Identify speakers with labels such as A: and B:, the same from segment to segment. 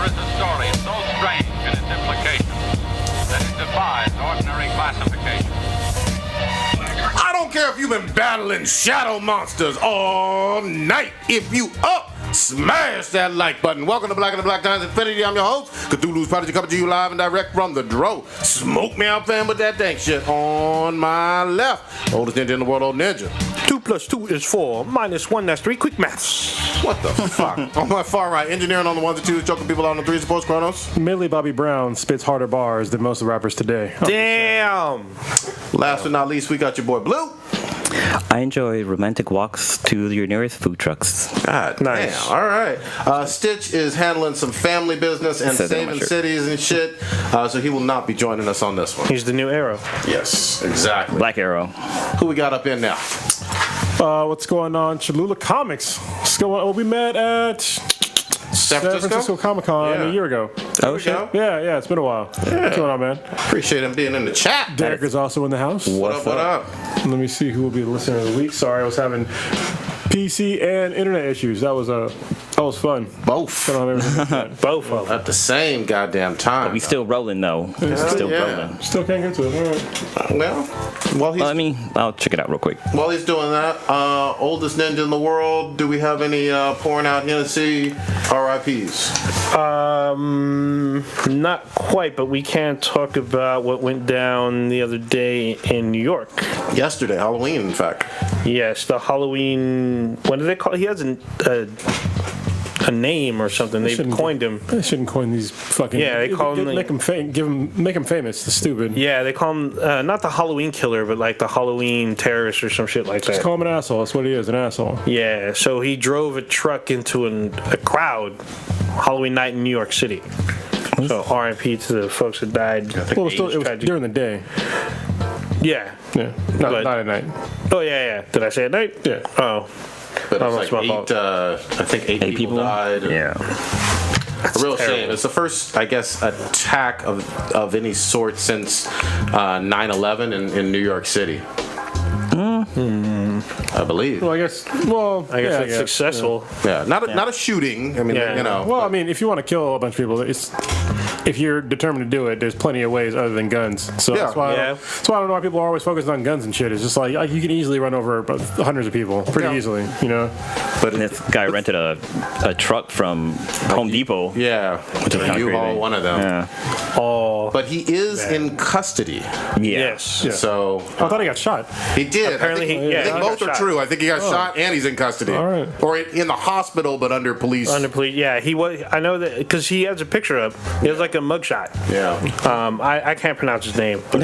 A: is a story so strange in its implications that it defies ordinary classification.
B: I don't care if you've been battling shadow monsters all night. If you up, smash that like button. Welcome to Black and the Black Times Infinity. I'm your host, Cthulhu's Prodigy, coming to you live and direct from the Dro. Smoke me out, fam, with that dank shit on my left. Oldest ninja in the world, old ninja.
C: 2 + 2 is 4, -1, that's 3. Quick maths.
B: What the fuck? On my far right, engineering on the ones and twos, choking people out on the threes, supposed Chronos.
D: Millie Bobby Brown spits harder bars than most of the rappers today.
C: Damn.
B: Last but not least, we got your boy Blue.
E: I enjoy romantic walks to your nearest food trucks.
B: God
C: Nice.
B: damn. All right. Stitch is handling some family business and
E: Says it on my
B: saving
E: shirt.
B: cities and shit. So he will not be joining us on this one.
C: He's the new Arrow.
B: Yes, exactly.
E: Black Arrow.
B: Who we got up in now?
D: What's going on? Cholula Comics. What's going on? Well, we met at
B: San
D: San Francisco Comic-Con
B: Yeah.
D: a year ago.
E: Oh, shit.
D: Yeah, it's been a while. What's going on, man?
B: Appreciate him being in the chat.
D: Derek is also in the house.
B: What up, what up?
D: Let me see who will be the listener of the week. Sorry, I was having PC and internet issues. That was fun.
B: Both.
D: I don't have everything.
C: Both of them.
B: At the same goddamn time.
E: We still rolling, though. Still
B: yeah.
E: rolling.
D: Still can't get to it. All right.
B: Well, while he's,
E: I'll check it out real quick.
B: while he's doing that, oldest ninja in the world, do we have any pouring out Hennessy RIPs?
C: Not quite, but we can talk about what went down the other day in New York.
B: Yesterday, Halloween, in fact.
C: Yes, the Halloween. What do they call? He has a name or something. They
D: shouldn't
C: coined him.
D: They shouldn't coin these fucking.
C: Yeah, they call him
D: make him make him famous. The stupid.
C: Yeah, they call him not the Halloween killer, but like the Halloween terrorist or some shit like
D: Just
C: that.
D: call him an asshole. That's what he is, an asshole.
C: Yeah, so he drove a truck into a crowd Halloween night in New York City. So R.I.P. to the folks that died.
D: Well, it was during the day.
C: Yeah.
D: Yeah, not at night.
C: Oh yeah. Did I say at night?
D: Yeah.
C: Oh.
B: But
C: Oh,
B: it's
C: that's my fault.
B: I think eight people died.
E: Yeah.
B: A real shame. It's the first, I guess, attack of any sort since 9/11 in New York City. I believe.
D: Well, I guess
C: It's successful.
B: Yeah, not a shooting. I mean,
C: Yeah.
B: you know.
D: Well, I mean, if you want to kill a bunch of people, if you're determined to do it, there's plenty of ways other than guns. So
B: Yeah.
D: that's why I don't know why people are always focused on guns and shit. It's just like you can easily run over hundreds of people pretty easily, you know.
B: But
E: This guy rented a truck from Home Depot.
B: yeah,
E: Which is kinda
B: U-Haul,
E: crazy.
B: one of them.
E: Yeah.
C: Oh.
B: But he is in custody,
C: Yes.
D: Yeah.
B: so
D: I thought he got shot.
B: he did.
C: Apparently
B: I think,
C: he- yeah,
B: I think
C: he
B: both
C: got
B: are
C: shot.
B: true. I think he got shot and he's in custody.
D: All right.
B: Or in the hospital, but under police.
C: Under police, yeah, he was. I know that because he has a picture up. He has like a mugshot.
B: Yeah.
C: I can't pronounce his name, but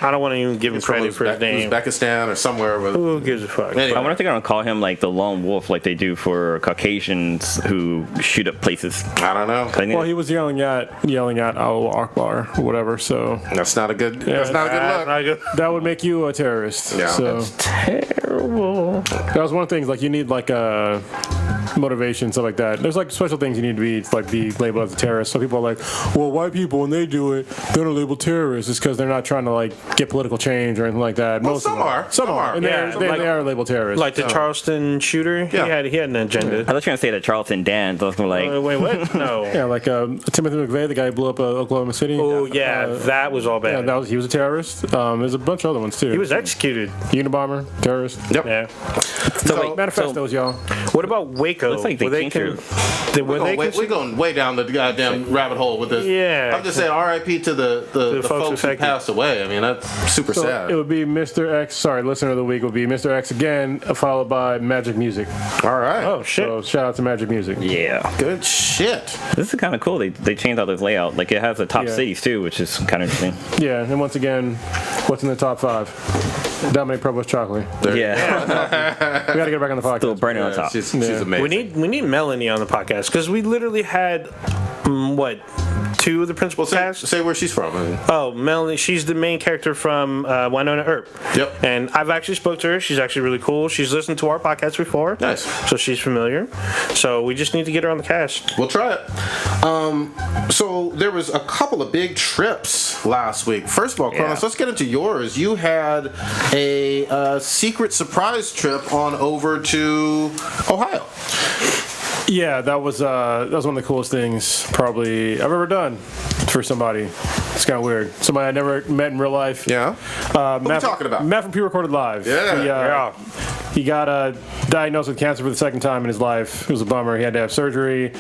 C: I don't want to even give him
B: He's from
C: credit for his name.
B: Uzbekistan or somewhere. With,
C: Who gives a fuck?
B: Anyway.
E: I wonder if they're gonna call him like the lone wolf, like they do for Caucasians who shoot up places.
B: I don't know.
E: I think
D: Well, he was yelling at Allah Akbar or whatever. So
B: That's not a good. That's not a good look.
C: Not good.
D: that would make you a terrorist.
B: Yeah.
D: So
C: Terrible.
D: that was one of the things. Like you need like a motivation, stuff like that. There's like special things you need to be labeled as a terrorist. So people are like, well, white people when they do it, they're not labeled terrorists. It's because they're not trying to like get political change or anything like that.
B: Well,
D: Most of
B: some
D: them
B: are.
D: Some are, and
C: Yeah,
D: they are labeled terrorists.
C: Like the Charleston shooter,
B: Yeah.
C: he had an agenda.
E: I thought you were gonna say that Charleston Dan. So I was gonna like,
C: Wait, what? No.
D: Yeah, like Timothy McVeigh, the guy who blew up Oklahoma City.
C: Oh yeah, that was all
D: Yeah,
C: bad.
D: he was a terrorist. There's a bunch of other ones too.
C: He was executed.
D: Unabomber, terrorist.
B: Yep.
C: Yeah.
D: So, manifestos, y'all.
C: What about Waco?
E: Looks like they changed
B: We're going way down the goddamn rabbit hole with this.
C: Yeah.
B: I'm just saying, R.I.P. to the folks who
C: affected.
B: passed away. I mean, that's super
D: So
B: sad.
D: it would be Mr. X. Sorry, listener of the week would be Mr. X again, followed by Magic Music.
B: All right.
C: Oh shit.
D: So shout out to Magic Music.
E: yeah,
B: Good shit.
E: this is kind of cool. They changed all this layout. Like it has the top
D: Yeah.
E: cities too, which is kind of interesting.
D: Yeah, and once again, what's in the top 5? Dominic Provost Chocolate.
E: Yeah,
D: We got to get back on the podcast.
E: still burning on
B: Yeah,
E: top.
B: she's
D: Yeah.
B: amazing.
C: We need Melanie on the podcast because we literally had what 2 of the principal
B: Well,
C: cast.
B: say where she's from. I mean,
C: Oh, Melanie, she's the main character from Winona Earp.
B: Yep.
C: And I've actually spoke to her. She's actually really cool. She's listened to our podcast before.
B: Nice.
C: So she's familiar. So we just need to get her on the cast.
B: we'll try it. So there was a couple of big trips last week. First of all, Kronos, let's get into yours. You had a secret surprise trip on over to Ohio.
D: Yeah, that was one of the coolest things probably I've ever done for somebody. It's kind of weird. Somebody I never met in real life.
B: Yeah. What are we talking about?
D: Matt from Pre-Recorded Live.
B: Yeah.
D: He got diagnosed with cancer for the second time in his life. It was a bummer. He had to have surgery,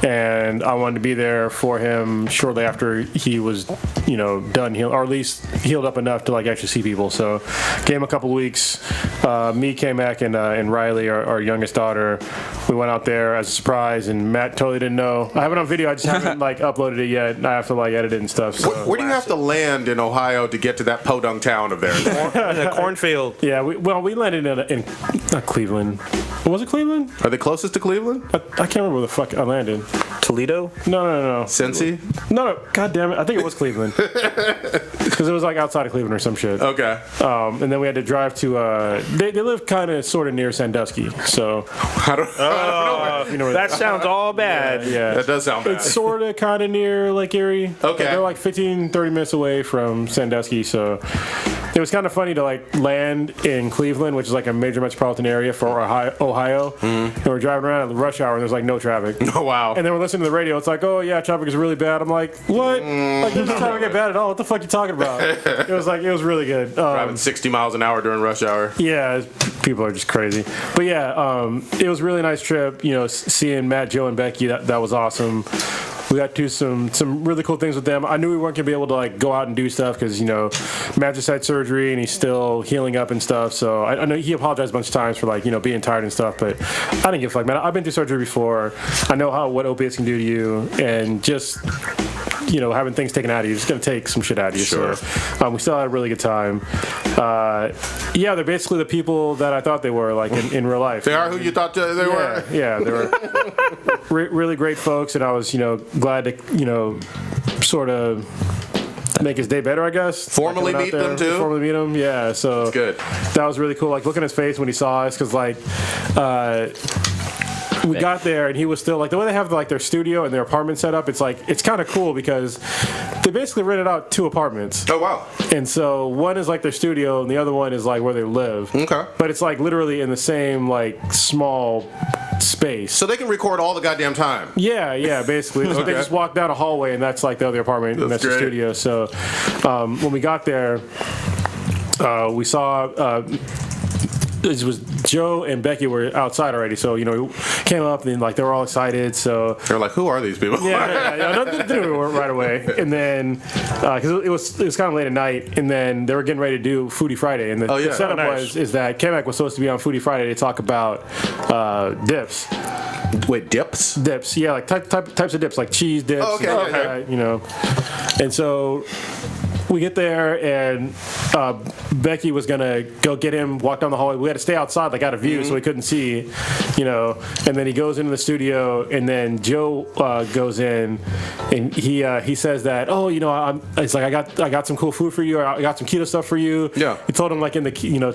D: and I wanted to be there for him shortly after he was, done heal, or at least healed up enough to like actually see people. So, gave him a couple weeks. Me, K-Mac, and Riley, our youngest daughter, we went out there as a surprise, and Matt totally didn't know. I have it on video. I just haven't like uploaded it yet. I have to like edit it and stuff. So.
B: Where do you have to land in Ohio to get to that podunk town of theirs?
C: The cornfield.
D: Yeah, we landed in not Cleveland. Was it Cleveland?
B: Are they closest to Cleveland?
D: I can't remember where the fuck I landed.
C: Toledo?
D: No.
B: Cincy?
D: No, god damn it. I think it was Cleveland. Because it was like outside of Cleveland or some shit.
B: Okay.
D: And then we had to drive to, they live kind of sort of near Sandusky, so.
B: I don't know.
D: You know
C: That sounds all bad.
D: Yeah.
B: That does sound bad.
D: It's sort of kind of near Lake Erie.
B: Okay.
D: They're like 15, 30 minutes away from Sandusky, so. It was kind of funny to like land in Cleveland, which is like a major metropolitan area for Ohio. And we're driving around at the rush hour and there's like no traffic.
B: Oh, wow.
D: And then we're listening to the radio. It's like, oh yeah, traffic is really bad. I'm like, what? Like, there's no traffic get bad at all. What the fuck are you talking about? It was really good.
B: Driving 60 miles an hour during rush hour.
D: Yeah, people are just crazy. But yeah, it was a really nice trip. Seeing Matt, Joe, and Becky, that was awesome. We got to do some really cool things with them. I knew we weren't going to be able to like go out and do stuff because, Matt just had surgery and he's still healing up and stuff. So I know he apologized a bunch of times for like, being tired and stuff, but I didn't give a fuck, man. I've been through surgery before. I know what opiates can do to you, and just, having things taken out of you, it's going to take some shit out of you.
B: Sure.
D: So we still had a really good time. Yeah, they're basically the people that I thought they were, like in real life.
B: They are who you thought they were?
D: Yeah, they were really great folks, and I was, glad to, sort of make his day better, I guess.
B: Formally meet them, too?
D: Formally meet him, yeah. So
B: That's good.
D: That was really cool. Like, looking at his face when he saw us, because, like, we got there and he was still like, the way they have like their studio and their apartment set up, it's like, it's kind of cool because they basically rented out 2 apartments.
B: Oh, wow.
D: And so one is like their studio and the other one is like where they live.
B: Okay.
D: But it's like literally in the same like small space.
B: So they can record all the goddamn time.
D: Yeah, basically.
B: Okay.
D: They just walk down a hallway and that's like the other apartment and that's the
B: great.
D: studio. So when we got there, we saw it was Joe and Becky were outside already, so we came up and like they were all excited. So
B: They're like, who are these people?
D: yeah, they knew right away. And then because it was kind of late at night, and then they were getting ready to do Foodie Friday, and the setup is that K-Mac was supposed to be on Foodie Friday to talk about dips.
B: Wait, dips?
D: Dips, yeah, like types of dips, like cheese dips.
B: Oh, okay,
D: and stuff like that, and so we get there and Becky was gonna go get him, walk down the hallway. We had to stay outside, like out of view, so we couldn't see, And then he goes into the studio, and then Joe goes in, and he says that, it's like I got some cool food for you. I got some keto stuff for you.
B: Yeah.
D: He told him like to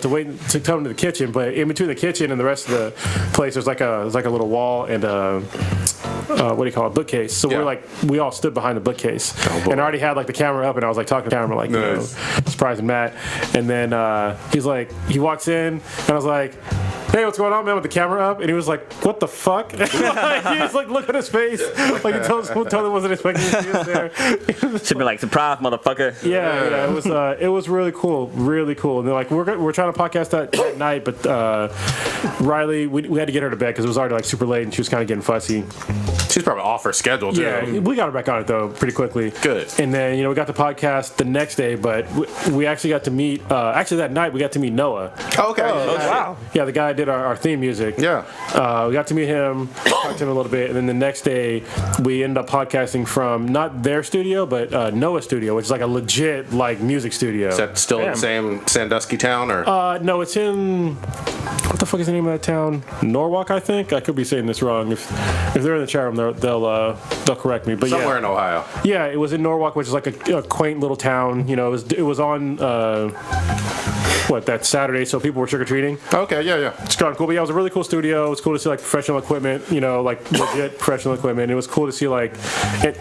D: wait to tell him to the kitchen, but in between the kitchen and the rest of the place, there's like a little wall and what do you call it, bookcase. So we all stood behind the bookcase, and I already had like the camera up, and I was like talking to the camera, like surprising Matt, and then he's like, he walks in, and I was like, hey, what's going on, man, with the camera up? And he was like, what the fuck? He was like, look at his face, like he totally wasn't expecting to see us there.
E: Should be like, surprise, motherfucker.
D: Yeah, it was really cool, and they're like, we're trying to podcast that night, but Riley, we had to get her to bed because it was already like super late, and she was kind of getting fussy.
B: She's probably off her schedule, too.
D: Yeah, we got her back on it, though, pretty quickly.
B: Good.
D: And then, we got the podcast the next day, but we actually got to meet, that night, we got to meet Noah.
B: Oh, okay.
C: Wow.
D: Yeah, the guy that did our theme music.
B: Yeah.
D: We got to meet him, talked to him a little bit, and then the next day, we ended up podcasting from not their studio, but Noah's studio, which is like a legit, like, music studio.
B: Is that still in the same Sandusky town, or?
D: No, it's in, what the fuck is the name of that town? Norwalk, I think? I could be saying this wrong. If they're in the chat room, they'll correct me. But
B: somewhere in Ohio.
D: Yeah, it was in Norwalk, which is like a quaint little town. It was on that Saturday, so people were trick or treating.
B: Okay, yeah.
D: It's kind of cool. But yeah, it was a really cool studio. It was cool to see like professional equipment, like legit professional equipment. It was cool to see like it.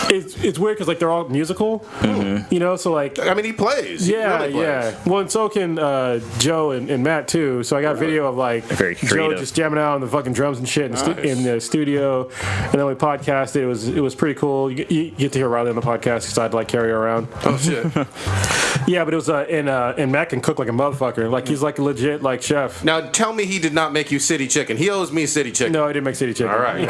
D: it's weird because like they're all musical, you know. So like,
B: I mean, he plays. He
D: yeah,
B: really plays.
D: yeah. Well, and so can Joe and Matt too. So I got a video of like
E: Very
D: Joe
E: creative.
D: just jamming out on the fucking drums and shit in, in the studio, and then we podcasted. It was pretty cool. You get to hear Riley on the podcast because I had to like carry her around.
B: Oh shit.
D: Yeah, but it was and Matt can cook like a motherfucker. Like he's like a legit like chef.
B: Now tell me he did not make you city chicken. He owes me city chicken.
D: No, I didn't make city chicken.
B: All right.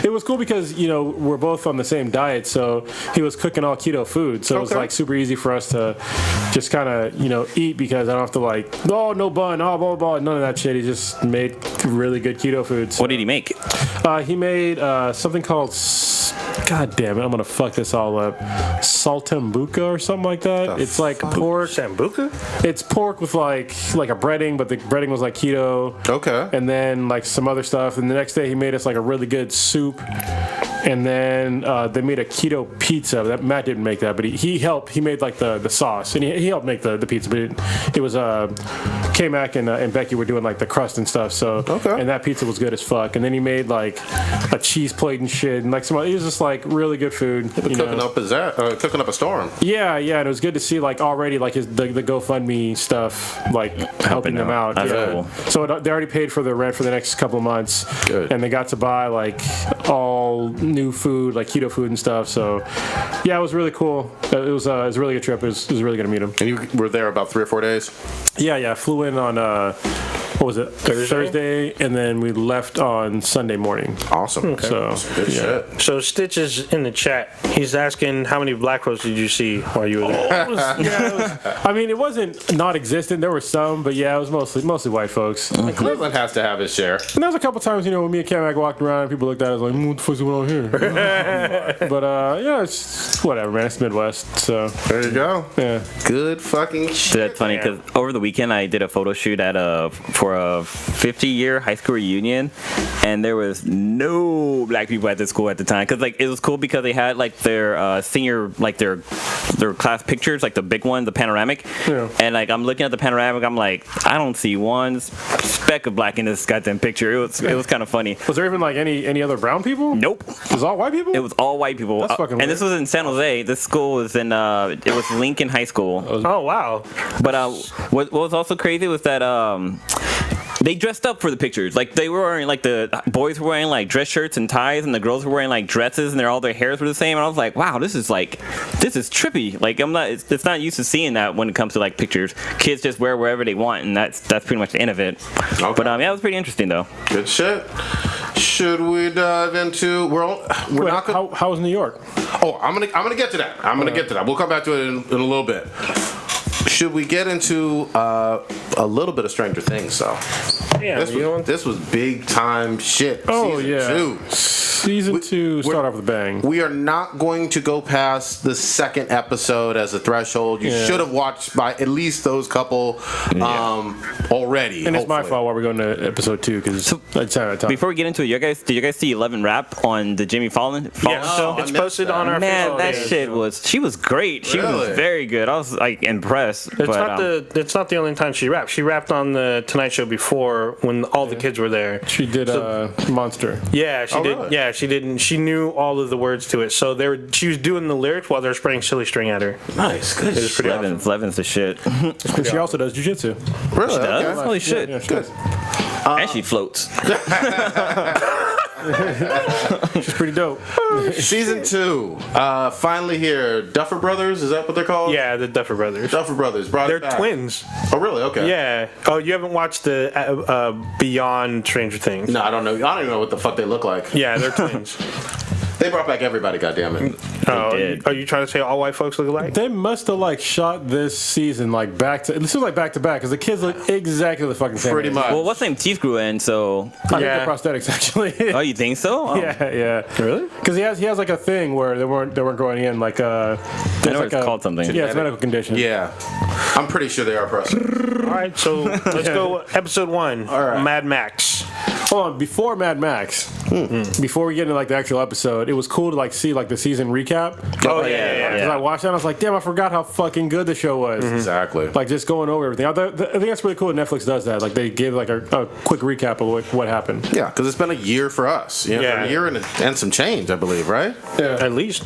D: It was cool because, you know, we're both on the same diet, so he was cooking all keto food. So it was
B: Okay.
D: like super easy for us to just kind of, you know, eat because I don't have to like, oh, no bun, oh, blah, blah, blah. None of that shit. He just made really good keto food. So,
E: What did he make?
D: he made something called, God damn it, I'm going to fuck this all up. Saltimbocca or something like that. It's like pork.
C: Sambuca?
D: It's pork with like a breading, but the breading was like keto.
B: Okay.
D: And then like some other stuff. And the next day he made us like a really good soup. And then they made a keto pizza. That Matt didn't make that, but he helped. He made like the sauce, and he helped make the pizza. But it was K-Mac and Becky were doing like the crust and stuff. So
B: Okay.
D: and that pizza was good as fuck. And then he made like a cheese plate and shit, and like some. It was just like really good food. You
B: Cooking
D: know?
B: cooking up a storm.
D: Yeah, and it was good to see like already like the GoFundMe stuff like helping them out.
E: That's
D: Yeah.
E: cool.
D: So they already paid for the rent for the next couple of months,
B: Good.
D: and they got to buy like all new food, like keto food and stuff. So yeah, it was really cool. It was a really good trip. It was really good to meet him.
B: And you were there about 3 or 4 days?
D: Yeah, I flew in on what was it, Thursday, and then we left on Sunday morning.
B: Awesome.
D: So
B: Good
D: yeah.
B: shit.
C: So Stitch is in the chat. He's asking how many black holes did you see while you were there?
D: I mean, it wasn't non-existent. There were some, but yeah, it was mostly white folks.
B: Cleveland has to have his share.
D: And there was a couple times, you know, when me and Kamak walked around and people looked at us like, what the fuck's going on here? But, yeah, it's whatever, man. It's Midwest, so,
B: There you go.
D: yeah.
B: Good fucking shit.
E: That's funny because over the weekend I did a photo shoot for a 50-year high school reunion, and there was no black people at the school at the time. Because like it was cool because they had like their senior like their class pictures, like the big one, the panoramic.
D: Yeah.
E: And like I'm looking at the panoramic, I'm like, I don't see one speck of black in this goddamn picture. It was kind of funny.
D: Was there even like any other brown people?
E: Nope.
D: It was all white people?
E: It was all white people.
D: That's fucking
E: and this was in San Jose. This school was in it was Lincoln High School.
C: Oh, wow.
E: But what was also crazy was that they dressed up for the pictures. Like they were wearing like the boys were wearing like dress shirts and ties, and the girls were wearing like dresses, and all their hairs were the same. And I was like, wow, this is trippy. Like it's not used to seeing that when it comes to like pictures. Kids just wear wherever they want, and that's pretty much the end of it.
B: Okay.
E: But yeah, it was pretty interesting though.
B: Good shit. Should we dive into? We're not gonna.
D: How was New York?
B: Oh, I'm gonna get to that. I'm gonna get to that. We'll come back to it in a little bit. Should we get into a little bit of Stranger Things, though?
C: Yeah,
B: This was big time shit.
D: Oh,
B: Season
D: yeah.
B: 2.
D: Season 2 start off with a bang.
B: We are not going to go past the second episode as a threshold. You
D: Yeah.
B: should have watched by at least those couple already.
D: And it's my
B: hopefully.
D: fault why we're going to episode 2 because I just haven't had time.
E: Before we get into it, did you guys see 11 Rap on the Jimmy Fallon show?
B: I
C: It's
B: missed
C: posted
B: that.
C: on our
E: Man,
C: Facebook
E: that
C: page.
E: shit she was great. She
B: Really?
E: was very good. I was like impressed.
C: It's not the only time she rapped. She rapped on the Tonight Show before when all the kids were there.
D: She did Monster.
C: Yeah, she
B: Oh,
C: did.
B: really?
C: Yeah, she didn't. She knew all of the words to it. So she was doing the lyrics while they were spraying silly string at her.
B: Nice. Good.
C: It was pretty awesome.
E: 11's the shit.
D: And she also does jiu-jitsu.
B: Really?
E: does?
B: Okay.
E: Holy shit.
D: Yeah, she
B: Good.
D: does.
E: And she floats.
D: She's pretty dope.
B: Season 2. Finally here. Duffer Brothers, is that what they're called?
C: Yeah, the Duffer Brothers.
B: Duffer Brothers. Brought
C: They're
B: it back.
C: twins.
B: Oh, really? Okay.
C: Yeah. Oh, you haven't watched the Beyond Stranger Things?
B: No, I don't know. I don't even know what the fuck they look like.
C: Yeah, they're twins.
B: They brought back everybody, goddammit.
C: Oh,
E: did.
C: are you trying to say all white folks look alike?
D: They must have like shot this season like back to. This was like back to back because the kids look exactly the fucking same.
B: Pretty
D: age.
B: much.
E: Well, what's name teeth grew in, so.
D: I think
C: Yeah.
D: they're prosthetics actually.
E: Oh, you think so? Oh.
D: Yeah.
E: Really?
D: Because he has like a thing where they weren't growing in like
E: I know
D: like
E: it's called something.
D: Yeah, it's a medical condition.
B: Yeah. I'm pretty sure they are prosthetics.
C: All right, so let's go episode 1.
B: All right.
C: Mad Max.
D: Hold on, before Mad Max, before we get into like the actual episode, it was cool to like see like the season recap.
C: Oh yeah.
D: Because I watched that and I was like, damn, I forgot how fucking good the show was.
B: Exactly.
D: Like just going over everything. I think that's really cool that Netflix does that. Like they give like a quick recap of what happened.
B: Yeah, because it's been a year for us. You know,
C: Yeah.
B: a year and some change, I believe, right?
C: At least.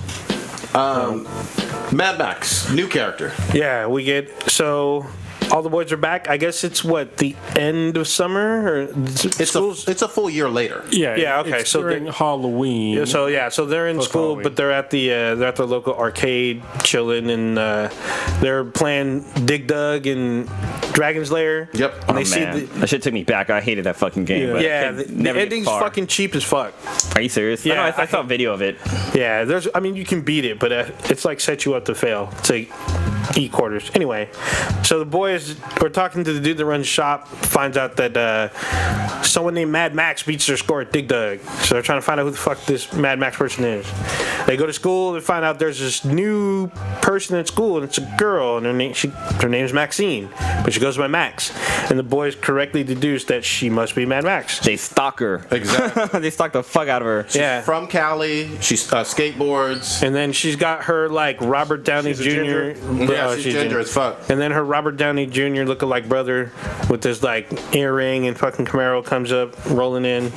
B: Mad Max, new character.
C: Yeah, we get so. All the boys are back. I guess it's what, the end of summer, or
B: It's a full year later.
C: Yeah, okay,
D: It's
C: so
D: during Halloween.
C: So they're in
D: Post
C: school,
D: Halloween.
C: but they're at the local arcade chilling, and they're playing Dig Dug and Dragon's Lair.
B: Yep.
C: And they
E: Oh,
C: see
E: man. That shit took me back. I hated that fucking game. But
C: yeah,
E: I could
C: the
E: never get
C: ending's
E: far.
C: fucking cheap as fuck.
E: Are you serious?
C: Yeah,
E: I saw a video of it.
C: Yeah, you can beat it, but it's like set you up to fail. It's like eat quarters. Anyway, so the boys were talking to the dude that runs the shop, finds out that someone named Mad Max beats their score at Dig Dug. So they're trying to find out who the fuck this Mad Max person is. They go to school and find out there's this new person in school, and it's a girl, and her name's Maxine, but she goes by Max. And the boys correctly deduce that she must be Mad Max.
E: They stalk her.
B: Exactly.
E: They stalk the fuck out of her.
C: Yeah.
B: From Cali, she skateboards.
C: And then she's got her like Robert Downey
D: She's a
C: Jr.
B: Yeah, she's ginger as fuck.
C: And then her Robert Downey Jr. lookalike brother with this like earring and fucking Camaro comes up rolling in,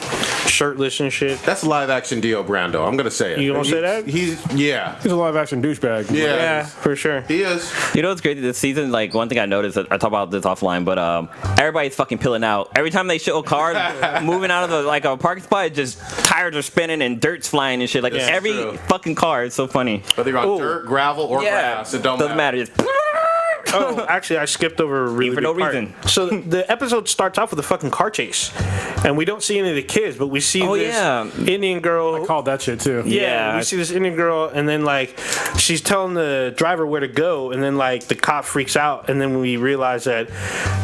C: shirtless and shit.
B: That's live action Dio Brando. I'm gonna say it.
C: You gonna say that?
B: He's
D: He's a live action douchebag.
B: Yeah.
C: Yeah, for sure.
B: He is.
E: You know what's crazy this season? Like, one thing I noticed, I talk about this offline, but everybody's fucking pilling out. Every time they show cars moving out of a parking spot, it just tires are spinning and dirt's flying and shit. Like,
B: Yeah,
E: every
B: true.
E: fucking car is so funny.
B: Whether you're on
C: Ooh.
B: dirt, gravel, or grass, it
E: doesn't matter. Just
C: Oh, actually, I skipped over a really
E: For no
C: big part.
E: reason.
C: So the episode starts off with a fucking car chase, and we don't see any of the kids, but we see this
E: yeah.
C: Indian girl.
D: Called that shit too.
E: Yeah.
C: We see this Indian girl, and then like she's telling the driver where to go, and then like the cop freaks out, and then we realize that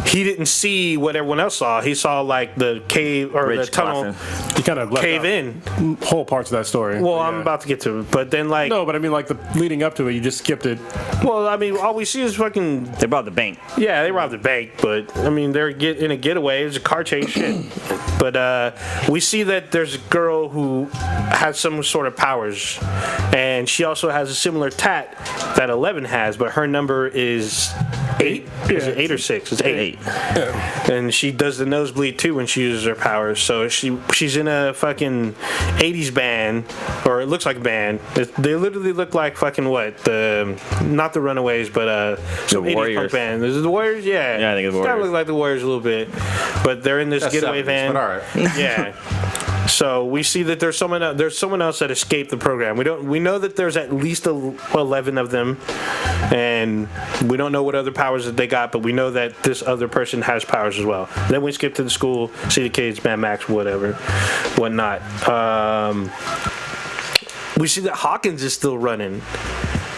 C: he didn't see what everyone else saw. He saw like the cave or
E: Bridge
C: the tunnel
E: collapsing.
D: You kind of left
C: cave
D: out
C: in.
D: whole parts of that story.
C: Well,
D: Yeah.
C: I'm about to get to it, but then like
D: No, but I mean, like the leading up to it, you just skipped it.
C: well, I mean, all we see is fucking
E: They brought the bank.
C: yeah, they robbed the bank, but I mean, they're in a getaway. It's a car chase shit. But we see that there's a girl who has some sort of powers, and she also has a similar tat that 11 has, but her number is 8. Is it 8 or 6? It's 8. And she does the nosebleed too when she uses her powers. So she's in a fucking 80s band, or it looks like a band. They literally look like fucking what? Not the Runaways, but some 80s
E: Warriors.
C: punk band. Is it the Warriors? Yeah.
E: Yeah, I think it's
C: Kind of
E: Warriors.
C: look like the Warriors a little bit, but they're in this
B: That's
C: getaway
B: 70s,
C: van.
B: but all right.
C: Yeah. So we see that there's someone else that escaped the program. We know that there's at least 11 of them, and we don't know what other powers that they got, but we know that this other person has powers as well. Then we skip to the school, see the kids, Mad Max, whatnot. We see that Hawkins is still running.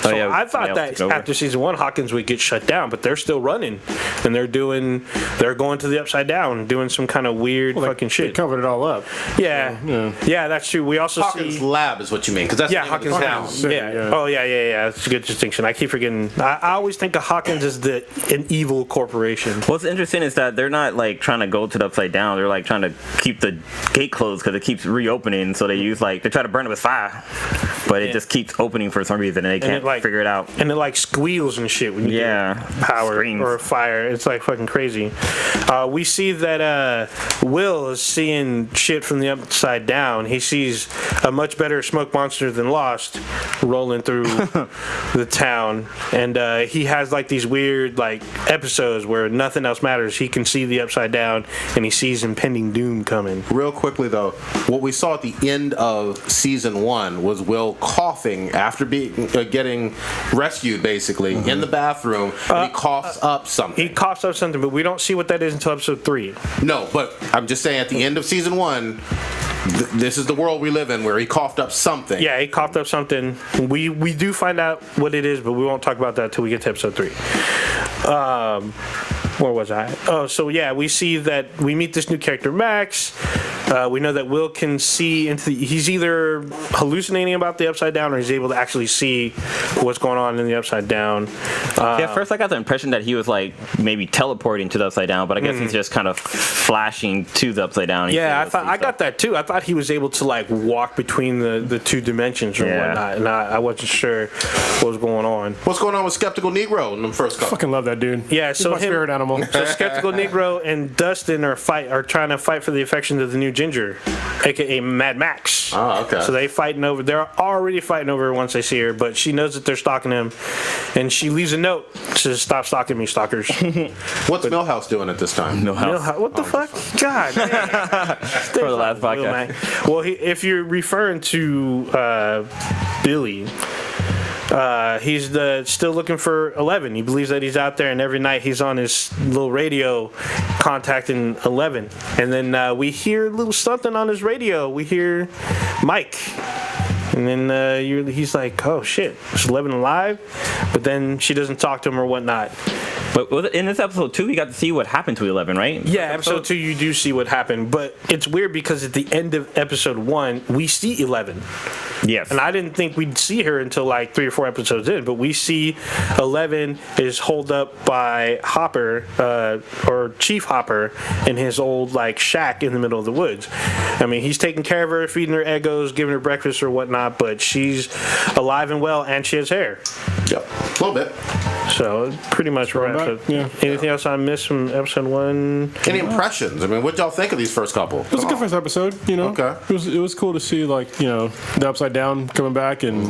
C: So
E: yeah,
C: I thought
E: yeah,
C: that
E: took over.
C: after season 1, Hawkins would get shut down, but they're still running, and they're going to the Upside Down, doing some kind of weird fucking
D: They
C: shit.
D: covered it all up.
C: Yeah, that's true. We also
B: Hawkins
C: see.
B: Lab is what you mean, because that's
C: Yeah,
B: the name of the
C: Hawkins
B: town.
C: Town.
D: Town.
C: Yeah.
D: Yeah.
C: Oh, yeah. That's a good distinction. I keep forgetting. I always think of Hawkins as an evil corporation.
E: What's interesting is that they're not like trying to go to the Upside Down. They're like trying to keep the gate closed because it keeps reopening. So they try to burn it with fire, but it just keeps opening for some reason, and they can't figure it out.
C: And it like squeals and shit when you
E: Yeah.
C: get power
E: Screams.
C: or fire. It's like fucking crazy. We see that Will is seeing shit from the Upside Down. He sees a much better smoke monster than Lost rolling through the town, and he has like these weird like episodes where nothing else matters. He can see the Upside Down, and he sees impending doom coming.
B: Real quickly though, what we saw at the end of season 1 was Will coughing after getting rescued, basically in the bathroom, and he coughs up something.
C: He coughs up something, but we don't see what that is until episode 3.
B: No, but I'm just saying at the end of season 1, this is the world we live in, where he coughed up something.
C: Yeah, he coughed up something. We do find out what it is, but we won't talk about that till we get to episode 3. Where was I? Oh, so yeah, we see that we meet this new character, Max. We know that Will can see he's either hallucinating about the Upside Down or he's able to actually see what's going on in the Upside Down.
E: Yeah, at first I got the impression that he was like maybe teleporting to the Upside Down, but I guess he's just kind of flashing to the Upside Down.
C: Yeah, I got that too. I thought he was able to like walk between the two dimensions or whatnot, and I wasn't sure what was going on.
B: What's going on with Skeptical Negro in the first couple?
D: Fucking love that dude.
C: Yeah,
D: He's
C: so
D: my spirit animal.
C: So Skeptical Negro and Dustin are trying to fight for the affections of the new Ginger, aka Mad Max. Joyce.
B: Oh, okay.
C: So they're already fighting over her once they see her, but she knows that they're stalking him, and she leaves a note, says, "Stop stalking me, stalkers."
B: What's Millhouse doing at this time?
C: What the fuck? God.
E: For the last podcast.
C: Well, if you're referring to Billy, he's still looking for 11. He believes that he's out there, and every night he's on his little radio contacting 11. And then we hear a little something on his radio. We hear Mike. And then he's like, oh shit, is 11 alive? But then she doesn't talk to him or whatnot.
E: But in this episode 2, we got to see what happened to 11, right?
C: Yeah, episode 2, you do see what happened. But it's weird because at the end of episode 1, we see 11.
E: Yes.
C: And I didn't think we'd see her until like 3 or 4 episodes in. But we see 11 is holed up by Hopper, or Chief Hopper, in his old like shack in the middle of the woods. I mean, he's taking care of her, feeding her Eggos, giving her breakfast or whatnot. But she's alive and well, and she has hair.
B: Yep, a little bit.
C: So pretty much wraps it.
D: Yeah.
C: Anything else I missed from episode 1?
B: Any impressions? I mean, what y'all think of these first couple?
D: It was a good first episode, you know.
B: Okay.
D: It was cool to see, like, you know, the Upside Down coming back and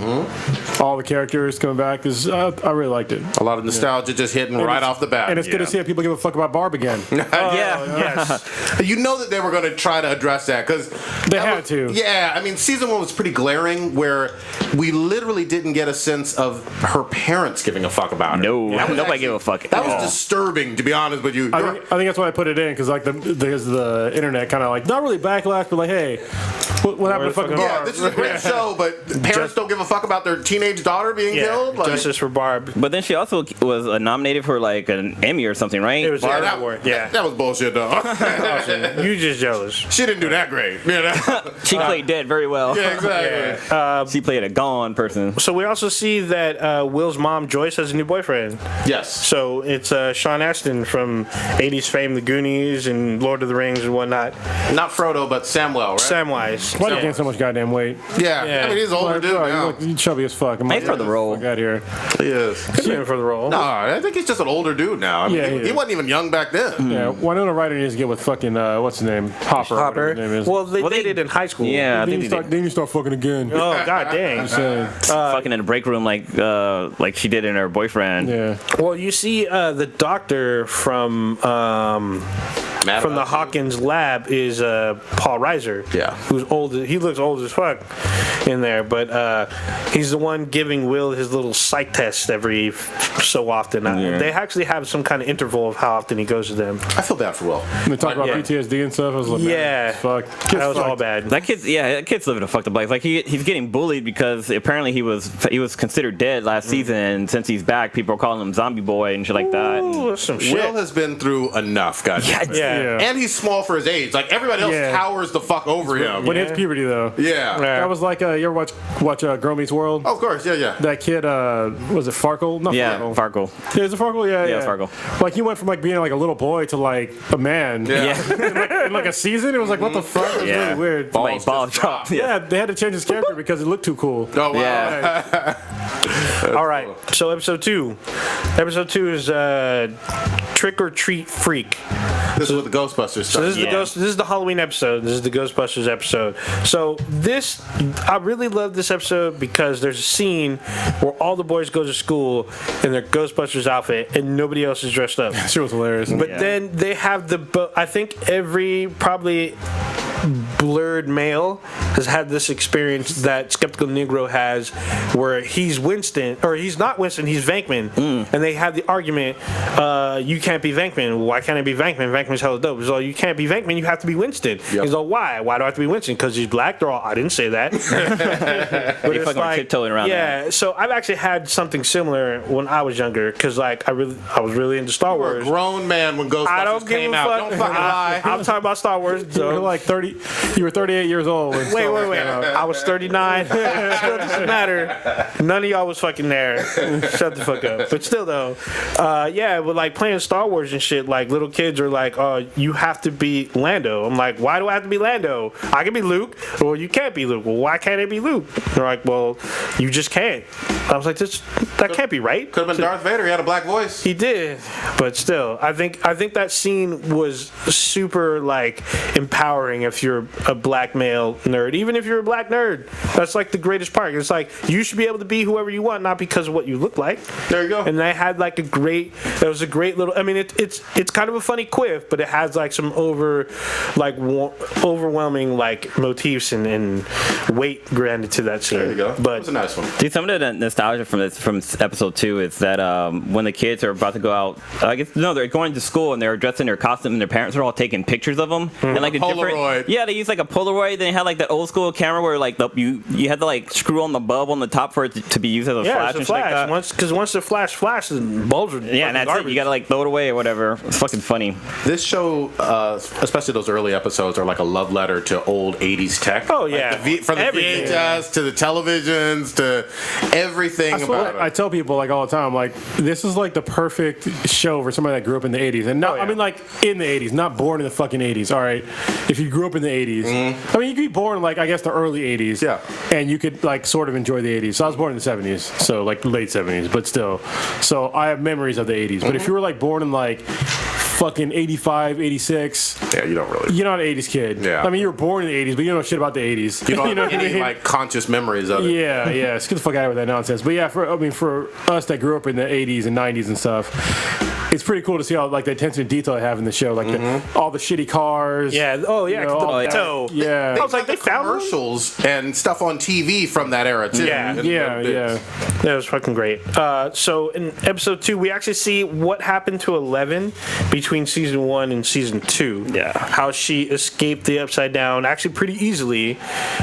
D: all the characters coming back. I really liked it.
B: A lot of nostalgia just hitting right off the bat.
D: And it's good to see that people give a fuck about Barb again.
C: Yes.
B: You know that they were going to try to address that because
D: They had to.
B: Yeah, I mean, season 1 was pretty glaring, where we literally didn't get a sense of her parents giving a fuck about her.
E: No,
B: That was
E: nobody
B: actually-
E: gave a fuck.
B: That was disturbing, to be honest with you.
D: I think that's why I put it in, because like the internet kind of like not really backlash, but like, hey, what happened to fucking
B: Yeah,
D: Barb?
B: this is a great show, but parents don't give a fuck about their teenage daughter being killed. Like,
C: Justice for Barb.
E: But then she also was nominated for like an Emmy or something, right?
C: It was
B: yeah,
C: Barb Award. Yeah.
B: that was bullshit, though.
C: You just jealous.
B: She didn't do that great. You know?
E: She played dead very well.
B: Yeah, exactly.
E: She played a gone person.
C: So we also see that Will's mom, Joyce, has a new boyfriend.
B: Yes.
C: So it's Sean Astin from 80s fame, The Goonies and Lord of the Rings and whatnot.
B: Not Frodo, but Samwell, right?
C: Samwise.
D: Why do you gain so much goddamn weight?
B: Yeah.
C: Yeah.
B: I mean, he's an older
D: Like,
B: dude now.
D: you look chubby as fuck.
E: Made for the role.
D: Fuck out here.
B: He is.
C: Good name for the role.
B: No, I think he's just an older dude now. I mean,
D: Yeah, he
B: he
D: is.
B: wasn't even young back then.
D: Yeah, Winona Ryder needs to get with fucking what's his name, Hopper.
C: Hopper.
D: whatever his name is.
C: Well, they
E: Well, they-
C: dated in high school.
E: Yeah, I
D: then
E: think
D: you
E: they
D: start, then you start fucking again.
C: Oh, god dang.
D: Saying,
E: fucking in a break room like she did in her boyfriend.
D: yeah.
C: Well, you see the doctor from the Hawkins lab is Paul Reiser.
B: Yeah.
C: Who's old. He looks old as fuck in there, but he's the one giving Will his little psych test every so often. They actually have some kind of interval of how often he goes to them.
B: I feel bad for Will.
D: And they talk about
C: Yeah.
D: PTSD and stuff. I was like,
C: Yeah.
D: man, fuck.
C: That was all bad.
E: That kid's living a fucked up life. Like he's getting bullied because apparently he was considered dead last season, and since he's back, people are calling him Zombie Boy and shit like that.
C: Ooh, that's some shit.
B: Will has been through enough, guys.
E: Yeah,
C: Yeah.
B: And he's small for his age. Like, everybody else
D: Yeah.
B: towers the fuck over him.
D: When it's puberty though.
B: Yeah.
D: That was like, you ever watch Girl Meets World?
B: Oh, of course, yeah.
D: That kid, was it Farkle? Not
E: Yeah,
D: Farkle.
E: Farkle.
D: Yeah, is it Farkle? Yeah,
E: Yeah, Farkle.
D: Like he went from like being like a little boy to like a man.
B: Yeah.
D: In like a season, it was like, what the fuck? It was
E: Yeah.
D: really weird.
B: Balls
E: Ball
B: just
E: drop.
B: dropped.
E: Yeah.
D: Yeah, they had to change his character because it looked too cool.
B: Oh, wow.
E: Yeah.
C: All right. So episode 2. Episode 2 is Trick or Treat Freak.
B: This is what the Ghostbusters
C: So this is
E: Yeah.
C: this is the Halloween episode. This is the Ghostbusters episode. So I really love this episode because there's a scene where all the boys go to school in their Ghostbusters outfit and nobody else is dressed up.
D: She was hilarious.
C: But
E: Yeah.
C: then they have I think every probably blurred male has had this experience that Skeptical Negro has, where he's Winston, or he's not Winston, he's Venkman, and they have the argument, you can't be Venkman. Why can't I be Venkman? Venkman's hella dope. So you can't be Venkman, you have to be Winston.
B: Yep.
C: He's like, why? Why do I have to be Winston? Because he's black? They're all, I didn't say that. But
E: They
C: it's
E: fucking were tiptoeing around
C: yeah, so I've actually had something similar when I was younger, because like I was really into Star
B: You're a
C: Wars.
B: grown man when
C: I
B: Ghostbusters
C: don't give
B: came
C: a
B: out.
C: fuck.
B: Don't fucking lie.
C: I'm talking about Star Wars.
D: you
C: So.
D: were like 30. You were 38 years old. When Star Wars
C: Wait.
D: came out.
C: I was 39. Still doesn't matter. None of y'all was fucking there. Shut the fuck up. But still, though, yeah, but like playing Star Wars and shit, like little kids are like, oh, you have to be Lando. I'm like, why do I have to be Lando? I can be Luke, or you can't be Luke. Well, why can't I be Luke? They're like, well, you just can't. I was like, that can't be right.
B: Could have been Darth Vader. He had a black voice.
C: He did, but still, I think that scene was super like empowering. If if you're a black male nerd, even if you're a black nerd. That's like the greatest part. It's like you should be able to be whoever you want, not because of what you look like.
B: There you go.
C: And they had like it was a great little. I mean, it's kind of a funny quiff, but it has like some overwhelming like motifs and weight granted to that scene.
B: There you go.
C: But
B: That's a nice one.
E: Dude, some of the nostalgia from episode 2 is that when the kids are about to go out, I guess no, they're going to school and they're dressed in their costume and their parents are all taking pictures of them and like the
B: Polaroid.
E: they use like a Polaroid. Then they had like that old school camera where like you had to like screw on the bulb on the top for it to be used as a flash.
C: it's a
E: and shit like
C: flash.
E: that.
C: Once the flash flashes, the bulbs are
E: Yeah, and that's it. You gotta like throw it away or whatever. It's fucking funny.
B: This show, especially those early episodes, are like a love letter to old 80s tech.
C: Oh,
B: Like
C: yeah.
B: from the
C: Everything.
B: VHS to the televisions to everything
D: That's what
B: about it.
D: I tell people like all the time. Like this is like the perfect show for somebody that grew up in the '80s, and not, I mean like in the '80s, not born in the fucking '80s. All right, if you grew up in the '80s, I mean you could be born like I guess the early '80s,
B: Yeah.
D: and you could like sort of enjoy the '80s. So I was born in the '70s, so like late '70s, but still. So I have memories of the '80s. But if you were like born in like fucking 85, 86.
B: Yeah, you don't really.
D: You're not an 80s kid.
B: Yeah.
D: I mean, you were born in the 80s, but you don't know shit about the 80s.
B: You don't
D: know
B: have
D: what I
B: any
D: mean?
B: like conscious memories of it.
D: Yeah, let's get the fuck out of here with that nonsense. But yeah, for us that grew up in the 80s and 90s and stuff, it's pretty cool to see all like the attention to detail they have in the show, like all the shitty cars.
C: Yeah. Oh yeah.
D: You know, all that.
C: So
D: Yeah.
C: I was like, they found one?
B: commercials and stuff on TV from that era too.
C: Yeah,
B: And-
D: Yeah.
C: That was fucking great. So in episode 2, we actually see what happened to 11 between season 1 and season 2.
E: Yeah.
C: How she escaped the Upside Down actually pretty easily.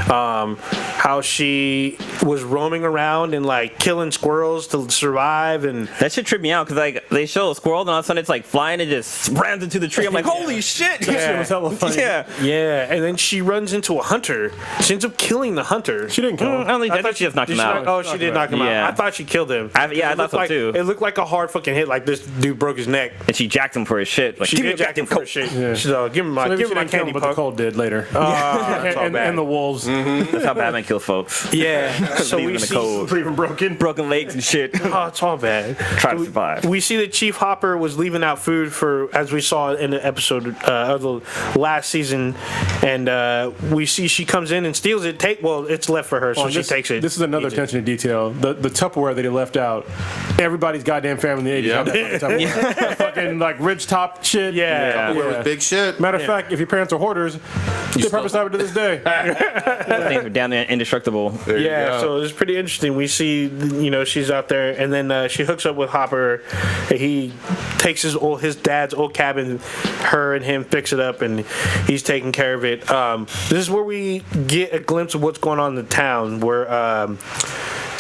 C: How she was roaming around and like killing squirrels to survive, and
E: That shit tripped me out because like they show a squirrel and all of a sudden it's like flying and just rams into the tree. I'm like, holy shit!
D: Shit was hella funny.
E: Yeah.
C: yeah, and then she runs into a hunter. She ends up killing the hunter.
D: She didn't kill him.
E: I don't think I think she just knocked him out.
C: Oh, she did knock him
E: Yeah.
C: out. I thought she killed him.
E: I
C: It
E: thought
C: looked
E: so
C: like,
E: too.
C: It looked like a hard fucking hit. Like this dude broke his neck.
E: And she jacked him for his shit. Like,
C: She
E: give me
C: did
E: a
C: jack him
E: goddamn
C: for
E: coat.
C: shit.
D: Yeah.
C: She's give him my,
D: So maybe
C: give
D: she
C: him my
D: didn't kill him,
C: candy
D: but the
C: punk.
D: cold did later.
C: That's all
D: and,
C: bad.
D: and the wolves.
E: That's how Batman kills folks.
C: Yeah. So
E: Leave
C: we
E: him in the
C: see.
E: cold.
D: Even broken.
E: Broken legs and shit.
C: Oh, it's all bad.
E: Try to survive.
C: We see that Chief Hopper was leaving out food for, as we saw in the episode of the last season, and we see she comes in and steals it. It's left for her, so she takes it.
D: This is another
C: Eats it.
D: attention to detail. The Tupperware that he left out. Everybody's goddamn family in the 80s.
B: Yep.
D: had that fucking Tupperware. Fucking like ridge top shit.
C: Yeah.
B: It was big shit.
D: Matter of fact, if your parents are hoarders, they probably still have it to this day.
E: Things are down there indestructible.
B: There you
C: Yeah,
B: go.
C: so it's pretty interesting. We see, she's out there, and then she hooks up with Hopper. He takes his dad's old cabin. Her and him fix it up, and he's taking care of it. This is where we get a glimpse of what's going on in the town, where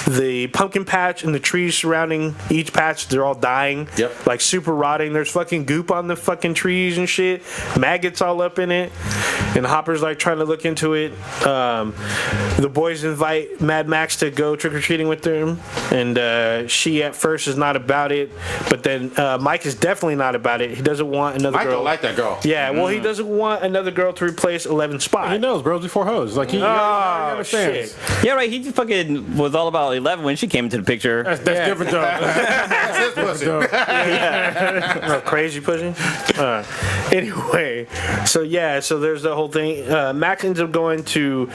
C: the pumpkin patch and the trees surrounding each patch, they're all dying.
B: Yep.
C: Like super rotting. There's fucking goop on the fucking trees and shit. Maggots all up in it. And Hopper's like trying to look into it. The boys invite Mad Max to go trick-or-treating with them. And she at first is not about it. But then Mike is definitely not about it. He doesn't want another
B: I
C: girl.
B: don't like that girl.
C: Yeah, well, he doesn't want another girl to replace 11's spot.
D: He knows, bros before hoes. Like he understands.
C: shit.
E: Yeah, right. He just fucking was all about 11 when she came into the picture.
D: That's different though.
B: That's his pussy.
C: Oh, crazy pushing. Anyway, so there's the whole thing. Max ends up going to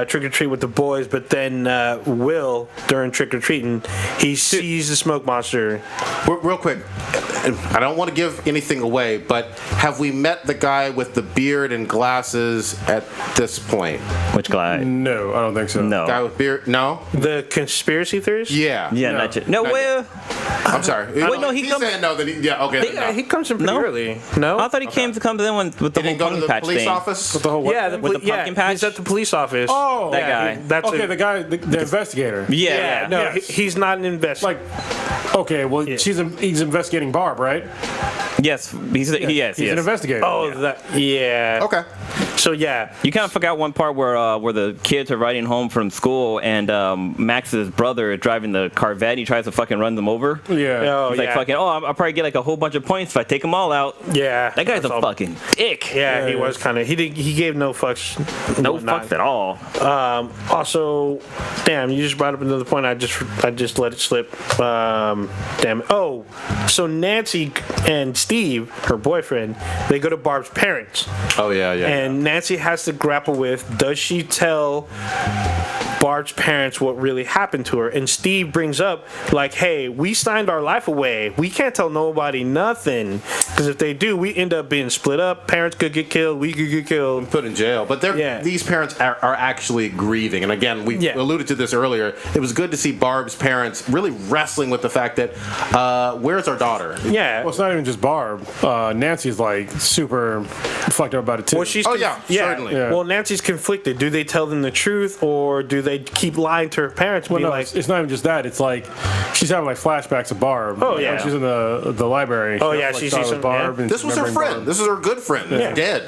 C: trick or treat with the boys, but then Will, during trick or treating, he sees the smoke monster.
B: Real quick, I don't want to give anything away, but have we met the guy with the beard and glasses at this point?
E: Which guy?
D: No, I don't think so.
E: No.
B: Guy with beard? No.
C: The conspiracy theorist?
B: Yeah.
E: Yeah,
D: No.
E: not yet. No,
B: Not
E: well,
B: I'm sorry.
E: Wait, no, he
B: he's
E: comes-
B: saying no. Then yeah. Okay.
C: Yeah,
B: no.
C: he comes in pretty
E: No.
C: early. No?
E: I thought he came in with the
B: He
E: whole
B: didn't go to
E: pumpkin
B: the
E: patch
B: police
E: thing.
B: office.
D: The whole what?
C: Yeah,
E: With the pumpkin patch?
C: He's at the police office.
D: Oh,
E: That
D: yeah.
E: guy.
C: That's
D: Okay, the guy, the investigator.
E: Yeah.
C: No,
D: Yes.
C: he's not an investigator.
D: Like, okay, well, he's investigating Barb, right?
E: Yes, he's
D: He's an investigator.
C: Oh, yeah.
B: Okay.
C: So yeah,
E: You kind of forgot one part where the kids are riding home from school and Max's brother is driving the Corvette. He tries to fucking run them over.
D: Yeah.
C: Oh,
E: He's
C: yeah.
E: like fucking. Oh, I'll probably get like a whole bunch of points if I take them all out.
C: Yeah.
E: That guy's
C: That's
E: a
C: all-
E: fucking dick.
C: Yeah, he was kind of. He gave no fucks.
E: No
C: whatnot.
E: fucks at all.
C: Also, damn, you just brought up another point. I just let it slip. Damn. Oh, so Nancy and Steve, her boyfriend, they go to Barb's parents,
B: Oh yeah.
C: and Nancy has to grapple with, does she tell Barb's parents what really happened to her? And Steve brings up, like, hey, we signed our life away. We can't tell nobody nothing. Because if they do, we end up being split up. Parents could get killed. We could get killed.
B: Put in jail. But these parents are actually grieving. And again, we alluded to this earlier. It was good to see Barb's parents really wrestling with the fact that, where's our daughter?
C: Yeah.
D: Well, it's not even just Barb. Nancy's like super fucked up about it too.
C: Well, she's
B: certainly.
D: Yeah.
C: Well, Nancy's conflicted. Do they tell them the truth, or do they keep lying to her parents?
D: Well,
C: Be
D: no,
C: like,
D: it's not even just that. It's like she's having like flashbacks of Barb.
C: Oh,
D: Like,
C: yeah.
D: when she's in the library.
C: Oh,
D: She
C: yeah,
D: like,
C: she
D: saw
C: sees
D: with
C: some-
D: Barb.
C: yeah.
D: And
B: This was her
D: remembering
B: friend.
D: Barb.
B: This is her good friend.
C: Yeah.
B: Dead.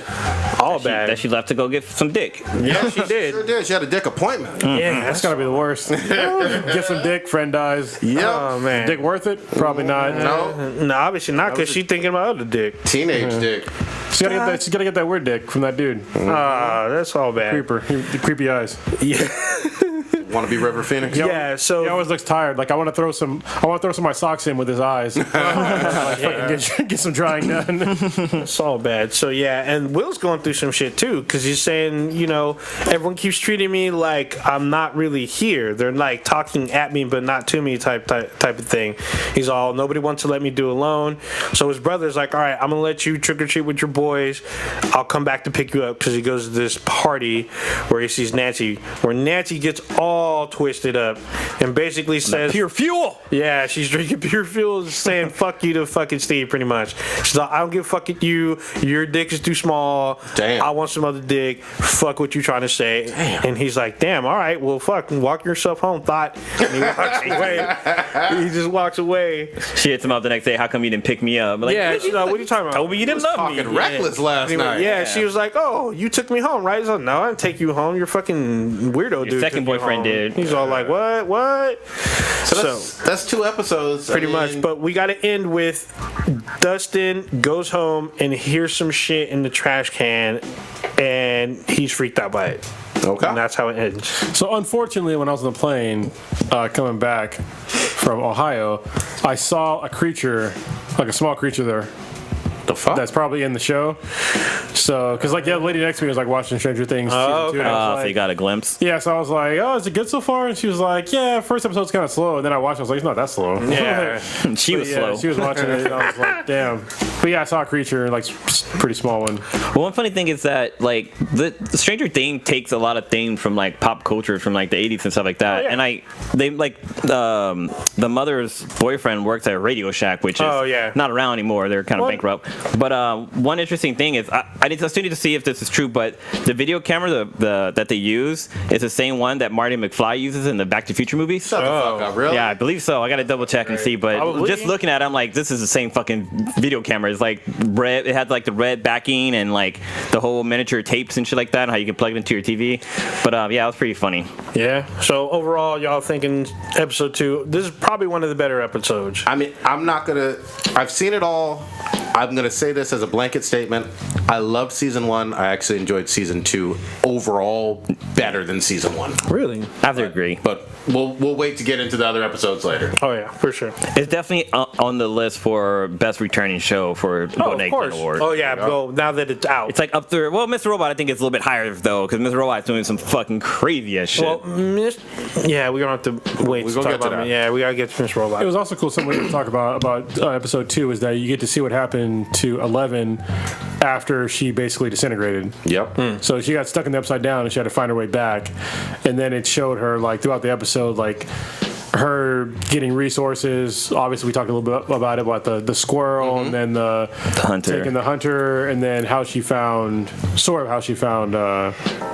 C: all bad.
E: That she left to go get some dick.
C: Yeah, she did.
B: Sure did. She had a dick appointment.
C: Yeah,
D: That's gotta be the worst. Get some dick, friend dies.
B: Yep.
C: Oh man.
D: Dick worth it? Probably not.
B: No.
C: No, obviously not, because she's thinking about other dick.
B: Teenage dick.
D: She's gotta get that weird dick from that dude.
C: Ah, that's all bad.
D: Creeper. The creepy eyes.
C: Yeah.
B: Want to be River Phoenix?
C: Yeah. So
D: He always looks tired. Like I want to throw some of my socks in with his eyes. Like, fucking get some drying done.
C: it's all bad. So yeah, and Will's going through some shit too, because he's saying, everyone keeps treating me like I'm not really here. They're like talking at me but not to me type of thing. He's all, nobody wants to let me do alone. So his brother's like, all right, I'm gonna let you trick or treat with your boys. I'll come back to pick you up, because he goes to this party where he sees Nancy, where Nancy gets all twisted up and basically says,
E: Pure fuel.
C: yeah, she's drinking pure fuel, saying fuck you to fucking Steve, pretty much. She's like, I don't give a fuck at you. Your dick is too small.
B: Damn.
C: I want some other dick. Fuck what you trying to say.
B: Damn.
C: And he's like, damn, all right, well, fuck, walk yourself home, thought. And he walks away. He just walks away.
E: She hits him up the next day. How come you didn't pick me up? Like,
C: Yeah, she's like, what are you talking about?
E: told me you didn't love me.
B: Talking reckless last night.
C: Yeah, she was like, oh, you took me home, right? He's like, no, I didn't take you home. You're fucking weirdo, dude.
E: second
C: took you
E: boyfriend
C: home.
E: did.
C: He's all like, what?
B: So that's 2 episodes.
C: Pretty much, but we got to end with Dustin goes home and hears some shit in the trash can, and he's freaked out by it.
B: Okay.
C: And that's how it ends.
D: So unfortunately, when I was on the plane coming back from Ohio, I saw a creature, like a small creature there.
B: The fuck?
D: That's probably in the show. So, because like the lady next to me was like watching Stranger Things season 2. And I was
E: So
D: like,
E: you got a glimpse.
D: yeah, so I was like, oh, is it good so far? And she was like, yeah, first episode's kind of slow. And then I watched it, I was like, it's not that slow.
C: Yeah.
E: She was slow.
D: She was watching it, and I was like, damn. But yeah, I saw a creature, like, pretty small one.
E: Well, one funny thing is that like the Stranger Things takes a lot of things from like pop culture from like the 80s and stuff like that.
C: Oh, yeah.
E: And they like the mother's boyfriend works at Radio Shack, which is not around anymore. They're kind of bankrupt. But one interesting thing is I still need to see if this is true, but the video camera that they use is the same one that Marty McFly uses in the Back to the Future movies.
B: Shut the fuck up, really?
E: Yeah, I believe so. I got to double check and see, but
C: Probably.
E: just looking at it, I'm like, this is the same fucking video camera. It's like red. It had like the red backing and like the whole miniature tapes and shit like that, and how you can plug it into your TV. But yeah, it was pretty funny.
C: Yeah. So overall, y'all thinking episode 2? This is probably one of the better episodes.
B: I mean, I've seen it all. I'm gonna say this as a blanket statement. I loved season 1. I actually enjoyed season 2 overall better than season 1.
C: Really?
E: I have to agree.
B: But we'll wait to get into the other episodes later.
C: Oh yeah, for sure.
E: It's definitely on the list for best returning show for Golden Egg Award.
C: Oh yeah. Well, now that it's out.
E: It's like up there. Well, Mr. Robot, I think it's a little bit higher though, because Mr. Robot's doing some fucking crazy ass shit.
C: well, yeah, we don't have to wait
B: We're
C: to
B: gonna
C: talk
B: get to
C: about
B: that.
C: it. Yeah, we gotta get to Miss Robot.
D: It was also cool, something we didn't talk about episode 2 is that you get to see what happened to 11 after she basically disintegrated.
B: Yep.
D: So she got stuck in the upside down and she had to find her way back. And then it showed her, like, throughout the episode, like, her getting resources. Obviously, we talked a little bit about it, about the squirrel, and then the
E: hunter.
D: taking the hunter, and then how she found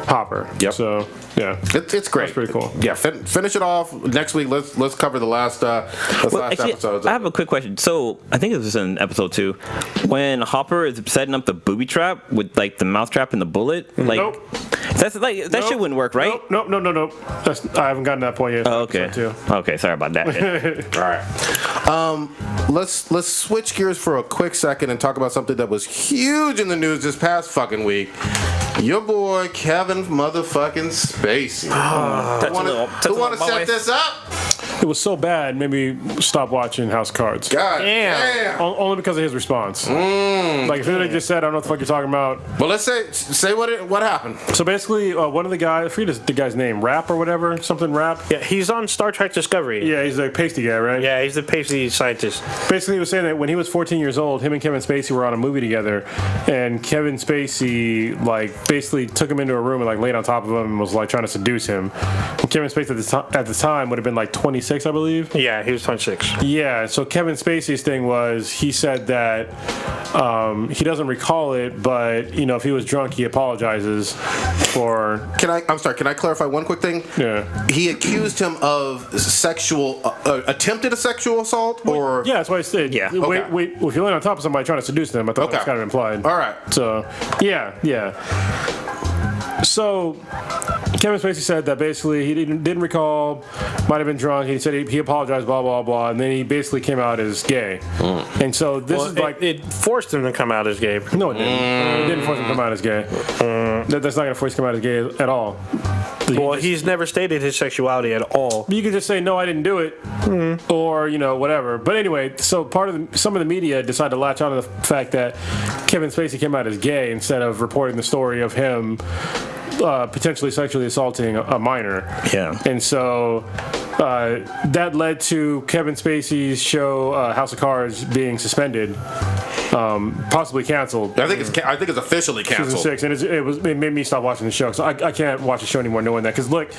D: Hopper.
B: Yep.
D: So, yeah.
B: It's great.
D: That's pretty cool.
B: Yeah, finish it off next week. Let's cover the last
E: Actually,
B: episodes.
E: I have a quick question. So I think it was in episode 2 when Hopper is setting up the booby trap with like the mouse trap and the bullet. Like,
D: Nope.
E: that's like that shit wouldn't work, right?
D: Nope. I haven't gotten to that point yet.
E: Oh, okay.
D: Episode 2.
E: Okay, sorry about that.
B: All right. Let's switch gears for a quick second and talk about something that was huge in the news this past fucking week. Your boy Kevin motherfucking Spacey.
E: Touch
B: Who want to set this up?
D: it was so bad, made me stop watching House of Cards.
B: God
C: Damn.
B: damn.
D: Only because of his response. Like, if they just said, I don't know what the fuck you're talking about.
B: Well, let's say what happened.
D: So basically, one of the guys, I forget the guy's name, Rap or whatever, something Rap.
C: Yeah, he's on Star Trek Discovery.
D: Yeah, he's the pasty guy, right?
C: Yeah, he's the pasty scientist.
D: Basically, he was saying that when he was 14 years old, him and Kevin Spacey were on a movie together, and Kevin Spacey, like, basically took him into a room and, like, laid on top of him and was, like, trying to seduce him. And Kevin Spacey at the time would have been, like, 26, I believe.
C: Yeah, he was 26.
D: Yeah, so Kevin Spacey's thing was, he said that he doesn't recall it, but, you know, if he was drunk, he apologizes for...
B: I'm sorry, can I clarify one quick thing?
D: Yeah.
B: He accused him of attempted sexual assault, or...
D: Yeah, that's what I said.
C: Yeah.
D: Wait, if you lay on top of somebody trying to seduce them, I thought that was kind of implied.
B: All right.
D: So, yeah. So, Kevin Spacey said that basically he didn't recall, might have been drunk. He said he apologized, blah, blah, blah, and then he basically came out as gay. And so this is like...
C: It forced him to come out as gay.
D: No, it didn't. It didn't force him to come out as gay. That's not going to force him to come out as gay at all.
C: Well, he's never stated his sexuality at all.
D: You could just say, no, I didn't do it, or, you know, whatever. But anyway, so some of the media decided to latch on to the fact that Kevin Spacey came out as gay instead of reporting the story of him potentially sexually assaulting a minor.
C: Yeah.
D: And so that led to Kevin Spacey's show House of Cards being suspended. Possibly canceled.
B: I think it's officially canceled.
D: Season 6, and it made me stop watching the show. So I can't watch the show anymore knowing that. Because look,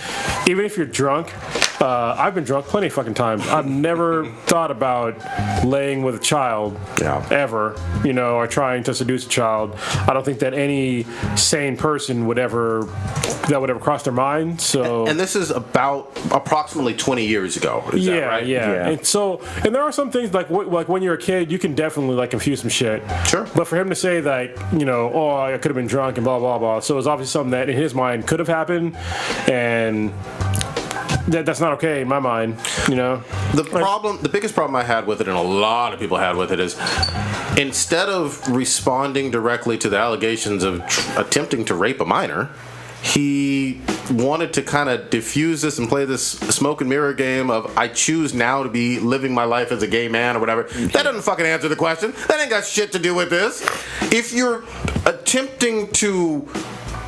D: even if you're drunk, I've been drunk plenty of fucking times. I've never thought about laying with a child ever, you know, or trying to seduce a child. I don't think that any sane person would ever cross their mind. So
B: and this is about approximately 20 years ago. Is that right?
D: Yeah. And there are some things like when you're a kid, you can definitely like confuse some shit.
B: Sure.
D: But for him to say like, you know, oh, I could have been drunk and blah blah blah. So it was obviously something that in his mind could have happened, and that's not okay in my mind, you know.
B: The biggest problem I had with it, and a lot of people had with it, is instead of responding directly to the allegations of attempting to rape a minor, he wanted to kind of diffuse this and play this smoke and mirror game of I choose now to be living my life as a gay man or whatever. That doesn't fucking answer the question. That ain't got shit to do with this. If you're attempting to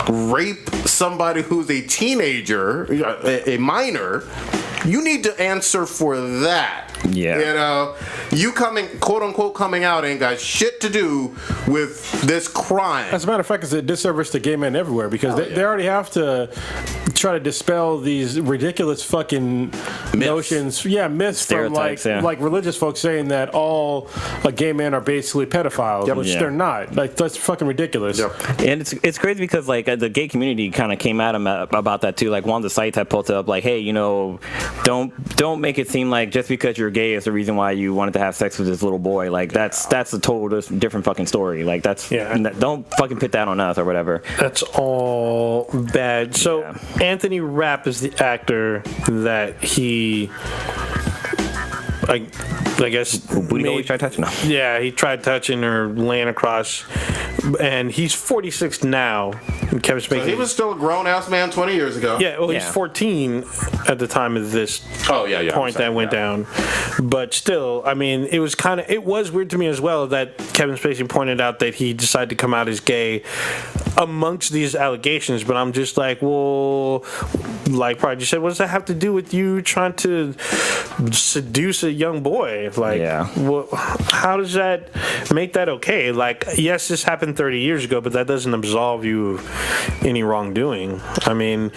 B: rape somebody who's a teenager, a minor, you need to answer for that.
E: Yeah.
B: You know, you quote unquote coming out ain't got shit to do with this crime.
D: As a matter of fact, it's a disservice to gay men everywhere because they already have to try to dispel these ridiculous fucking notions. Yeah, myths from like religious folks saying that all gay men are basically pedophiles, which they're not. Like, that's fucking ridiculous.
B: Yep.
E: And it's crazy because like the gay community kind of came at him about that too. Like one of the sites had posted up like, hey, you know, don't make it seem like just because you're gay is the reason why you wanted to have sex with this little boy. Like that's a total different fucking story. Like don't fucking put that on us or whatever.
C: That's all bad. So Anthony Rapp is the actor that he, I guess,
E: he tried touching him.
C: Yeah, he tried touching or laying across, and he's 46 now. And Kevin Spacey.
B: So he was still a grown ass man 20 years ago.
C: Yeah, well, he's 14 at the time of this point that went down. But still, I mean, it was weird to me as well that Kevin Spacey pointed out that he decided to come out as gay amongst these allegations. But I'm just like, well, like Prodigy said, what does that have to do with you trying to seduce a young boy? Like, well, how does that make that okay? Like, yes, this happened 30 years ago, but that doesn't absolve you of any wrongdoing. I mean,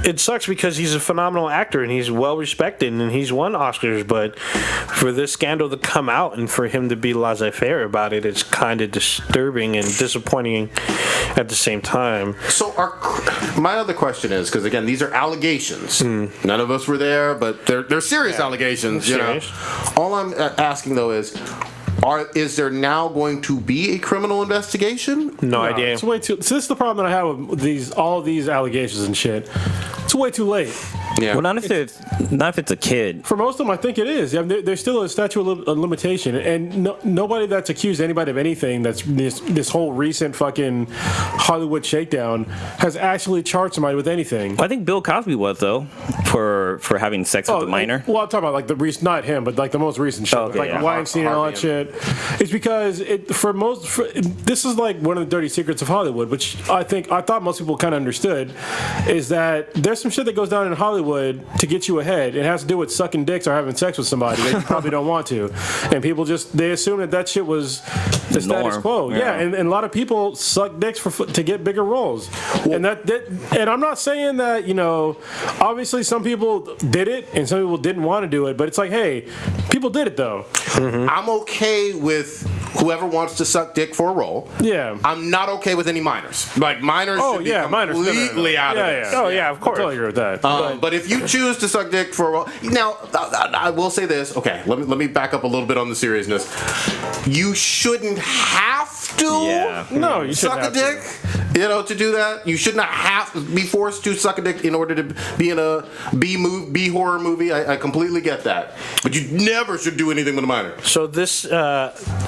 C: it sucks because he's a phenomenal actor and he's well respected and he's won Oscars, but for this scandal to come out and for him to be laissez-faire about it, it's kind of disturbing and disappointing at the same time.
B: So my other question is, because again, these are allegations. None of us were there, but they're serious allegations. You know, all I'm asking though is there now going to be a criminal investigation?
C: No idea.
D: It's way too. So this is the problem that I have with all of these allegations and shit. It's way too late.
B: Yeah.
E: Well, not if it's a kid.
D: For most of them, I think it is. I mean, there's still a statute of limitation, and nobody that's accused anybody of anything that's this whole recent fucking Hollywood shakedown has actually charged somebody with anything.
E: Well, I think Bill Cosby was though for having sex with a minor.
D: Well, I'm talking about like the recent, not him, but like the most recent shit,
E: Okay,
D: like
E: yeah.
D: Weinstein and all that shit. It's because this is like one of the dirty secrets of Hollywood, which I thought most people kind of understood, is that there's some shit that goes down in Hollywood to get you ahead. It has to do with sucking dicks or having sex with somebody that you probably don't want to, and people they assume that shit was the status quo. Yeah, and a lot of people suck dicks to get bigger roles, and and I'm not saying that obviously some people did it and some people didn't want to do it, but it's like, hey, people did it though.
B: Mm-hmm. I'm okay with whoever wants to suck dick for a role.
D: Yeah.
B: I'm not okay with any minors. Like minors should be completely out of this.
D: Oh yeah, of course. I totally agree with that.
B: But if you choose to suck dick for a role, now I will say this. Okay, let me back up a little bit on the seriousness. You shouldn't have to.
D: No, you
B: suck a dick. To do that, you should not have to be forced to suck a dick in order to be in a B horror movie. I completely get that, but you never should do anything with a minor.
C: So this,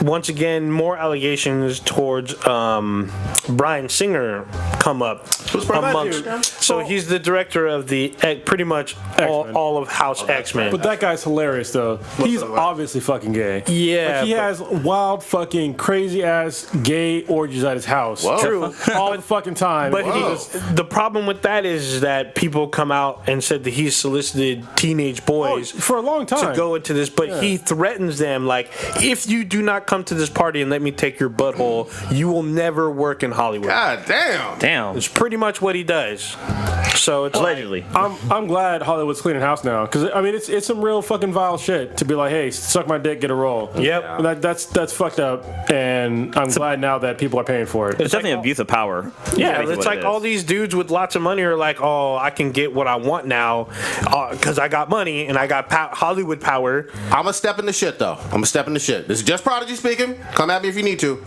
C: once again, more allegations towards Bryan Singer come up. So he's the director of the pretty much all of House X-Men.
D: But that guy's hilarious though. He's obviously fucking gay.
C: Yeah,
D: like, he has wild fucking crazy ass gay orgies at his house.
B: Whoa.
C: True.
D: All the fucking time.
C: But the problem with that is that people come out and said that he's solicited teenage boys
D: for a long time
C: to go into this, but he threatens them like, if you do not come to this party and let me take your butthole, you will never work in Hollywood.
B: God damn.
C: It's pretty much what he does. So it's
E: Allegedly.
D: I'm glad Hollywood's cleaning house now, because I mean it's some real fucking vile shit to be like, hey, suck my dick, get a role.
C: Yep.
D: That's fucked up, and I'm glad now that people are paying for it.
E: It's definitely abuse of power.
C: Yeah,
E: Basically
C: it's
E: what
C: like
E: it
C: all
E: is.
C: these dudes with lots of money are like, oh, I can get what I want now because I got money and I got Hollywood power.
B: I'm gonna step in the shit though. This is just Prodigy speaking. Come at me if you need to.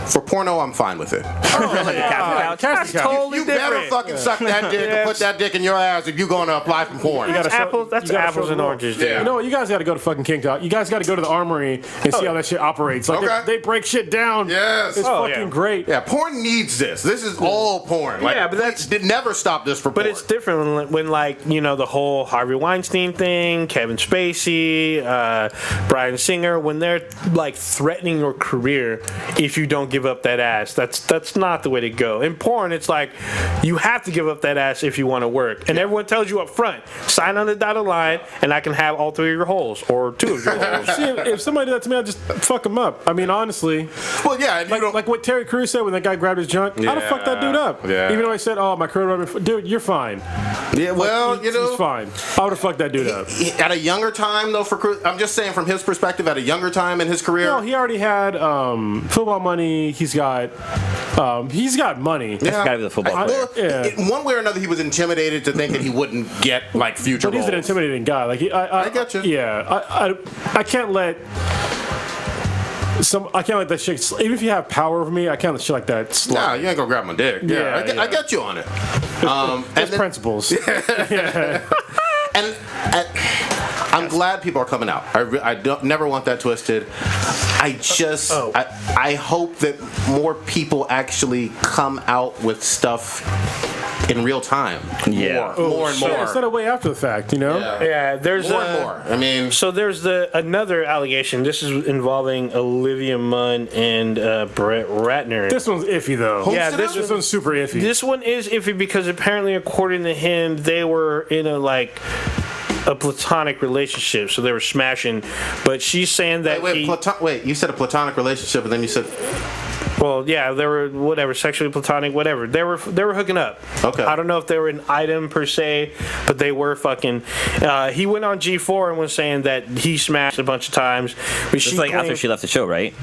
B: For porno, I'm fine with it.
C: That's totally
B: You
C: different.
B: better fucking suck that dick and put that dick in your ass if you're gonna apply for porn.
C: That's apples
D: you gotta
C: and
D: show the
C: oranges.
B: Yeah.
D: You know what? You guys got to go to fucking King Talk. You guys got to go to the Armory and see how that shit operates. Like
B: Okay.
D: they break shit down.
B: Yes.
D: It's
C: Oh,
D: fucking
C: yeah.
D: great.
B: Yeah, porn needs this. This is all porn. Like,
C: Yeah, but that's-
B: did never stop this for porn.
C: But it's different when like, the whole Harvey Weinstein thing, Kevin Spacey, Bryan Singer, when they're like threatening your career if you don't give up that ass. That's not the way to go. In porn, it's like you have to give up that ass if you want to work. And everyone tells you up front, sign on the dotted line and I can have all 3 of your holes or 2 of your holes.
D: See, if somebody did that to me, I'd just fuck them up. I mean, honestly.
B: Well, yeah, and
D: Like what Terry Crews said when that guy grabbed his junk. I'd have fucked that dude up.
B: Yeah.
D: Even though I said, oh, my career, dude, you're fine.
B: yeah, well,
D: He's fine. I would have fucked that dude up.
B: At a younger time, though, for Cruz, I'm just saying from his perspective, at a younger time in his career.
D: No, he already had football money. He's got money.
B: Yeah.
E: Gotta be the football player.
D: Yeah.
B: In one way or another, he was intimidated to think that he wouldn't get like future
D: But he's an
B: roles.
D: intimidating guy. Like I
B: get you.
D: Yeah, I can't let that shit. Even if you have power over me, I can't let shit like that slide.
B: Nah, you ain't gonna grab my dick.
D: Yeah,
B: I get you on it.
D: There's principles.
B: And I'm glad people are coming out. I don't, never want that twisted. I just, I hope that more people actually come out with stuff in real time.
E: Yeah.
B: More and more.
D: Instead of way after the fact,
C: Yeah, there's
B: More and more. I mean,
C: So there's another allegation. This is involving Olivia Munn and Brett Ratner.
D: This one's iffy though.
C: Yeah,
D: this one's super iffy.
C: This one is iffy because apparently, according to him, they were in a platonic relationship, so they were smashing. But she's saying that
B: wait, you said a platonic relationship, and then you said,
C: well, yeah, they were whatever, sexually platonic, whatever. They were hooking up.
B: Okay.
C: I don't know if they were an item per se, but they were fucking. He went on G4 and was saying that he smashed a bunch of times. But
E: It's like after she left the show, right?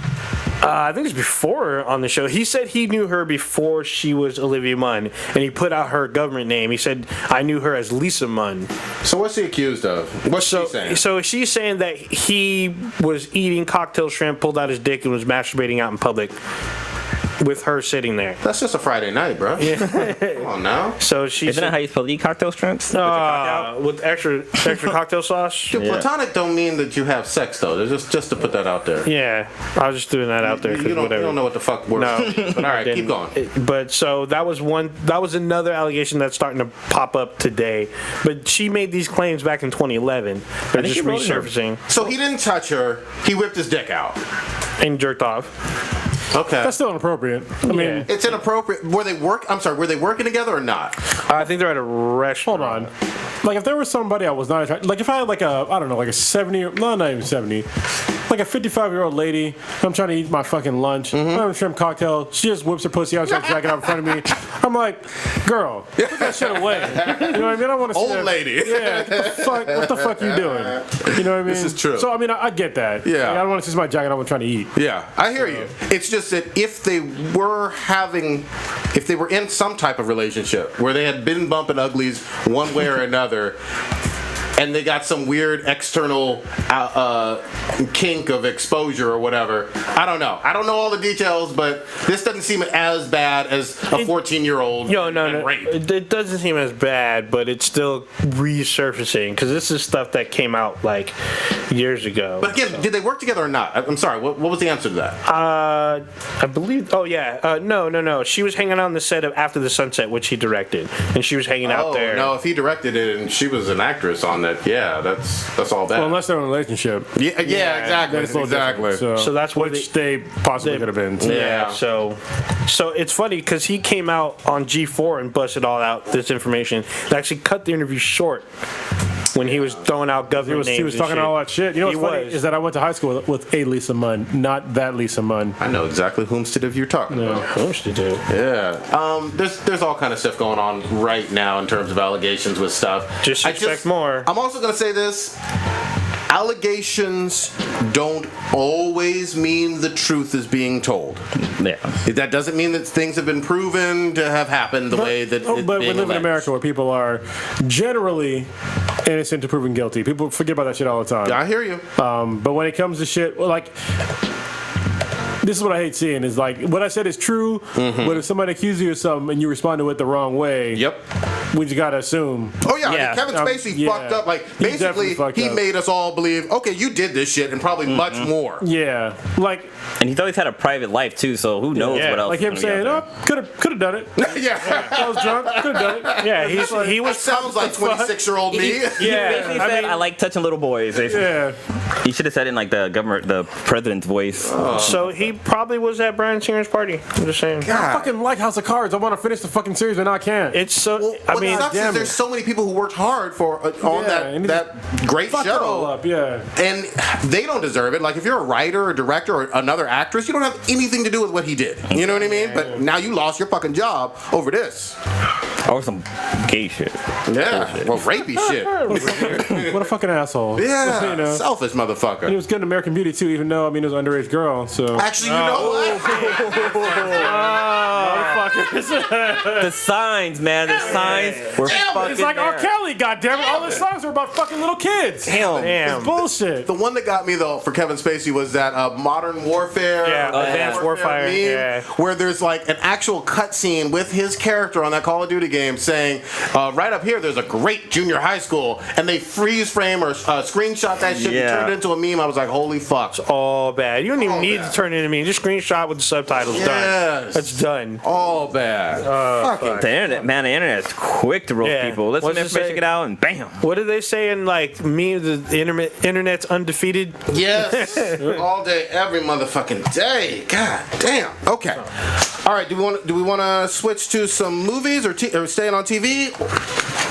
C: I think it's before on the show. He said he knew her before she was Olivia Munn, and he put out her government name. He said, I knew her as Lisa Munn.
B: so what's he accused of? What's she saying?
C: So she's saying that he was eating cocktail shrimp, pulled out his dick, and was masturbating out in public. with her sitting there.
B: That's just a Friday night, bro. Yeah. Come on now.
C: So she
E: Isn't that how you spell eat cocktail shrimps?
C: with extra cocktail sauce.
B: Dude, platonic don't mean that you have sex though. They're just to put that out there.
C: Yeah, I was just doing that out there.
B: You
C: Whatever.
B: don't know what the fuck word.
C: No.
B: But all right, keep going.
C: But so that was another allegation that's starting to pop up today. But she made these claims back in 2011. They're
E: think
C: just
E: he wrote them.
C: resurfacing
B: So he didn't touch her. He whipped his dick out.
C: and jerked off.
B: Okay.
D: That's still inappropriate. I mean,
B: It's inappropriate. Were they working together or not?
C: I think they're at a restaurant.
D: hold on. Like if there was somebody I was not attracted, like if I had like a, I don't know, like a 70, no, not even 70, like a 55-year-old lady, I'm trying to eat my fucking lunch, I'm having a shrimp cocktail, she just whips her pussy out, she's jacking out in front of me. I'm like, girl, put that shit away. You know what I mean? I don't want to see
B: Old
D: that.
B: lady.
D: Yeah, what the fuck you doing? You know what I mean?
B: This is true.
D: So I mean, I get that.
B: Yeah.
D: Like, I don't want to see somebody jacking out when I'm trying to eat.
B: Yeah, I hear you. It's just that if they were in some type of relationship where they had been bumping uglies one way or another, and they got some weird external kink of exposure or whatever. I don't know. I don't know all the details, but this doesn't seem as bad as a 14-year-old
C: No.
B: rape.
C: It doesn't seem as bad, but it's still resurfacing because this is stuff that came out like years ago.
B: But again, did they work together or not? I'm sorry. What was the answer to that?
C: I believe. Oh yeah. No. She was hanging out on the set of After the Sunset, which he directed, and she was hanging out there.
B: No, if he directed it and she was an actress on that, yeah, that's all bad.
D: Well, unless they're in a relationship.
B: yeah, exactly.
D: Then it's a little
B: Exactly.
D: different.
C: So that's what
D: which they possibly could have been.
B: Yeah.
C: So it's funny because he came out on G4 and busted all out this information. They actually cut the interview short when he was throwing out government names.
D: He was
C: and
D: talking
C: shit.
D: all that shit. You know what's
C: He
D: funny
C: was.
D: is that I went to high school with a Lisa Munn, not that Lisa Munn.
B: I know exactly whomstead you're talking about.
C: Supposed to do.
B: Yeah. There's all kind of stuff going on right now in terms of allegations with stuff.
C: Just expect more.
B: I'm also going to say this. Allegations don't always mean the truth is being told.
E: Yeah.
B: That doesn't mean that things have been proven to have happened the way that it's
D: But we
B: being
D: live in
B: alleged.
D: America where people are generally innocent to proven guilty. People forget about that shit all the time.
B: I hear you.
D: But when it comes to shit, well, like, this is what I hate seeing is like, what I said is true, but if somebody accuses you of something and you respond to it the wrong way,
B: Yep.
D: we just gotta assume.
B: Oh yeah,
E: Yeah.
B: I mean, Kevin Spacey
D: Yeah.
B: fucked up. Like
D: He
B: basically,
D: definitely fucked
B: he
D: up.
B: made us all believe, okay, you did this shit and probably much more.
D: Yeah, like
E: And he's always had a private life too, so who knows what else?
D: like
E: is
D: him
E: gonna be
D: saying,
E: out
D: "Oh, could have done it.
B: Yeah.
D: I was drunk, could have done it."
C: Yeah, he
B: That
C: was.
B: sounds like 26-year-old me.
E: there. He basically said, I like touching little boys. Basically.
D: Yeah,
E: He should have said it in like the president's voice.
C: So he probably was at Bryan Singer's party. I'm just saying.
D: I fucking like House of Cards. I want to finish the fucking series, but now I can't.
C: It's so.
B: Well,
C: I
B: what
C: mean,
B: sucks
D: damn
B: is there's
D: it.
B: so many people who worked hard for on
D: Yeah, and he
B: that great
D: Fuck it all
B: show,
D: up. Yeah.
B: and they don't deserve it. Like if you're a writer or director or another actress, you don't have anything to do with what he did. You know what I mean? But now you lost your fucking job over this.
E: Or some gay shit.
B: Yeah, well, rapey shit.
D: What a fucking asshole.
B: Yeah,
D: You know.
B: selfish
D: He
B: motherfucker.
D: was good in American Beauty too, even though I mean it was an underage girl. So
B: Actually, you know what?
E: The signs, man. The signs were fucking
D: it's like
E: there.
D: R. Kelly. Goddammit! All his songs were about fucking little kids.
C: damn.
D: It's bullshit.
B: The one that got me though for Kevin Spacey was that Modern Warfare,
C: Yeah, Advanced Warfare,
B: meme,
C: yeah.
B: where there's like an actual cutscene with his character on that Call of Duty game saying, right up here, there's a great junior high school, and they freeze frame or screenshot that shit and turn it into a meme. I was like, holy fuck.
C: all bad. You don't even
B: All
C: need
B: bad.
C: to turn it into me. Just screenshot with the subtitles.
B: Yes.
C: Done. That's done.
B: All bad. Fucking
E: The internet, man. The internet's quick to roast
C: Yeah.
E: people. Let some
C: What's it
E: information
C: say?
E: get out, and bam.
C: What are they saying? Like me, the internet's undefeated.
B: yes. All day, every motherfucking day. God damn. Okay. All right. Do we want to switch to some movies or staying on TV?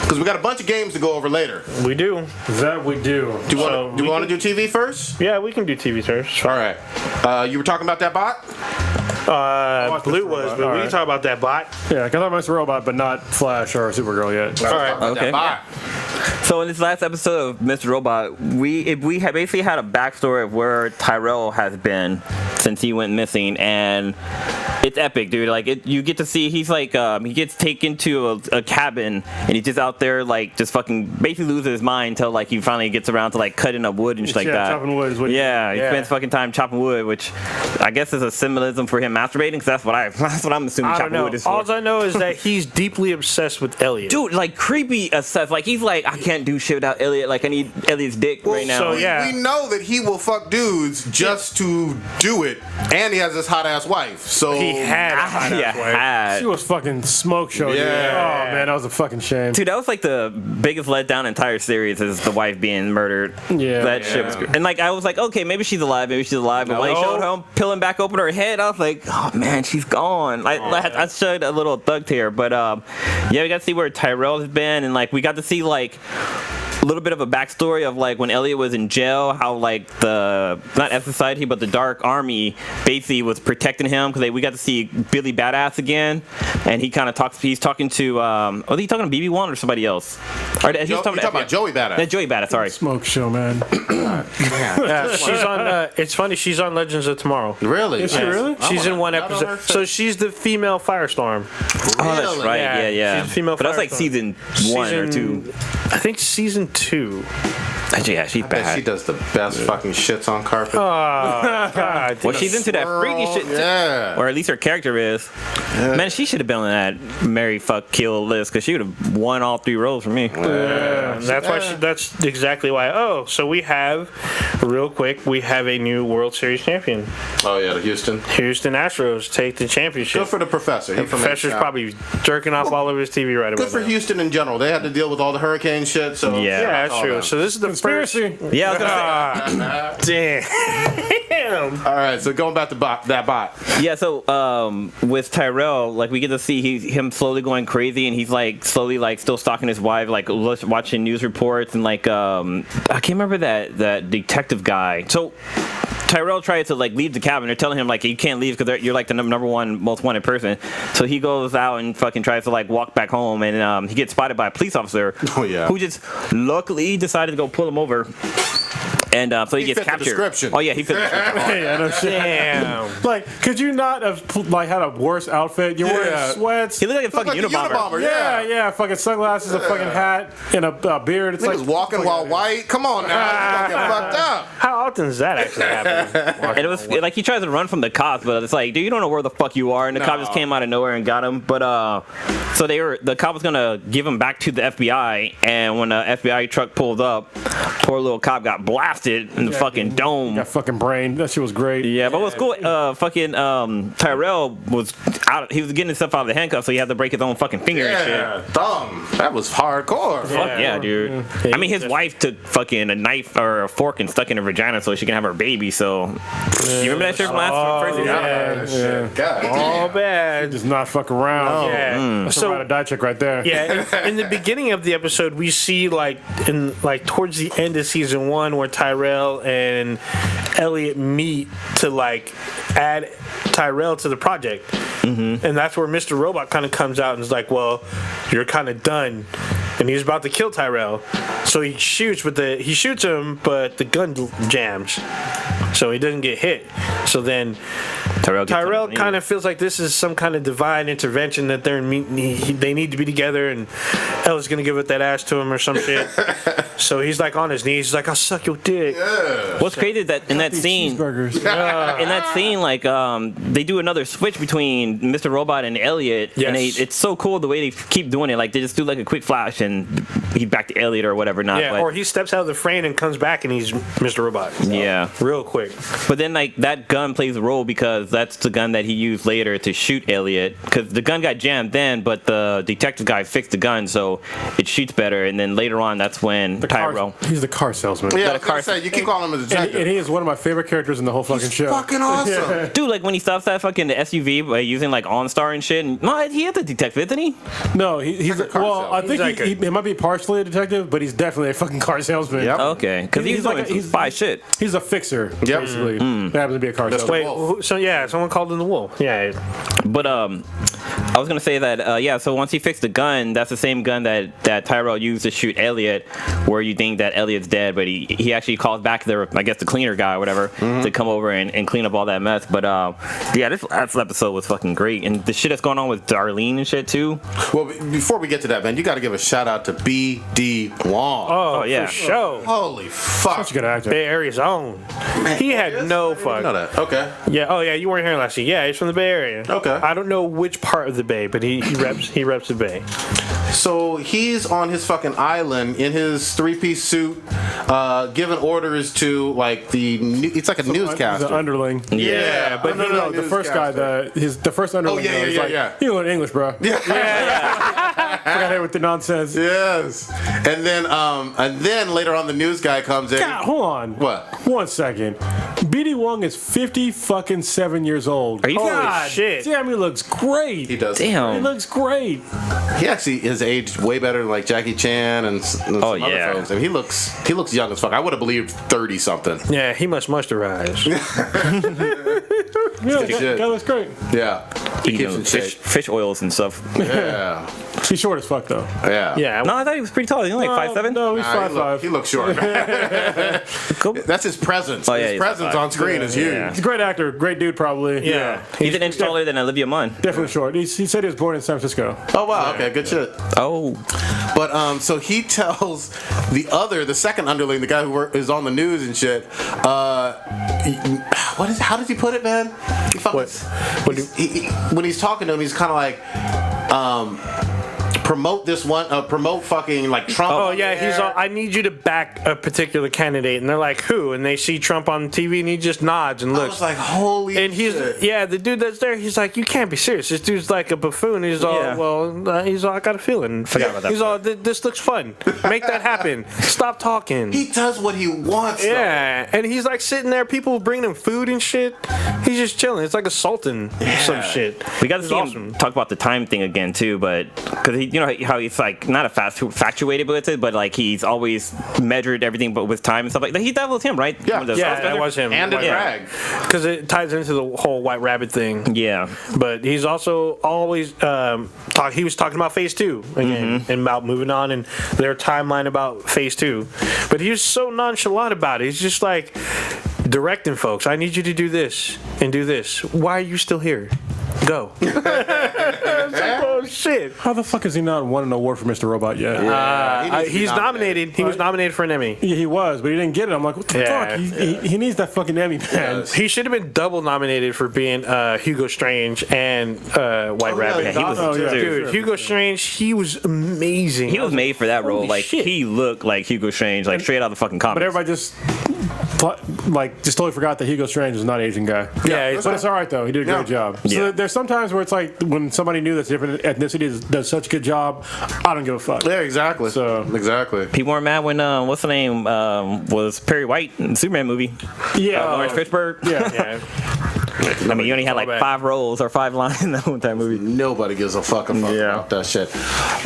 B: Because we got a bunch of games to go over later.
C: We do.
D: That we do.
B: Do you
C: So
B: want to do TV first?
C: Yeah, we can do TV first.
B: All right. You were talking about that bot?
C: Blue was, but we
D: Alright.
C: can talk about that bot.
D: Yeah, because I'm a robot, but not Flash or Supergirl yet.
C: All right.
E: Okay.
B: That bot.
E: So in this last episode of Mr. Robot, we had basically had a backstory of where Tyrell has been since he went missing, and it's epic, dude. Like you get to see he's like he gets taken to a cabin, and he's just out there like just fucking basically loses his mind until like he finally gets around to like cutting up wood and shit like that.
D: Chopping wood is what
E: he spends fucking time chopping wood, which I guess is a symbolism for him masturbating. Cause that's what I'm assuming chopping wood is for.
C: All I know is that he's deeply obsessed with Elliot.
E: Dude, like creepy obsessed. Like he's like, I can't do shit without Elliot. Like I need Elliot's dick right now.
C: So
B: we know that he will fuck dudes just to do it, and he has this hot ass wife. So
C: he had a hot ass wife.
D: She was fucking smoke show.
B: Yeah.
D: Dude. Oh man, that was a fucking shame.
E: Dude, that was like the biggest letdown in the entire series is the wife being murdered.
D: Yeah.
E: That shit was great. And like I was like, okay, maybe she's alive, But when he showed him peeling back open her head, I was like, oh man, she's gone. I showed a little thug tear. But yeah, we got to see where Tyrell has been, and like we got to see like a little bit of a backstory of like when Elliot was in jail, how like the not F Society but the Dark Army basically was protecting him because we got to see Billy Badass again, and he kind of talks. He's talking to was he talking to BB1 or somebody else? Or he's talking
B: about Joey Badass.
E: Yeah, Joey Badass. Sorry.
D: Smoke show, man.
C: Yeah, she's on. It's funny. She's on Legends of Tomorrow.
B: Really?
D: Is she really?
C: She's in one episode. So she's the female Firestorm.
E: Oh, that's right.
C: Yeah,
E: Yeah.
C: she's a female
E: But that's like
C: Firestorm.
E: season 1 or 2.
C: I think season 2.
E: Yeah, she's
B: I bet
E: bad.
B: she does the best fucking shits on carpet.
C: God,
E: Well, she's into that freaky shit,
B: Yeah.
E: or at least her character is. Man, she should have been on that Marry, Fuck, Kill list because she would have won all 3 roles for me.
C: that's why. That's exactly why. Oh, so we have, real quick, we have a new World Series champion.
B: Oh yeah, the Houston.
C: Houston Astros take the championship.
B: Good for the professor.
C: The professor's probably jerking off all over his TV right
B: good
C: about
B: for
C: now.
B: Houston in general. They had to deal with all the hurricane shit. So
E: Yeah.
C: Yeah, that's true. So this is the
D: Conspiracy.
C: first.
E: Yeah, I was gonna say.
C: Damn.
B: all right, so going back to that bot.
E: Yeah, so with Tyrell, like we get to see him slowly going crazy, and he's like slowly like still stalking his wife, like watching news reports, and like I can't remember that detective guy. So Tyrell tried to like leave the cabin. They're telling him like you can't leave because you're like the number one most wanted person. So he goes out and fucking tries to like walk back home, and he gets spotted by a police officer.
B: Oh, yeah.
E: Who just luckily decided to go pull him over. And so he gets
B: fit the
E: captured.
B: description.
E: Oh yeah, he fit the description.
D: Hey, I know shit.
C: Damn.
D: Like, could you not have like had a worse outfit? You're wearing sweats.
E: He looked like a fucking
B: Like a
E: Unabomber.
D: Yeah, fucking sunglasses, a fucking hat, and a beard. It's
B: Niggas
D: like
B: walking while white. Come on now, you fucking fucked up.
C: How often does that actually happen?
E: And it was like he tries to run from the cops, but it's like, dude, you don't know where the fuck you are. And the cop just came out of nowhere and got him. But so the cop was gonna give him back to the FBI, and when the FBI truck pulled up, poor little cop got blasted in the fucking dome.
D: that fucking brain. That shit was great.
E: Yeah, but what's cool, fucking Tyrell was out. He was getting himself out of the handcuffs, so he had to break his own fucking finger and
B: Yeah, thumb. That was hardcore.
E: Fuck yeah, dude. I mean, his wife took fucking a knife or a fork and stuck in her vagina so she can have her baby. So you remember that shit from last first season?
B: Yeah. God.
C: All bad.
D: Just not fuck around.
C: Yeah.
D: That's
C: So
D: a ride or die chick right there.
C: yeah, in the beginning of the episode, we see like towards the end of season 1 where Tyrell and Elliot meet to like add Tyrell to the project, and that's where Mr. Robot kind of comes out and is like, "Well, you're kind of done," and he's about to kill Tyrell, so he shoots, he shoots him, but the gun jams, so he doesn't get hit. So then Tyrell kind of feels like this is some kind of divine intervention that they need to be together, and Ella's gonna give it that ass to him or some shit. So he's like on his knees, he's like, "I'll suck your dick."
E: What's crazy is that in that scene, like they do another switch between Mr. Robot and Elliot, and it's so cool the way they keep doing it. Like they just do like a quick flash and he's back to Elliot or whatever.
C: Or he steps out of the frame and comes back and he's Mr. Robot.
E: Yeah,
C: real quick.
E: But then like that gun plays a role because that's the gun that he used later to shoot Elliot. Because the gun got jammed then, but the detective guy fixed the gun so it shoots better. And then later on, that's when Tyrell.
D: He's the car salesman.
B: Yeah, I was gonna say, you keep calling him a detective.
D: And he is one of my favorite characters in the whole fucking show.
B: Fucking awesome.
E: Dude, like when he stops that fucking SUV by using like OnStar and shit. And, no, he is a detective, isn't he?
D: No, he's
B: like a car
D: well. I
B: salesman.
D: think he might be partially a detective, but he's definitely a fucking car salesman.
B: Yep.
E: Okay, because he's like
D: he's
E: spy shit.
D: He's a fixer, basically. That happens to be a car salesman.
C: Wait, so yeah, someone called in the wolf. Yeah.
E: But I was gonna say that so once he fixed the gun, that's the same gun that Tyrell used to shoot Elliot, where you think that Elliot's dead, but he actually calls back the cleaner guy or whatever to come over and clean up all that mess. But this last episode was fucking great, and the shit that's going on with Darlene and shit too.
B: Well, before we get to that, man, you got to give a shout out to B.D. Wong.
C: Oh
E: yeah.
C: for sure.
B: Holy fuck!
D: Such a good actor.
C: Bay Area's own. He had no fuck.
B: I know that. Okay.
C: Yeah. Oh yeah. You weren't here last year. Yeah, he's from the Bay Area.
B: Okay.
C: I don't know which part of the Bay, but he reps the Bay.
B: So he's on his fucking island in his 3-piece suit, giving orders to like it's like a newscaster.
D: The underling.
B: Yeah,
D: But no, the first guy, the first underling.
B: yeah.
D: You learn English, bro.
B: Yeah.
D: Forgot here with the nonsense.
B: Yes. And then later on, the news guy comes in.
D: God, hold on.
B: What?
D: 1 second. B.D. Wong is 57 years old.
E: Are you
C: Holy shit.
D: Damn, he looks great.
B: He does.
D: He
E: Damn.
D: looks great.
B: He actually is aged way better than like Jackie Chan and some other folks. I mean, he looks young as fuck. I would have believed 30 something.
C: Yeah, he must moisturize.
D: Yeah,
B: shit.
D: that looks great.
B: Yeah. He keeps in shape.
E: Fish oils and stuff.
B: Yeah.
D: He's short as fuck though.
B: Yeah.
C: Yeah.
E: No, I thought he was pretty tall. He's only like 5'7".
D: No, he's
B: Nah,
D: 5'5".
B: he looks short. That's his presence.
E: Oh, yeah,
B: His
E: he's
B: presence
E: 5'5".
B: on screen is huge.
E: Yeah.
D: He's a great actor, great dude, probably.
C: Yeah.
E: He's an inch taller than Olivia Munn.
D: Definitely short. He said he was born in San Francisco.
B: Oh wow. Okay. Good shit.
E: Oh.
B: But so he tells the second underling, the guy who is on the news and shit. How does he put it, man? When he's talking to him, he's kind of like, promote fucking like Trump.
C: Oh yeah, he's all, I need you to back a particular candidate, and they're like, who? And they see Trump on TV, and he just nods and
B: I
C: looks.
B: was like, holy
C: and he's
B: shit.
C: the dude that's there. He's like, you can't be serious. This dude's like a buffoon. He's all he's all, I got a feeling.
E: Forgot about that
C: He's all, this looks fun. Make that happen. Stop talking.
B: He does what he wants.
C: Yeah, and he's like sitting there. People bringing him food and shit. He's just chilling. It's like assaulting some shit.
E: We got to see
C: awesome.
E: him talk about the time thing again too, but because you know how he's like not infatuated with it, but like he's always measured everything, but with time and stuff like that. That was him, right?
B: Yeah.
C: That was him.
B: And in
C: White
B: drag.
C: because it ties into the whole White Rabbit thing.
E: Yeah.
C: But he's also always he was talking about Phase 2 again and about moving on and their timeline about Phase 2. But he was so nonchalant about it. He's just like directing folks. I need you to do this and do this. Why are you still here? Go. It's like, oh shit.
D: How the fuck has he not won an award for Mr. Robot yet?
C: He's nominated. He was nominated for an Emmy.
D: Yeah, he was, but he didn't get it. I'm like, what the fuck? He needs that fucking Emmy, man.
C: He should have been double nominated for being Hugo Strange and White Rabbit.
E: Yeah, he was,
C: Dude, Hugo Strange, he was amazing.
E: He was made for that role.
C: Holy
E: Like
C: shit.
E: he looked like Hugo Strange, like straight out of the fucking comics.
D: But everybody just totally forgot that Hugo Strange is not an Asian guy.
C: Yeah,
D: But it's all right though. He did a great job. So
E: Yeah.
D: there's sometimes where it's like when somebody new that's different ethnicity does such a good job, I don't give a fuck.
B: Yeah, exactly.
D: So-
B: exactly.
E: People weren't mad when what's the name was Perry White in the Superman movie.
D: Yeah.
E: Lawrence Fishburne.
C: Yeah.
E: I mean, you only had like
C: bad.
E: 5 roles or 5 lines in that entire movie.
B: Nobody gives a fuck
E: Yeah.
B: about that shit.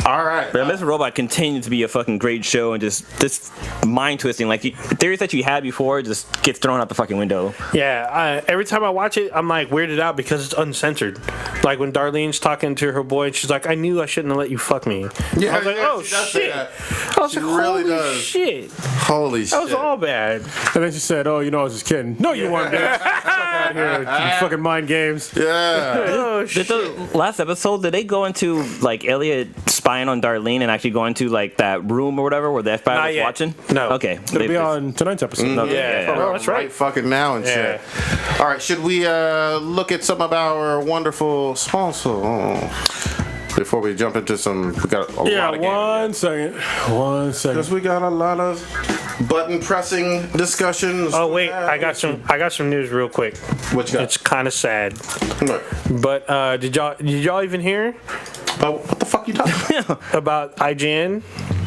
B: All right.
E: But Mr. Robot continues to be a fucking great show and just this mind twisting. Like theories that you had before just gets thrown out the fucking window.
C: Yeah, every time I watch it, I'm like weirded out because it's uncensored. Like when Darlene's talking to her boy, and she's like, "I knew I shouldn't have let you fuck me."
B: Yeah,
C: I was like,
B: yeah,
C: "Oh
B: she does say
C: shit!"
B: that.
C: I was
B: She
C: like,
B: really
C: "Holy
B: does.
C: shit!"
B: Holy shit.
C: That was all bad.
D: And then she said, "Oh, you know, I was just kidding." No, you weren't, bitch. Fuck out of here, you fucking mind games.
B: Yeah.
C: Oh
E: Did
C: shit!
E: the last episode, did they go into like Elliot spying on Darlene and actually go into like that room or whatever where the FBI
C: Not
E: was
C: yet.
E: watching?
C: No.
E: Okay.
D: It'll be on tonight's episode.
E: Okay,
C: Yeah. Oh, that's right.
B: Fucking now and shit. All right, should we look at some of our wonderful sponsors before we jump into some? We got a
D: Yeah,
B: lot of games.
D: 1 second.
B: Because we got a lot of button pressing discussions.
C: Oh wait, I got some news real quick.
B: What you got?
C: It's kind of sad,
B: What?
C: but did y'all even hear
B: Oh, what the fuck you talking about?
C: about IGN?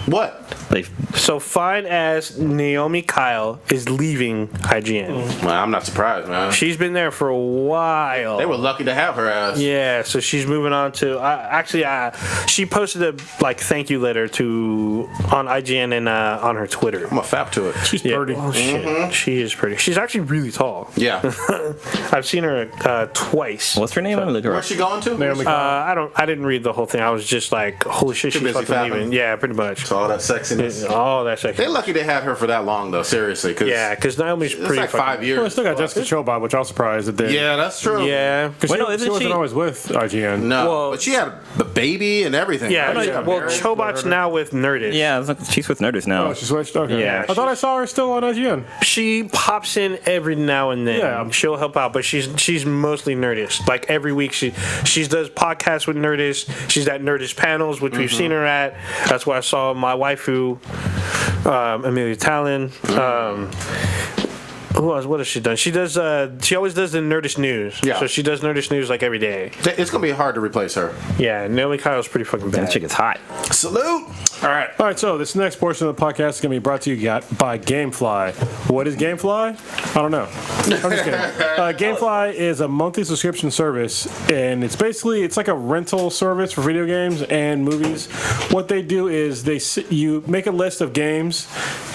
B: What?
E: They
C: So fine as Naomi Kyle is leaving IGN.
B: Well, I'm not surprised, man.
C: She's been there for a while.
B: They were lucky to have her ass.
C: Yeah, so she's moving on to. She posted a thank you letter on IGN and on her Twitter.
B: I'm a fap to it.
D: She's pretty.
C: Oh shit, she is pretty. She's actually really tall.
B: Yeah.
C: I've seen her twice.
E: What's her name? Let me look her
B: Where's
E: up.
B: she going to?
D: Naomi
C: I didn't read the whole thing. I was just like, holy shit, she's
B: busy
C: fucking
B: fapping.
C: leaving. Yeah, pretty much.
B: All that sexiness.
C: All that sex.
B: They're lucky they had her for that long, though. Seriously,
C: Because Naomi's
B: it's
C: pretty
B: like
C: fucking-
B: 5 years.
D: Well, I still got Jessica Chobot, which I was surprised that they.
B: Yeah, that's true.
C: Yeah.
D: Because
E: Wait, no,
D: she
E: isn't
D: wasn't
E: she-
D: always with IGN.
B: No,
C: Well-
B: but she had a baby and everything.
C: Yeah,
B: right? She got
C: well,
B: married.
C: Chobot's now with Nerdist.
E: Yeah, it's like she's with Nerdist now.
D: Oh, she switched? Okay.
C: Yeah,
D: I thought I saw her still on IGN.
C: She pops in every now and then.
D: Yeah.
C: She'll help out, but she's mostly Nerdist. Like every week, she does podcasts with Nerdist. She's at Nerdist panels, which we've seen her at. That's where I saw my waifu, Amelia Talon. Who else? What has she done? She does. She always does the Nerdist news.
B: Yeah.
C: So she does Nerdist news like every day.
B: It's gonna be hard to replace her.
C: Yeah. Naomi Kyle's pretty fucking
E: That
C: bad.
E: chick is hot.
B: Salute. All right.
D: All right, so this next portion of the podcast is going to be brought to you by GameFly. What is GameFly? I don't know. I'm just kidding. GameFly is a monthly subscription service, and it's like a rental service for video games and movies. What they do is you make a list of games,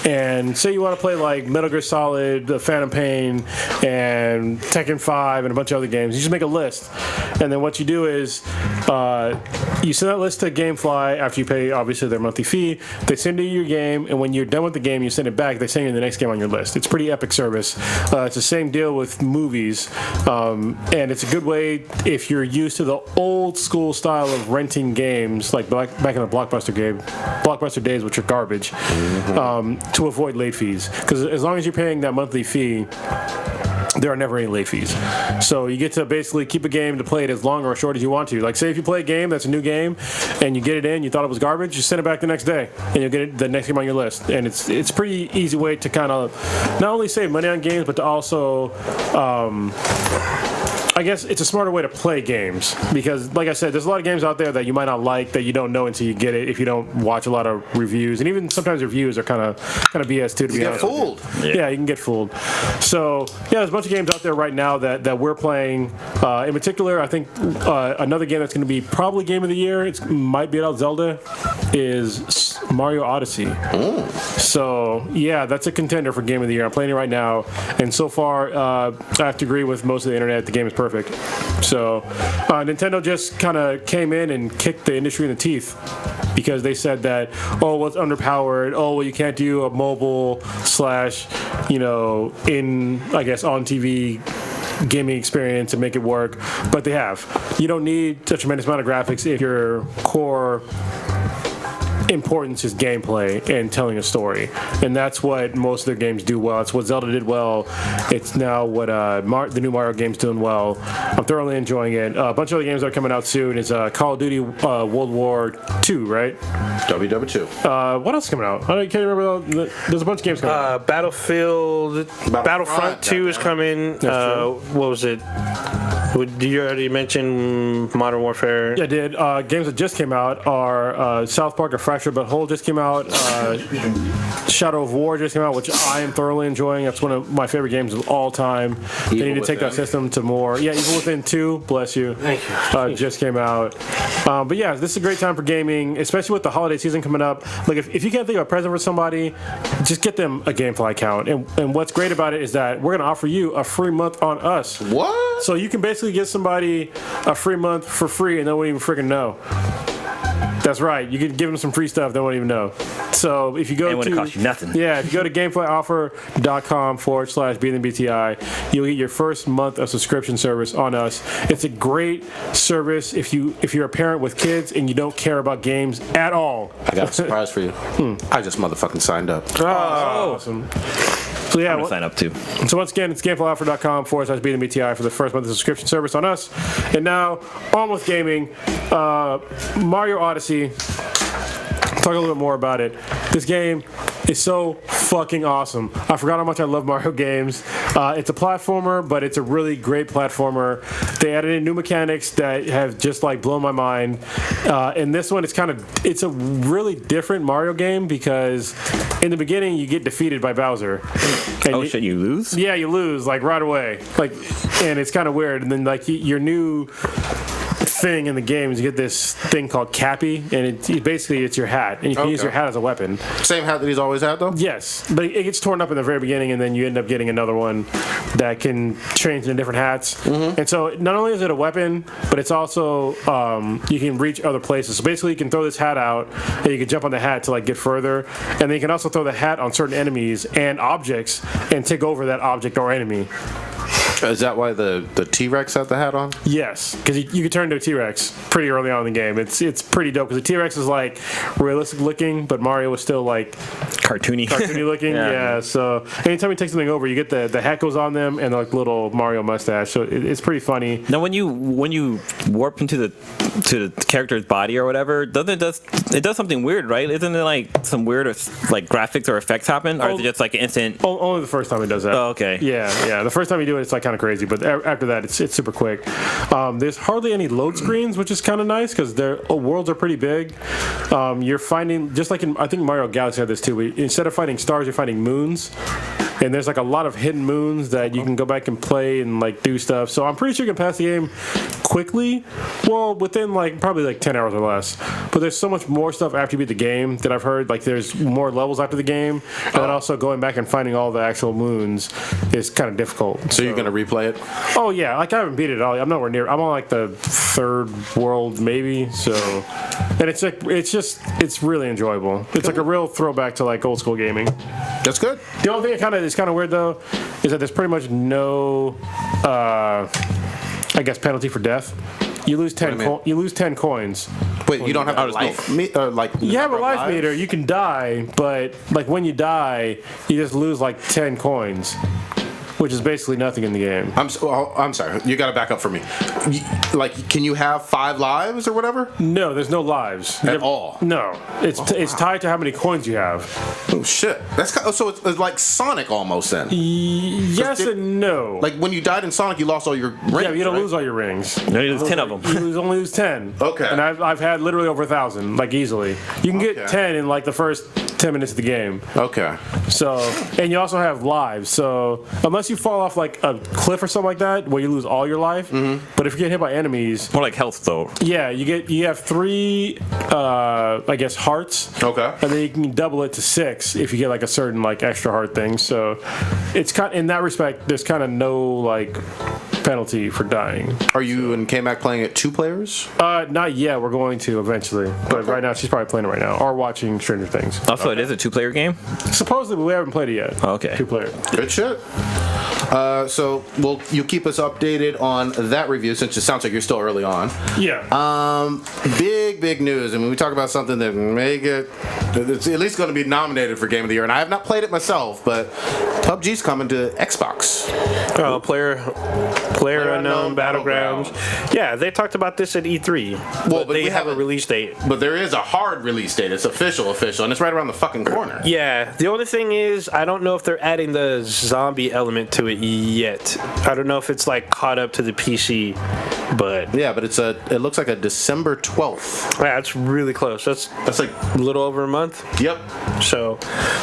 D: and say you want to play like Metal Gear Solid, Phantom Pain, and Tekken 5, and a bunch of other games. You just make a list, and then what you do is you send that list to GameFly after you pay, obviously, their monthly fee. They send you your game, and when you're done with the game, you send it back. They send you the next game on your list. It's a pretty epic service. It's the same deal with movies, and it's a good way if you're used to the old school style of renting games, like back in the Blockbuster days, which are garbage, to avoid late fees. Because as long as you're paying that monthly fee, there are never any late fees. So you get to basically keep a game to play it as long or as short as you want to. Like, say if you play a game that's a new game and you get it in, you thought it was garbage, you send it back the next day and you'll get it the next game on your list. And it's pretty easy way to kind of not only save money on games, but to also I guess it's a smarter way to play games because, like I said, there's a lot of games out there that you might not like that you don't know until you get it if you don't watch a lot of reviews, and even sometimes reviews are kind of BS too. To be honest,
B: get fooled.
D: Yeah, you can get fooled. So yeah, there's a bunch of games out there right now that we're playing. In particular, I think another game that's going to be probably game of the year. It might be out Zelda. Is Mario Odyssey. So yeah, that's a contender for game of the year. I'm playing it right now, and so far I have to agree with most of the internet. The game is perfect. So Nintendo just kind of came in and kicked the industry in the teeth because they said that, oh, well, it's underpowered. Oh, well, you can't do a mobile / in, I guess, on TV gaming experience and make it work. But they have. You don't need a tremendous amount of graphics if your core importance is gameplay and telling a story, and that's what most of their games do well. It's what Zelda did well. It's now what the new Mario game's doing well. I'm thoroughly enjoying it. A bunch of other games that are coming out soon is Call of Duty World War II, right?
B: WW2.
D: What else is coming out? I can't remember. There's a bunch of games coming out.
C: Battlefront 2 is coming. What was it? Did you already mention Modern Warfare?
D: Yeah, I did. Games that just came out are South Park: A Fractured But Whole just came out. Shadow of War just came out, which I am thoroughly enjoying. That's one of my favorite games of all time. They need to take that system to more. Yeah, Evil Within 2, bless you.
C: Thank you.
D: Just came out. But yeah, this is a great time for gaming, especially with the holiday season coming up. Like, if you can't think of a present for somebody, just get them a GameFly account. And what's great about it is that we're going to offer you a free month on us.
B: What?
D: So you can basically get somebody a free month for free and they won't even freaking know. That's right. You can give them some free stuff they won't even know. So if you go
E: It wouldn't cost you nothing.
D: Yeah, if you go to gameflyoffer.com/BTI, you'll get your first month of subscription service on us. It's a great service if you're a parent with kids and you don't care about games at all.
B: I got a surprise for you. I just motherfucking signed up.
D: Oh, awesome. So yeah,
E: I'm gonna sign up too.
D: So once again, it's gameflyoffer.com/BTI for the first month of subscription service on us. And now, on with gaming. Mario Odyssey. Talk a little bit more about it. This game is so fucking awesome. I forgot how much I love Mario games. It's a platformer, but it's a really great platformer. They added in new mechanics that have just like blown my mind. And this one, it's a really different Mario game because in the beginning you get defeated by Bowser. And
E: Shit, you lose?
D: Yeah, you lose like right away. And it's kind of weird. And then like your new thing in the game is you get this thing called Cappy, and basically it's your hat, and you can use your hat as a weapon.
B: Same hat that he's always had, though?
D: Yes, but it gets torn up in the very beginning, and then you end up getting another one that can change into different hats. Mm-hmm. And so not only is it a weapon, but it's also you can reach other places. So basically you can throw this hat out, and you can jump on the hat to like get further, and then you can also throw the hat on certain enemies and objects and take over that object or enemy.
B: Is that why the T-Rex had the hat on?
D: Yes, because you can turn into a T-Rex pretty early on in the game. It's pretty dope because the T-Rex is like realistic looking, but Mario was still like
E: Cartoony
D: looking. Yeah. So anytime you take something over, you get the hat goes on them and like little Mario mustache. So it's pretty funny.
E: Now, when you warp into the character's body or whatever, it does something weird, right? Isn't it like some weird like graphics or effects happen, or is it just like an instant?
D: Only the first time it does that.
E: Oh, okay.
D: Yeah. The first time you do it, it's like kind of crazy, but after that, it's super quick. There's hardly any load screens, which is kind of nice because their worlds are pretty big. You're finding, just like I think Mario Galaxy had this too. Instead of finding stars, you're finding moons. And there's like a lot of hidden moons that you can go back and play and like do stuff. So I'm pretty sure you can pass the game quickly. Well, within like probably like 10 hours or less. But there's so much more stuff after you beat the game that I've heard. Like there's more levels after the game. And then also going back and finding all the actual moons is kind of difficult.
B: So you're going to replay it?
D: Oh yeah, like I haven't beat it at all. I'm nowhere near. I'm on like the third world maybe. So, and it's like it's really enjoyable. It's like a real throwback to like old school gaming.
B: That's good.
D: The only thing that is kind of weird though is that there's pretty much no, I guess, penalty for death. You lose 10. You lose 10 coins.
B: Wait, you don't have a life meter?
D: You have a life meter. You can die, but like when you die, you just lose like 10 coins. Which is basically nothing in the game.
B: I'm sorry. You got to back up for me. Can you have 5 lives or whatever?
D: No, there's no lives
B: at all.
D: No, it's tied to how many coins you have.
B: Oh shit! So it's like Sonic almost then.
D: Yes and no.
B: Like when you died in Sonic, you lost all your rings.
D: Yeah, you don't lose all your rings.
E: No, you lose 10 of them.
D: You only lose 10.
B: Okay.
D: And I've had literally over 1,000, like easily. You can get 10 in like the first 10 minutes of the game.
B: Okay.
D: So, and you also have lives. So unless you fall off like a cliff or something like that, where you lose all your life. Mm-hmm. But if you get hit by enemies,
E: more like health though.
D: Yeah, you have 3, I guess, hearts.
B: Okay.
D: And then you can double it to 6 if you get like a certain like extra heart thing. So it's kind in that respect, there's kind of no like penalty for dying.
B: Are you and K-Mac playing it 2 players?
D: Not yet. We're going to eventually, but right now she's probably playing it right now or watching Stranger Things.
E: Also, it is a 2-player game.
D: Supposedly, we haven't played it yet.
E: Oh, okay.
D: 2-player.
B: Good shit. So you'll keep us updated on that review since it sounds like you're still early on.
D: Yeah.
B: Big news. I mean, we talk about something that may get, it's at least going to be nominated for Game of the Year, and I have not played it myself, but PUBG's coming to Xbox.
C: Oh, Player Unknown Battlegrounds. Yeah, they talked about this at E3. Well, but they have a release date.
B: But there is a hard release date. It's official, and it's right around the fucking corner.
C: Yeah. The only thing is, I don't know if they're adding the zombie element to it yet. I don't know if it's like caught up to the PC, but
B: yeah, but it looks like a December 12th.
C: Yeah, it's really close. That's
B: like
C: a little over a month.
B: Yep.
C: So,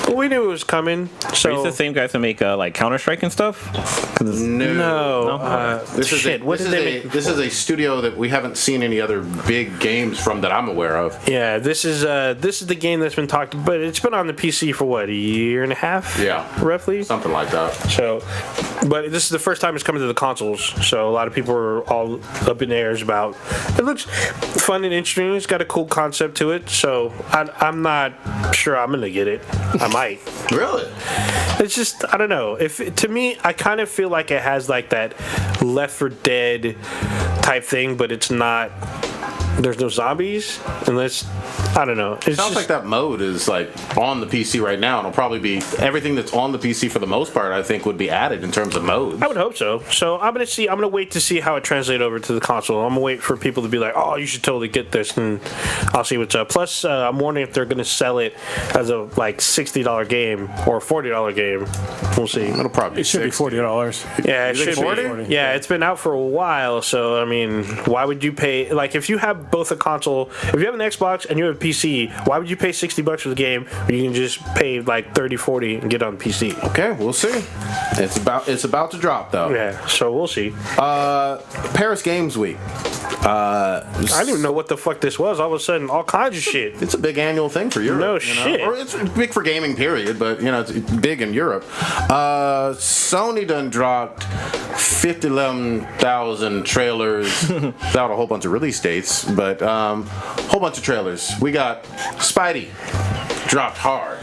C: but we knew it was coming. So
E: are these the same guys that make like Counter-Strike and stuff?
C: No.
B: This is a studio that we haven't seen any other big games from that I'm aware of.
C: Yeah, this is the game that's been talked, but it's been on the PC for what, a year and a half?
B: Yeah,
C: roughly
B: something like that.
C: So, but this is the first time it's coming to the consoles. So a lot of people are all up in the airs about. It looks fun and interesting. It's got a cool concept to it. So I'm not sure I'm gonna get it. I might.
B: Really?
C: It's just, I don't know. To me, I kind of feel like it has like that Left 4 Dead type thing, but it's not there's no zombies unless I don't know. It
B: Sounds like that mode is like on the PC right now, and it'll probably be everything that's on the PC for the most part. I think would be added in terms of modes.
C: I would hope so. So I'm gonna wait to see how it translates over to the console. I'm gonna wait for people to be like, oh, you should totally get this, and I'll see what's up. Plus, I'm wondering if they're gonna sell it as a like $60 game or $40 game. We'll see.
B: It'll probably
D: It should be $40.
C: Yeah, it
B: You think
C: should
B: 40?
C: be. Yeah, it's been out for a while, so I mean, why would you pay? Like, if you have both a console, if you have an Xbox and you have a PC, why would you pay $60 for the game when you can just pay like 30, 40 and get it on PC?
B: Okay, we'll see. It's about to drop though.
C: Yeah, so we'll see.
B: Paris Games Week.
C: I didn't even know what the fuck this was. All of a sudden, all kinds of shit.
B: It's a big annual thing for Europe.
C: No
B: you know?
C: shit.
B: Or it's big for gaming, period, but you know, it's big in Europe. Sony done dropped 51,000 trailers without a whole bunch of release dates, but whole bunch of trailers. We got Spidey dropped hard.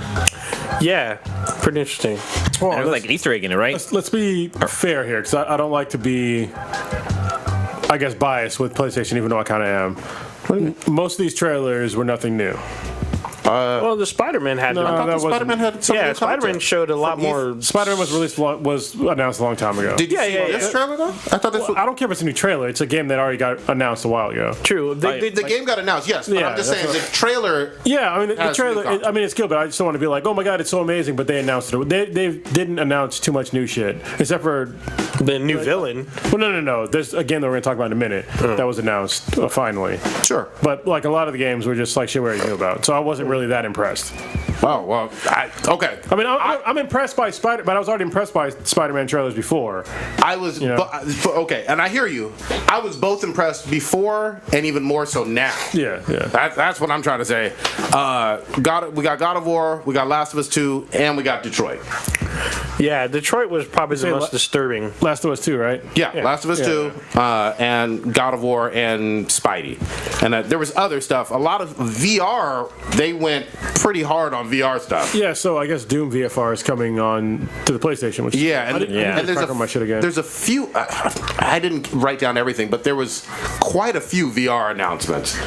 C: Yeah, pretty interesting.
D: Well,
E: And it was like an Easter egg in it, right?
D: let's be fair here, because I don't like to be, I guess, biased with PlayStation, even though I kind of am. Most of these trailers were nothing new.
C: Well, the Spider-Man had.
D: No,
B: I thought
D: that
B: the Spider-Man had some
C: yeah,
B: new
C: Spider-Man
B: content.
C: showed a lot more.
D: Spider-Man was announced a long time ago.
B: Did you
C: Yeah,
B: see
C: yeah,
B: this
C: yeah.
B: trailer though? I thought this was.
D: I don't care if it's a new trailer. It's a game that already got announced a while ago.
C: True.
B: The game got announced, yes, but
D: Yeah,
B: I'm just
D: that's
B: saying
D: what-
B: the trailer.
D: Yeah, I mean, the
B: Has new
D: trailer,
B: content.
D: I mean, it's good, but I just don't want to be like, oh my god, it's so amazing, but they announced it. They didn't announce too much new shit, except for,
C: The new villain.
D: well, no. There's a game that we're going to talk about in a minute that was announced, finally.
B: Sure.
D: But, like, a lot of the games were just, like, shit we already knew about. So I wasn't really that impressed.
B: Oh well. Okay.
D: I mean, I'm impressed by Spider, but I was already impressed by Spider-Man trailers before.
B: I was
D: know?
B: okay, and I hear you. I was both impressed before and even more so now.
D: Yeah.
B: That's what I'm trying to say. We got God of War, we got Last of Us 2, and we got Detroit.
C: Yeah, Detroit was probably the
D: Say
C: most
D: la-
C: disturbing.
D: Last of Us 2, right?
B: Yeah, Last of Us 2, and God of War, and Spidey. And there was other stuff. A lot of VR, they went pretty hard on VR stuff.
D: Yeah, so I guess Doom VFR is coming on to the PlayStation, which
B: Yeah,
D: I didn't
B: and
D: crack on my shit again.
B: there's a few. I didn't write down everything, but there was quite a few VR announcements,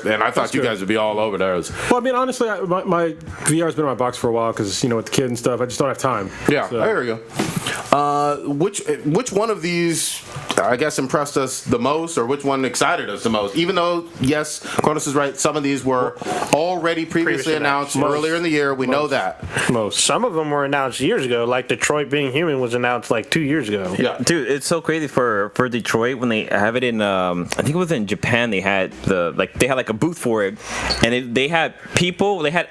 B: and I thought you
D: good.
B: guys would be all over those.
D: Well, I mean, honestly, my VR's been in my box for a while because, you know, with the kid and stuff, I just don't have time.
B: Yeah,
D: So-
B: I hear you. Which one of these, I guess, impressed us the most, or which one excited us the most? Even though, yes, Cronus is right, some of these were already previously announced earlier in the year. We know that.
D: Most.
C: Some of them were announced years ago, like Detroit Being Human was announced like 2 years ago.
B: Yeah.
E: Dude, it's so crazy for Detroit when they have it in I think it was in Japan. They had they had like a booth for it, and they had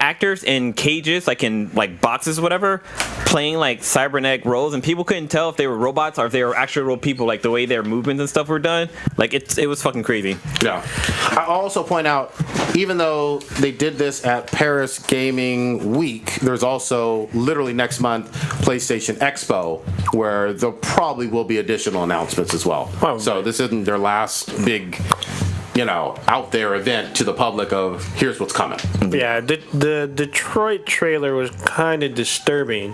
E: actors in cages, like in like boxes, whatever, playing like cybernetic roles, and people couldn't tell if they were robots or if they were actual real people, like the way their movements and stuff were done. Like it was fucking crazy.
B: Yeah. I'll also point out, even though they did this at Paris Gaming Week, there's also literally next month PlayStation Expo, where there probably will be additional announcements as well.
C: Oh,
B: So this isn't their last big, out there event to the public of here's what's coming.
C: Yeah, the Detroit trailer was kind of disturbing,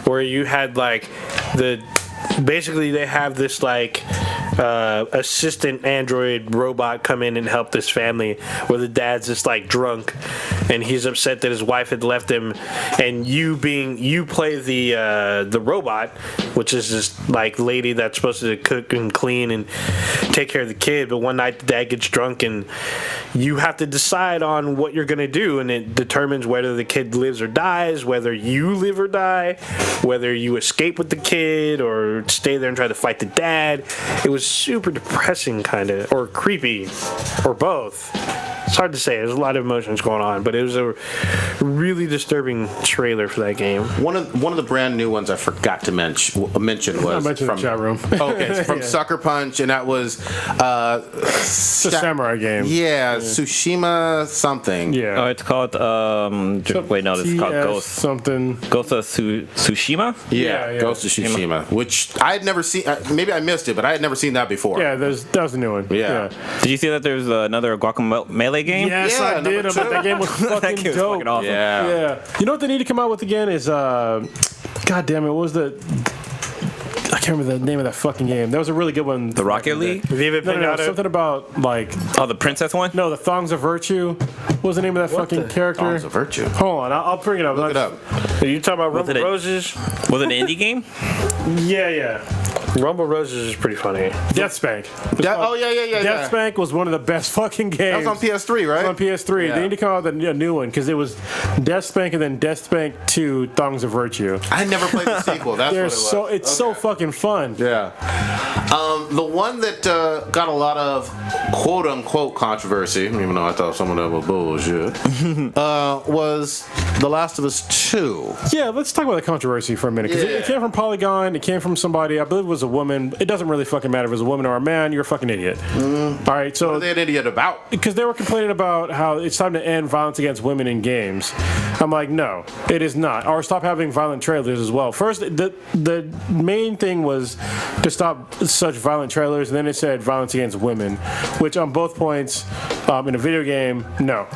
C: where you had like basically they have this like assistant android robot come in and help this family, where the dad's just like drunk and he's upset that his wife had left him, and you play the robot, which is this like lady that's supposed to cook and clean and take care of the kid, but one night the dad gets drunk and you have to decide on what you're gonna do, and it determines whether the kid lives or dies, whether you live or die, whether you escape with the kid or stay there and try to fight the dad. It was super depressing, kind of, or creepy, or both. It's hard to say. There's a lot of emotions going on, but it was a really disturbing trailer for that game.
B: One of the brand new ones I forgot to mention
D: I
B: was
D: mentioned
B: from
D: the chat room.
B: Okay, it's from Sucker Punch, and that was
D: It's a samurai game.
B: Yeah, Tsushima something.
D: Yeah.
E: Oh, it's called wait, no, this is called
D: TS
E: Ghost.
D: something.
E: Ghost of Tsushima.
B: Yeah, Ghost of Tsushima, which I had never seen. Maybe I missed it, but I had never seen that before.
D: Yeah, that was a new one.
B: Yeah.
E: Did you see that there's another Guacamelee game?
D: Yes,
B: Yeah,
D: I did.
B: number
D: But
B: two.
D: that game was
E: That
D: fucking
E: game was
D: dope.
E: fucking awesome.
B: Yeah.
D: Yeah. You know what they need to come out with again is God damn it, what was the? I can't remember the name of that fucking game. That was a really good one.
E: The Rocket League?
C: Viva
D: No,
C: Pinata.
D: something about like
E: Oh, the princess one?
D: no, the Thongs of Virtue. What was the name of that fucking character?
B: Thongs of Virtue.
D: Hold on, I'll bring it up.
B: Look it up.
C: Are you talking about
E: Was
C: Rumble
E: it a-
C: Roses?
E: Was it an indie game?
D: Yeah.
C: Rumble Roses is pretty funny.
D: Death Spank.
B: Oh yeah.
D: Death Spank was one of the best fucking games.
B: That was on PS3, right?
D: On PS3.
B: Yeah.
D: They need to come out with a new one because it was Death Spank and then Death Spank 2 Thongs of Virtue.
B: I never played the sequel. That's what it was.
D: It's so fucking fun.
B: Yeah. The one that got a lot of quote unquote controversy, even though I thought some of that was bullshit, was The Last of Us 2.
D: Yeah, let's talk about the controversy for a minute. Because it came from Polygon, it came from somebody, I believe it was a woman. It doesn't really fucking matter if it was a woman or a man, you're a fucking idiot. All right, so.
B: What are they an idiot about?
D: Because they were complaining about how it's time to end violence against women in games. I'm like, no, it is not. Or stop having violent trailers as well. First, the main thing was to stop such violent trailers, and then it said violence against women, which on both points, in a video game, no.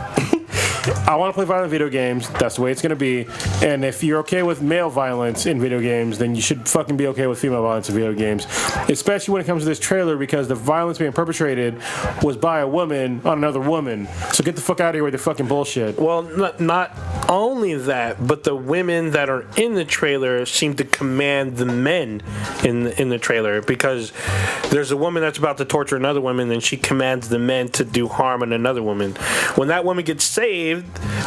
D: I want to play violent video games. That's the way it's going to be. And if you're okay with male violence in video games, then you should fucking be okay with female violence in video games. Especially when it comes to this trailer, because the violence being perpetrated was by a woman on another woman. So get the fuck out of here with your fucking bullshit.
C: Well, not only that, but the women that are in the trailer seem to command the men in the trailer, because there's a woman that's about to torture another woman, and she commands the men to do harm on another woman. When that woman gets saved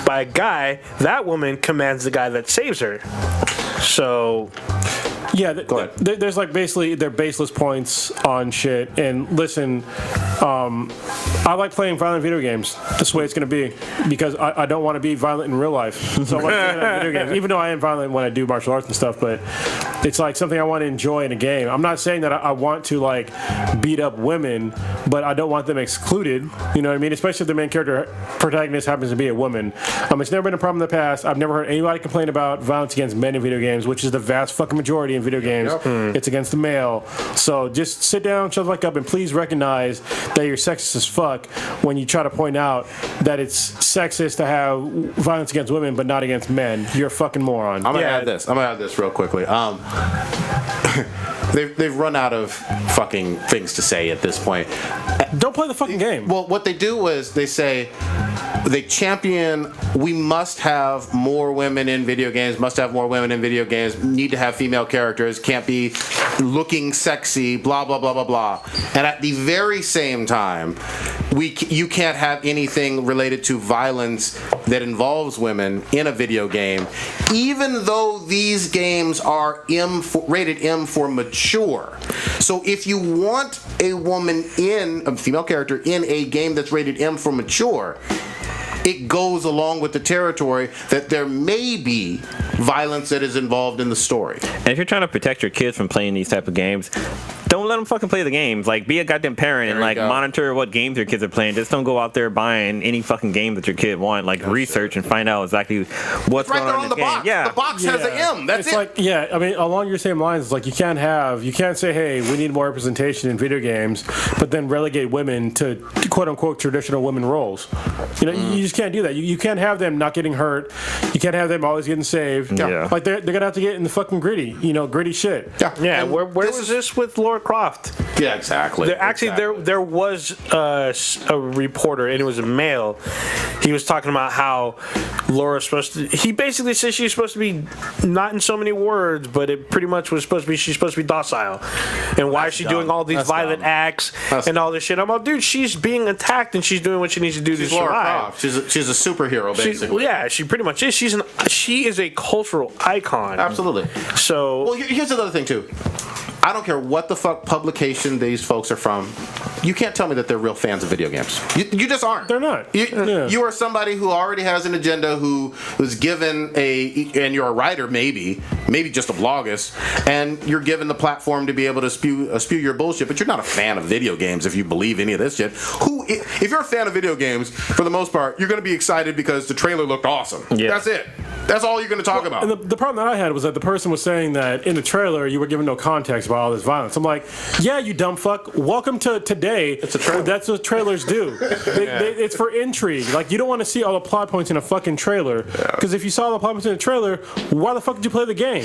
C: by a guy, that woman commands the guy that saves her. So
D: Yeah,
B: Go ahead.
D: There's like basically they're baseless points on shit. And listen, I like playing violent video games. That's the way it's going to be, because I don't want to be violent in real life. So I like playing video games, even though I am violent when I do martial arts and stuff. But it's like something I want to enjoy in a game. I'm not saying that I want to like beat up women, but I don't want them excluded. You know what I mean? Especially if the main character protagonist happens to be a woman. It's never been a problem in the past. I've never heard anybody complain about violence against men in video games, which is the vast fucking majority in video games. It's against the male. So just sit down, shut the fuck up, and please recognize that you're sexist as fuck when you try to point out that it's sexist to have violence against women but not against men. You're a fucking moron.
B: I'm gonna add this real quickly. They've run out of fucking things to say at this point.
D: Don't play the fucking game.
B: Well, what they do is they say they champion, we must have more women in video games, need to have female characters, can't be looking sexy, blah, blah, blah, blah, blah. And at the very same time, you can't have anything related to violence that involves women in a video game, even though these games are rated M for mature. So if you want a female character in a game that's rated M for mature, it goes along with the territory that there may be violence that is involved in the story.
E: And if you're trying to protect your kids from playing these type of games, don't let them fucking play the games. Like, be a goddamn parent and like monitor what games your kids are playing. Just don't go out there buying any fucking game that your kid want. Like, research and find out exactly what's
B: Right
E: going
B: there
E: on
B: on
E: in
B: the
E: this game.
B: box.
E: Yeah,
B: The box has an M. That's
D: it's
B: it.
D: like, yeah, I mean, along your same lines, it's like you can't say, hey, we need more representation in video games, but then relegate women to quote unquote traditional women roles. You know, you just can't do that. You can't have them not getting hurt. You can't have them always getting saved.
E: Yeah.
D: Like they're gonna have to get in the fucking gritty shit.
C: yeah,
B: And
C: where was this with Lara Croft?
B: Yeah, exactly.
C: There was a reporter, and it was a male. He was talking about how Laura's supposed to. He basically says she's supposed to be not in so many words, but it pretty much was supposed to be she's supposed to be docile. And why is she doing all these violent acts and all this shit? I'm like, dude, she's being attacked and she's doing what she needs to do to
B: Laura
C: survive.
B: Croft. She's a superhero, basically.
C: Yeah, she pretty much is. She is a cultural icon.
B: Absolutely.
C: So
B: Well, here's another thing, too. I don't care what the fuck publication these folks are from. You can't tell me that they're real fans of video games. You just aren't.
D: They're not.
B: You are somebody who already has an agenda, who was given and you're a writer, maybe just a bloggist, and you're given the platform to be able to spew your bullshit, but you're not a fan of video games if you believe any of this shit. If you're a fan of video games, for the most part, you're going to be excited because the trailer looked awesome.
E: Yeah.
B: That's it. That's all you're going to talk about.
D: And the problem that I had was that the person was saying that in the trailer you were given no context about all this violence. I'm like, yeah, you dumb fuck. Welcome to today.
B: It's a trailer.
D: That's what trailers do. It's for intrigue. Like, you don't want to see all the plot points in a fucking trailer. Because if you saw all the plot points in a trailer, why the fuck did you play the game?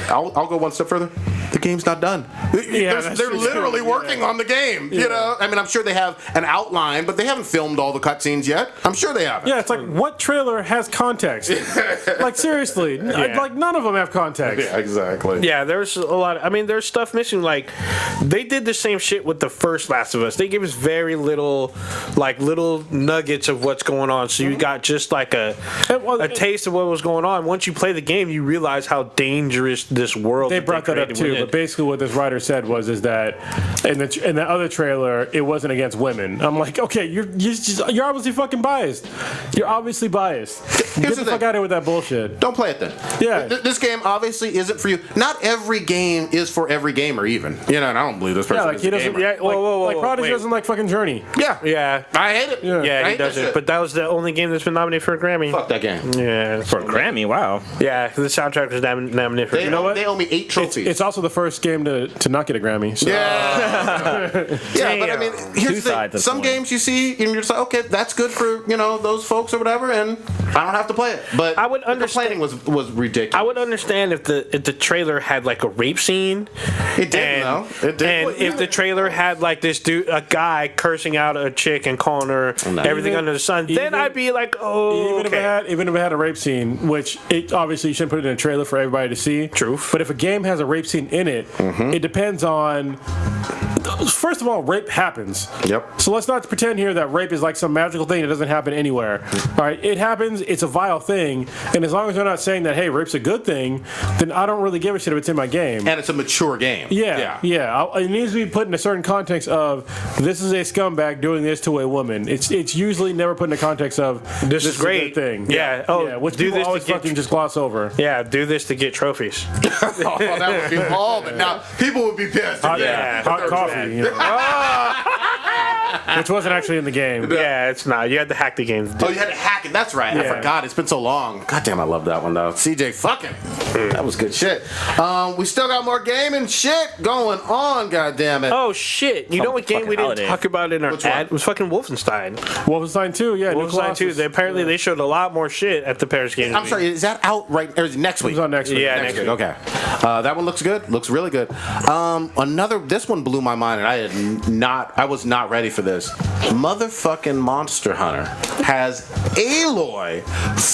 B: I'll go one step further. the game's not done.
D: that's
B: They're
D: true,
B: literally
D: too.
B: working on the game. You know, I mean, I'm sure they have an outline, but they haven't filmed all the cutscenes yet. I'm sure they haven't.
D: Yeah, it's like, what trailer has context? Like, seriously. Like, none of them have context.
B: Yeah, exactly.
C: Yeah, there's a lot. I mean, there's stuff missing. Like, they did the same shit with the first Last of Us. They gave us very little, like, little nuggets of what's going on. So you got just like a taste of what was going on. Once you play the game, you realize how dangerous this world.
D: They brought that up too, but basically what this writer said is that in the other trailer it wasn't against women. I'm like, okay, you're obviously fucking biased. You're obviously biased. Get the fuck out of here with that bullshit.
B: Don't play it then.
D: Yeah.
B: This game obviously isn't for you. Not every game is for every gamer, even. You know, and I don't believe this person
D: Yeah, like
B: is
D: he
B: a
D: doesn't.
B: gamer.
C: Yeah, whoa,
D: Like Prodigy
C: wait.
D: doesn't like fucking Journey.
B: Yeah.
C: Yeah.
B: I hate it.
D: Yeah.
B: I
C: Yeah, he
B: hate that
C: doesn't.
B: shit.
C: But that was the only game that's been nominated for a Grammy.
B: Fuck that game.
C: Yeah.
E: For a Grammy, wow.
C: Yeah, the soundtrack was nominated for.
B: They,
C: You know what?
B: They owe me 8 trophies.
D: It's also the first game to not get a Grammy. So.
B: Yeah. Yeah, but I mean, here's
E: Two
B: the
E: sides
B: thing.
E: of
B: Some
E: coin.
B: games you see, and you're just like, okay, that's good for, those folks or whatever, and I don't have to play it. But
C: I would
B: the
C: understand-
B: complaining was ridiculous.
C: I would understand if the trailer had like a rape scene.
B: It didn't, though. It didn't.
C: And if the trailer had like this dude, a guy cursing out a chick and calling her everything
D: Even-
C: under the sun, then
D: even-
C: I'd be like, oh,
D: Even
C: okay.
D: if it had a rape scene, which obviously you shouldn't put it in a trailer for everybody to see.
C: Truth.
D: But if a game has a rape scene in it, it depends on. First of all, rape happens.
B: Yep.
D: So let's not pretend here that rape is like some magical thing that doesn't happen anywhere. All right, it happens. It's a vile thing, and as long as they're not saying that, hey, rape's a good thing, then I don't really give a shit if it's in my game.
B: And it's a mature game.
D: Yeah. It needs to be put in a certain context of this is a scumbag doing this to a woman. It's usually never put in the context of
C: This is
D: a
C: great.
D: good thing.
C: Yeah. Oh,
D: which
C: do
D: people
C: this to
D: always
C: get
D: fucking just gloss over.
C: Yeah, do this to get trophies.
B: Oh, that would be ballin'. Now, people would be pissed.
D: Hot coffee. You know. Which wasn't actually in the game.
C: Yeah, it's not. You had to hack the game.
B: Oh, you had to hack it. That's right. I
D: Yeah.
B: forgot. It's been so long. God damn, I love that one, though. CJ fucking. That was good shit. We still got more gaming shit going on, God damn it.
C: Oh shit! You know what game we didn't
E: holiday.
C: talk about in our
B: Which one?
C: ad? It was fucking Wolfenstein.
D: Wolfenstein 2, yeah. New
C: Wolfenstein 2.
D: Colossus.
C: Apparently they showed a lot more shit at the Paris Games
B: I'm
C: Week.
B: sorry, is that out right or is it next week?
D: It's on next week.
C: Yeah,
B: Next
C: next
B: week. Okay. That one looks good. Looks really good. This one blew my mind, and I was not ready for this. Motherfucking Monster Hunter has Aloy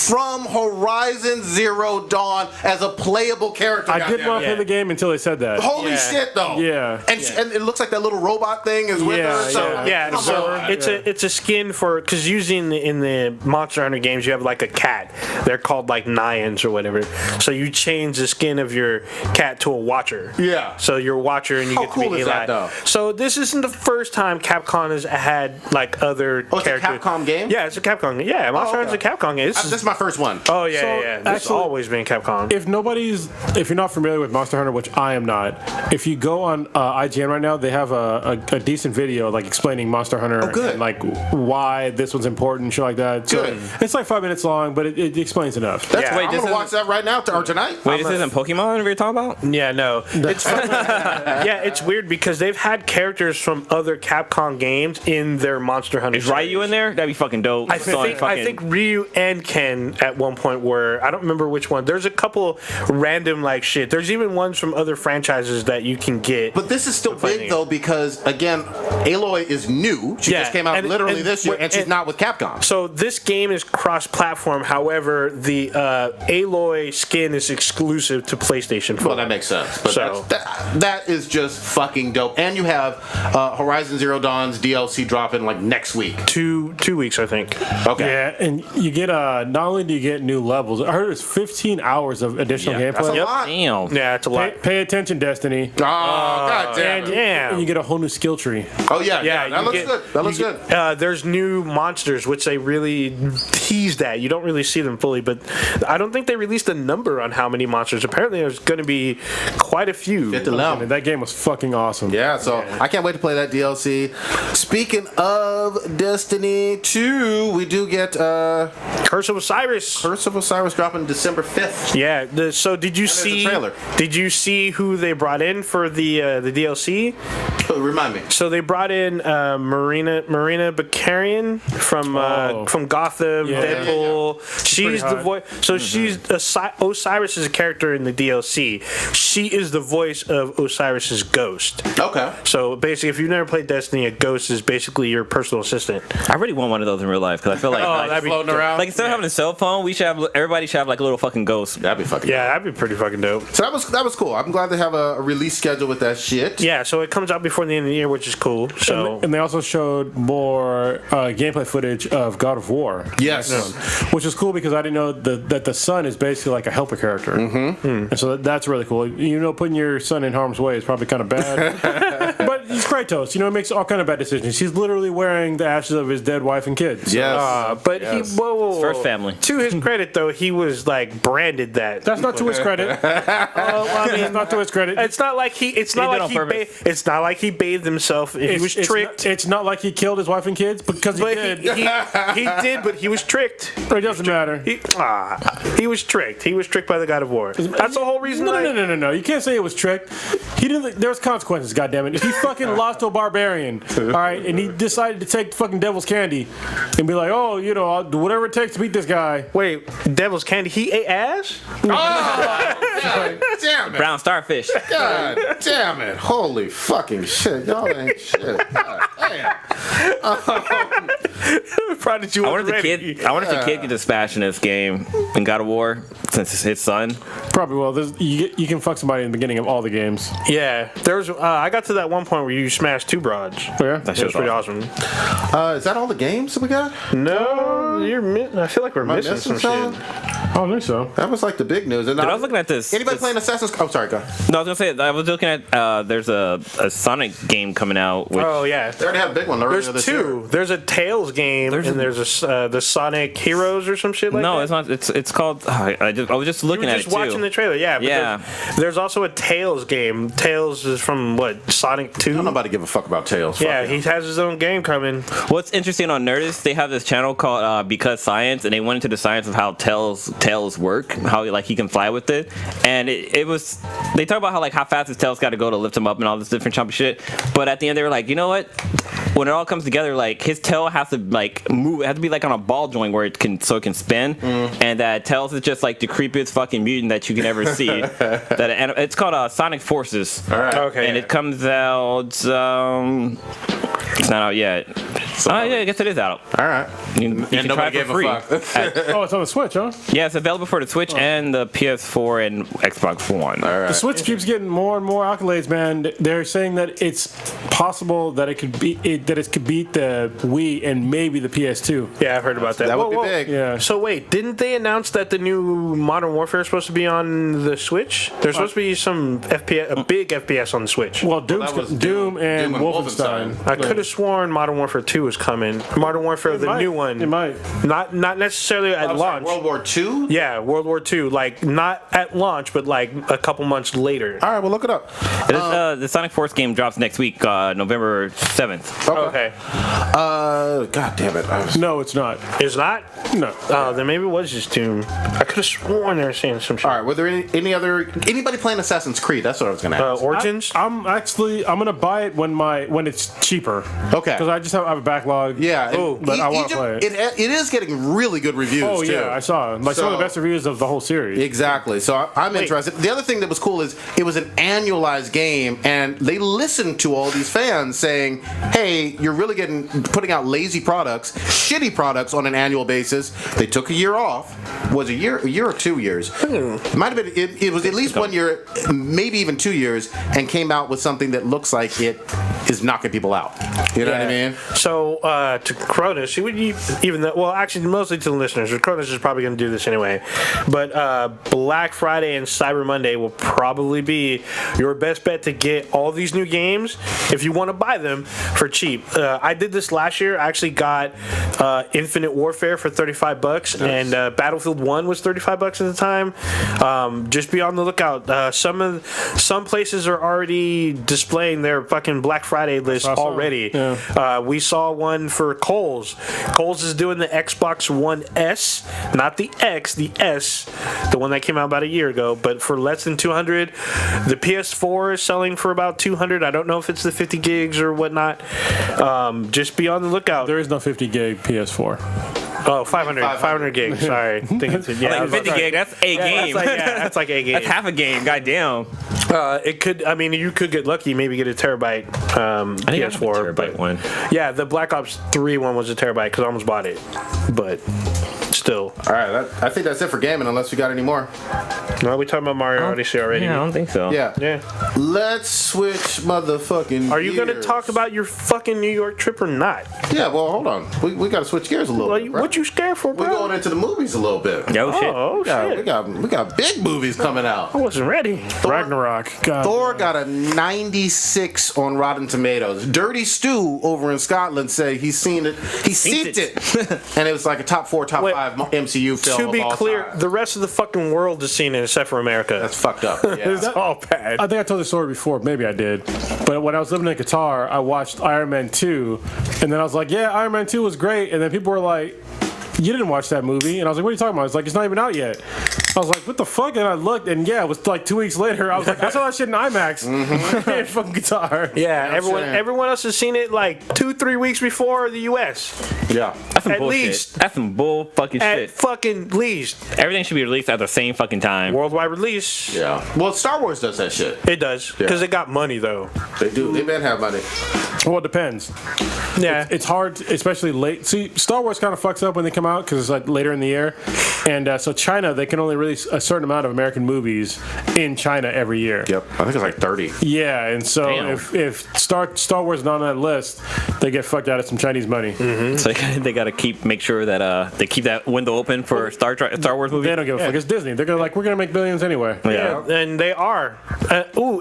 B: from Horizon Zero Dawn as a playable character.
D: I did
B: goddamn
D: want
B: it.
D: to play the game until they said that.
B: Holy
C: Yeah.
B: shit, though.
D: Yeah.
B: And it looks like that little robot thing is with
D: Yeah,
B: her. So
D: yeah.
C: Yeah,
B: come
C: so
B: on.
C: it's a skin for because usually in the Monster Hunter games you have like a cat. They're called like Nyans or whatever. So you change the skin of your cat to a Watcher.
B: Yeah.
C: So you're a Watcher and you
B: How
C: get
B: cool
C: to be
B: is that,
C: Eli.
B: though?
C: So this isn't the first time Capcom has had like other
B: Oh, it's a
C: characters.
B: Capcom game?
C: Yeah, it's a Capcom game. Yeah, Monster Hunter's a
B: okay.
C: Capcom game.
B: This is my first one.
C: Oh yeah,
D: So,
C: yeah. This has
D: actually,
C: always been Capcom.
D: If you're not familiar with Monster Hunter, which I am not, if you go on IGN right now, they have a decent video like explaining Monster Hunter
B: good.
D: and like why this one's important, shit like that. So
B: Good.
D: it's like 5 minutes long, but it explains enough.
B: That's
C: Yeah.
B: wait,
E: Wait,
B: I'm
E: this
B: gonna
E: isn't-
B: watch that right now or tonight.
E: Wait, this isn't Pokemon we're talking about?
C: Yeah, no. It's yeah, it's weird because they've had characters from other Capcom games in their Monster Hunter.
E: Is Ryu in there? That'd be fucking dope.
C: I think Ryu and Ken at one point were. I don't remember which one. There's a couple random like shit. There's even ones from other franchises that you can get.
B: But this is still
C: Fighting.
B: big though because again, Aloy is new. She
C: Yeah,
B: just came out
C: and-
B: literally
C: and-
B: this year, and she's
C: and-
B: not with Capcom.
C: So this game is cross-platform. However, the Aloy skin is exclusive to PlayStation 4.
B: Well, that makes sense. But
C: So-
B: that is just fucking dope. And you have Horizon Zero Dawn's DLC dropping like next week.
C: two weeks, I think.
B: Okay.
D: Yeah, and you get not only do you get new levels, I heard it's 15 hours of additional
B: That's a
D: gameplay.
B: lot.
E: Damn.
C: Yeah, it's a lot.
D: Pay attention, Destiny.
B: Oh, God damn it.
C: Damn.
D: And you get a whole new skill tree.
B: Oh, yeah.
C: Yeah,
B: That
C: you
B: looks
C: get-
B: good. That looks
C: you
B: good.
C: get- there's new monsters, which they really teased at. You don't really see them fully, but I don't think they released a number on how many monsters. Apparently, there's going to be quite a few.
B: Get the
D: I
B: lamb.
D: mean, that game was fucking awesome.
B: Yeah, so I can't wait to play that DLC. Speaking of Destiny 2, we do get
C: Curse of Osiris.
B: Curse of Osiris dropping December 5th.
C: Yeah. So did you
B: there's a
C: see?
B: trailer.
C: Did you see who they brought in for the DLC?
B: Remind me.
C: So they brought in Marina Bacarian from Gotham,
D: Yeah.
C: Deadpool. She's the
D: hot.
C: voice. So she's Osiris is a character in the DLC. see. She is the voice of Osiris's ghost.
B: Okay.
C: So basically, if you've never played Destiny, a ghost is basically your personal assistant.
E: I really want one of those in real life because I feel like,
C: that'd be
B: Floating around.
E: like instead of having a cell phone, everybody should have like a little fucking ghost.
B: That'd be fucking.
C: Yeah, that'd be pretty fucking dope.
B: So that was cool. I'm glad they have a release schedule with that shit.
C: Yeah, so it comes out before the end of the year, which is cool. So
D: And they also showed more gameplay footage of God of War.
B: Yes.
D: Which is cool because I didn't know that the son is basically like a helper character. And so that's really cool. You know, putting your son in harm's way is probably kind of bad. But he's Kratos. You know, he makes all kind of bad decisions. He's literally wearing the ashes of his dead wife and kids.
B: Yes.
C: but
B: Yes.
C: whoa.
E: First family.
C: To his credit, though, he was like branded that.
D: That's not to his credit. I mean, it's not to his credit.
C: It's not like he. It's
E: He
C: not
E: did
C: like
E: on
C: he.
E: purpose.
C: It's not like he bathed himself. He was tricked.
D: It's not like he killed his wife and kids because he
C: But
D: did.
C: he did, but he was tricked.
D: It doesn't matter.
C: He was tricked. He was tricked by the God of War. That's the whole reason.
D: No. You can't say it was tricked. He didn't. There was consequences. Goddammit. If he fucking lost to a barbarian, all right, and he decided to take fucking devil's candy and be like, oh, you know, I'll do whatever it takes to beat this guy.
C: Wait, devil's candy. He ate ass.
B: God damn it.
E: Brown starfish.
B: God damn it. Holy fucking shit. Y'all ain't shit. God damn.
C: Prodigy.
E: I wonder if the kid gets smash in this game in God of War since it's his son.
D: Probably will. You can fuck somebody in the beginning of all the games.
C: Yeah, there was. I got to that one point where you smashed 2 broads.
D: Oh, yeah?
C: That shit was pretty awesome.
B: Is that all the games that we got?
C: No, I feel like we're
B: Am I
C: missing
B: missing
C: some
B: something?
C: shit.
D: I don't think so.
B: That was like the big news. And
E: Dude, I was looking at this.
B: Anybody playing Assassin's Creed? Oh, sorry, go ahead.
E: No, I was gonna say I was looking at. There's a Sonic game coming out. Which,
C: Oh yeah.
B: They already had a big one earlier
C: There's
B: this
C: 2.
B: year.
C: There's a Tails game, and there's the Sonic Heroes or some shit like that.
E: no, it's not. It's called. I was just
C: You
E: looking
C: were
E: at
C: just
E: it too.
C: watching the trailer, yeah. But
E: Yeah.
C: There's also a Tails game. Tails is from what? Sonic 2.
B: Don't nobody give a fuck about Tails.
C: Yeah,
B: Fuck
C: he
B: it.
C: has his own game coming.
E: What's interesting on Nerdist, they have this channel called Because Science, and they went into the science of how tails work, how like he can fly with it, and it was they talk about how fast his tail's got to go to lift him up and all this different chump shit. But at the end, they were like, you know what? When it all comes together, like his tail has to move. It has to be like on a ball joint where it can spin, and that Tails is just like the creepiest fucking mutant that you can ever see. And it's called Sonic Forces.
B: All right.
C: Okay.
E: And it comes out. It's not out yet. Yeah, I guess it is out.
B: All right.
E: You can try it for free.
D: Oh, it's on the Switch, huh?
E: Yeah, it's available for the Switch and the PS4 and Xbox One.
B: All
D: The
B: right.
D: Switch keeps getting more and more accolades, man. They're saying that it's possible that it could beat the Wii and maybe the PS2.
C: Yeah, I've heard about that.
B: That would
C: Whoa,
B: be
C: whoa.
B: big.
D: Yeah.
C: So wait, didn't they announce that the new Modern Warfare is supposed to be on the Switch? There's supposed to be some FPS, a big FPS on the Switch.
D: Well,
B: that was
D: Doom and
B: Doom and
D: Wolfenstein.
B: Wolfenstein.
C: I could have sworn Modern Warfare 2 was coming. Modern Warfare, the new one.
D: It might.
C: Not necessarily at launch.
B: World War II?
C: Yeah, World War II. Like, not at launch, but like a couple months later.
B: All right, well, look it up.
E: The Sonic Force game drops next week, November 7th.
C: Okay.
B: God damn it.
D: No, it's not.
C: It's not?
D: No.
C: Oh, then maybe it was just Doom. I could have sworn they were saying some shit.
B: All right, were there anybody playing Assassin's Creed? That's what I was going to ask.
C: Origins?
D: I'm gonna buy it when it's cheaper.
B: Okay.
D: Because I just have a backlog.
B: Yeah,
D: but I want to play it.
B: It is getting really good reviews.
D: Oh
B: too.
D: yeah, I saw it. Like some of the best reviews of the whole series.
B: Exactly. So I'm interested. The other thing that was cool is it was an annualized game, and they listened to all these fans saying, "Hey, you're really putting out lazy products, shitty products on an annual basis." They took a year off. Was a year or 2 years? It might have been. It was at least 1 year, maybe even 2 years, and came out with something that looks like it is knocking people out. You know what I mean?
C: So, to Cronus, actually, mostly to the listeners, Cronus is probably going to do this anyway, but Black Friday and Cyber Monday will probably be your best bet to get all these new games if you want to buy them for cheap. I did this last year. I actually got Infinite Warfare for $35, and Battlefield 1 was $35 at the time. Just be on the lookout. Some places are already displaying their fucking Black Friday list already.
D: Yeah.
C: We saw one for Kohl's. Kohl's is doing the Xbox One S, not the X, the S, the one that came out about a year ago, but for less than $200. The PS4 is selling for about $200. I don't know if it's the 50 gigs or whatnot. Just be on the lookout.
D: There is no 50 gig PS4.
C: Oh, 500 gigs. Sorry. Yeah,
E: Like 50 gig, that's a game.
C: That's like a game.
E: That's half a game. Goddamn.
C: It could. I mean, you could get lucky. Maybe get a terabyte.
E: I think I have a
C: PS4
E: terabyte one.
C: Yeah, the Black Ops 3 one was a terabyte because I almost bought it, but still.
B: All right, I think that's it for gaming. Unless we got any more.
C: No, we talking about Mario Odyssey already.
E: Yeah, I don't think so.
B: Yeah. Let's switch motherfucking.
C: Are you going to
B: gears.
C: talk about your fucking New York trip or not?
B: Yeah. Well, hold on. We got to switch gears a little bit. Bro.
C: What you scared for, bro?
B: We're going into the movies a little bit.
E: Yo, shit.
C: Oh, shit.
B: We got big movies coming out.
C: I wasn't ready.
D: Ragnarok. God.
B: Thor got a 96 on Rotten Tomatoes. Dirty Stu over in Scotland said he's seen it. He seen it, and it was like a top 5 MCU film.
C: To be
B: of all
C: clear,
B: time.
C: the rest of the fucking world has seen it except for America.
B: That's fucked up. Yeah.
C: It's all bad.
D: I think I told the story before. Maybe I did. But when I was living in Qatar, I watched Iron Man 2, and then I was like, yeah, Iron Man 2 was great. And then people were like, you didn't watch that movie. And I was like, what are you talking about? It's like, it's not even out yet. I was like, what the fuck? And I looked, and yeah, it was like 2 weeks later. I was like, I saw that shit in IMAX. In fucking Qatar.
C: Yeah,
B: You know what I'm saying?
C: everyone else has seen it like 2-3 weeks before the U.S.
B: Yeah.
E: That's some
C: At
E: bullshit.
C: least.
E: That's some bull fucking
C: At
E: shit.
C: fucking least.
E: Everything should be released at the same fucking time.
C: Worldwide release.
B: Yeah. Well, Star Wars does that shit.
C: It does. Because it got money, though.
B: They do. They men have money.
D: Well, it depends.
C: Yeah.
D: It's hard, especially late. See, Star Wars kind of fucks up when they come out because it's like later in the year. And so China, they can only release a certain amount of American movies in China every year.
B: Yep. I think it's like 30.
D: Yeah, and so
E: Damn.
D: if Star Wars is not on that list, they get fucked out of some Chinese money.
E: So they gotta make sure that they keep that window open for Star Wars movies.
D: They don't give a fuck. It's Disney. They're gonna we're gonna make billions anyway.
E: Yeah.
C: And they are.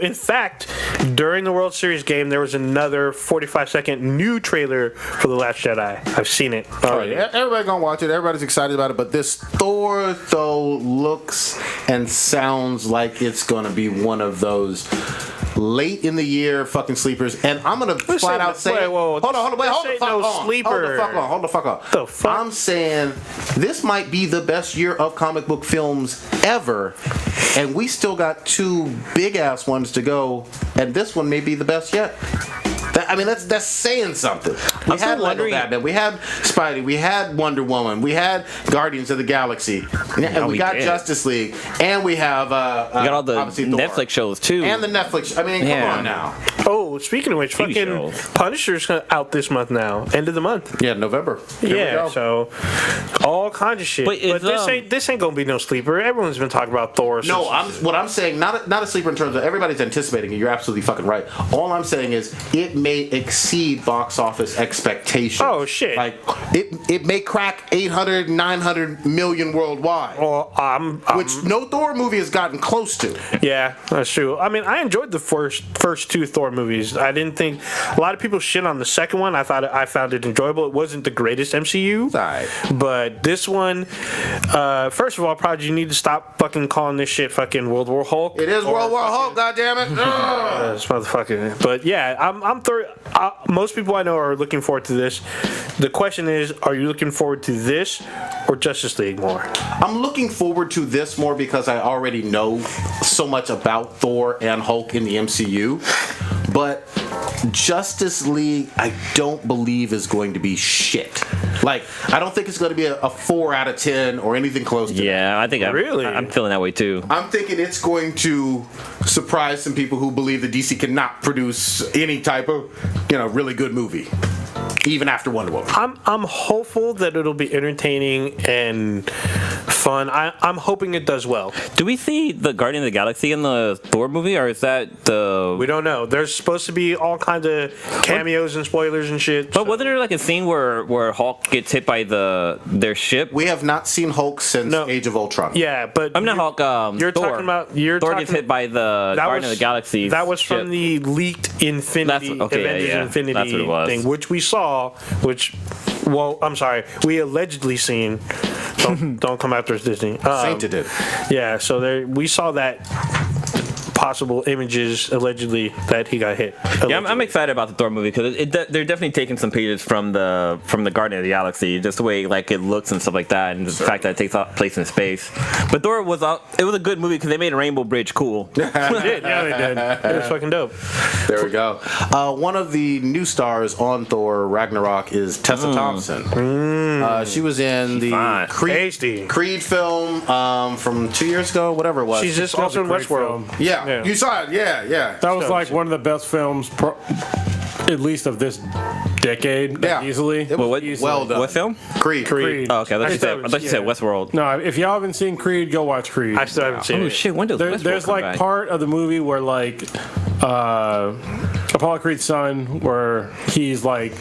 C: In fact, during the World Series game, there was another 45-second new trailer for The Last Jedi. I've seen it already.
B: Yeah, everybody gonna watch it. Everybody's excited about it. But this Thor, though, looks and sounds like it's gonna be one of those late in the year fucking sleepers. And I'm gonna flat out say, hold the fuck on.
C: The fuck?
B: I'm saying this might be the best year of comic book films ever, and we still got 2 big ass ones to go, and this one may be the best yet. I mean, that's saying something. We
E: I'm still
B: had Lego
E: wondering-
B: Batman, we had Spidey, we had Wonder Woman, we had Guardians of the Galaxy, and we
E: we
B: got
E: did.
B: Justice League, and we have
E: We got all the
B: obviously Thor.
E: Netflix shows too.
B: And the Netflix. I mean,
E: Yeah.
B: come on now.
C: Oh, speaking of which,
E: TV
C: fucking
E: shows.
C: Punisher's out this month now. End of the month.
B: Yeah, November. Here we
C: Yeah,
B: go.
C: so all kinds of shit.
E: But
C: But
E: it's,
C: this ain't gonna be no sleeper. Everyone's been talking about Thor.
B: No,
C: since-
B: what I'm saying, not a sleeper in terms of everybody's anticipating it. You're absolutely fucking right. All I'm saying is it may exceed box office expectations.
C: Oh, shit.
B: Like it may crack 800, 900 million worldwide,
C: Well,
B: which no Thor movie has gotten close to.
C: yeah, that's true. I mean, I enjoyed the first 2 Thor movies. I didn't think a lot of people shit on the second one. I found it enjoyable. It wasn't the greatest MCU,
B: Alright.
C: but this one, first of all, Prodigy, you need to stop fucking calling this shit fucking World War Hulk.
B: It is World War Hulk, goddammit. Ugh.
C: This motherfucker. But yeah, most people I know are looking forward to this. The question is, are you looking forward to this or Justice League more?
B: I'm looking forward to this more because I already know so much about Thor and Hulk in the MCU. But Justice League, I don't believe is going to be shit. Like, I don't think it's going to be a 4 out of 10 or anything close to that.
E: yeah, I think I'm feeling that way too.
B: I'm thinking it's going to surprise some people who believe that DC cannot produce any type of, really good movie, even after Wonder Woman.
C: I'm hopeful that it'll be entertaining and fun. I'm hoping it does well.
E: Do we see the Guardian of the Galaxy in the Thor movie, or is that the?
C: We don't know. There's supposed to be all kinds of cameos and spoilers and shit.
E: But wasn't there like a scene where Hulk gets hit by their ship?
B: We have not seen Hulk since
C: No.
B: Age of Ultron.
C: Yeah, but
E: I'm not Hulk.
C: You're
E: Thor.
C: talking about
E: Thor gets hit by the Guardian of the Galaxy.
C: That was
E: ship.
C: from the leaked Infinity Avengers Infinity
E: That's what it was.
C: thing, which we saw. I'm sorry, we allegedly seen. Don't come after us, Disney.
B: Sainted it.
C: Yeah, so we saw that possible images allegedly that he got hit.
E: Yeah, I'm excited about the Thor movie because they're definitely taking some pages from the Guardian of the Galaxy, just the way like it looks and stuff like that, and the fact that it takes place in space. But Thor was a good movie because they made Rainbow Bridge cool.
C: They did. Yeah, they did. It was fucking dope.
B: There we go. One of the new stars on Thor Ragnarok is Tessa Thompson. She was in the Creed film from 2 years ago, whatever it was.
C: She's just also in Westworld.
B: Yeah, you saw it. Yeah.
D: That was like one of the best films, at least of this decade, easily.
B: It was well done.
E: What film?
B: Creed.
E: Oh, okay. I thought you said Westworld.
D: No, if y'all haven't seen Creed, go watch Creed.
C: I still haven't seen it.
E: Oh shit! When does Westworld
D: There's
E: come
D: like
E: back?
D: part of the movie where like Apollo Creed's son, where he's like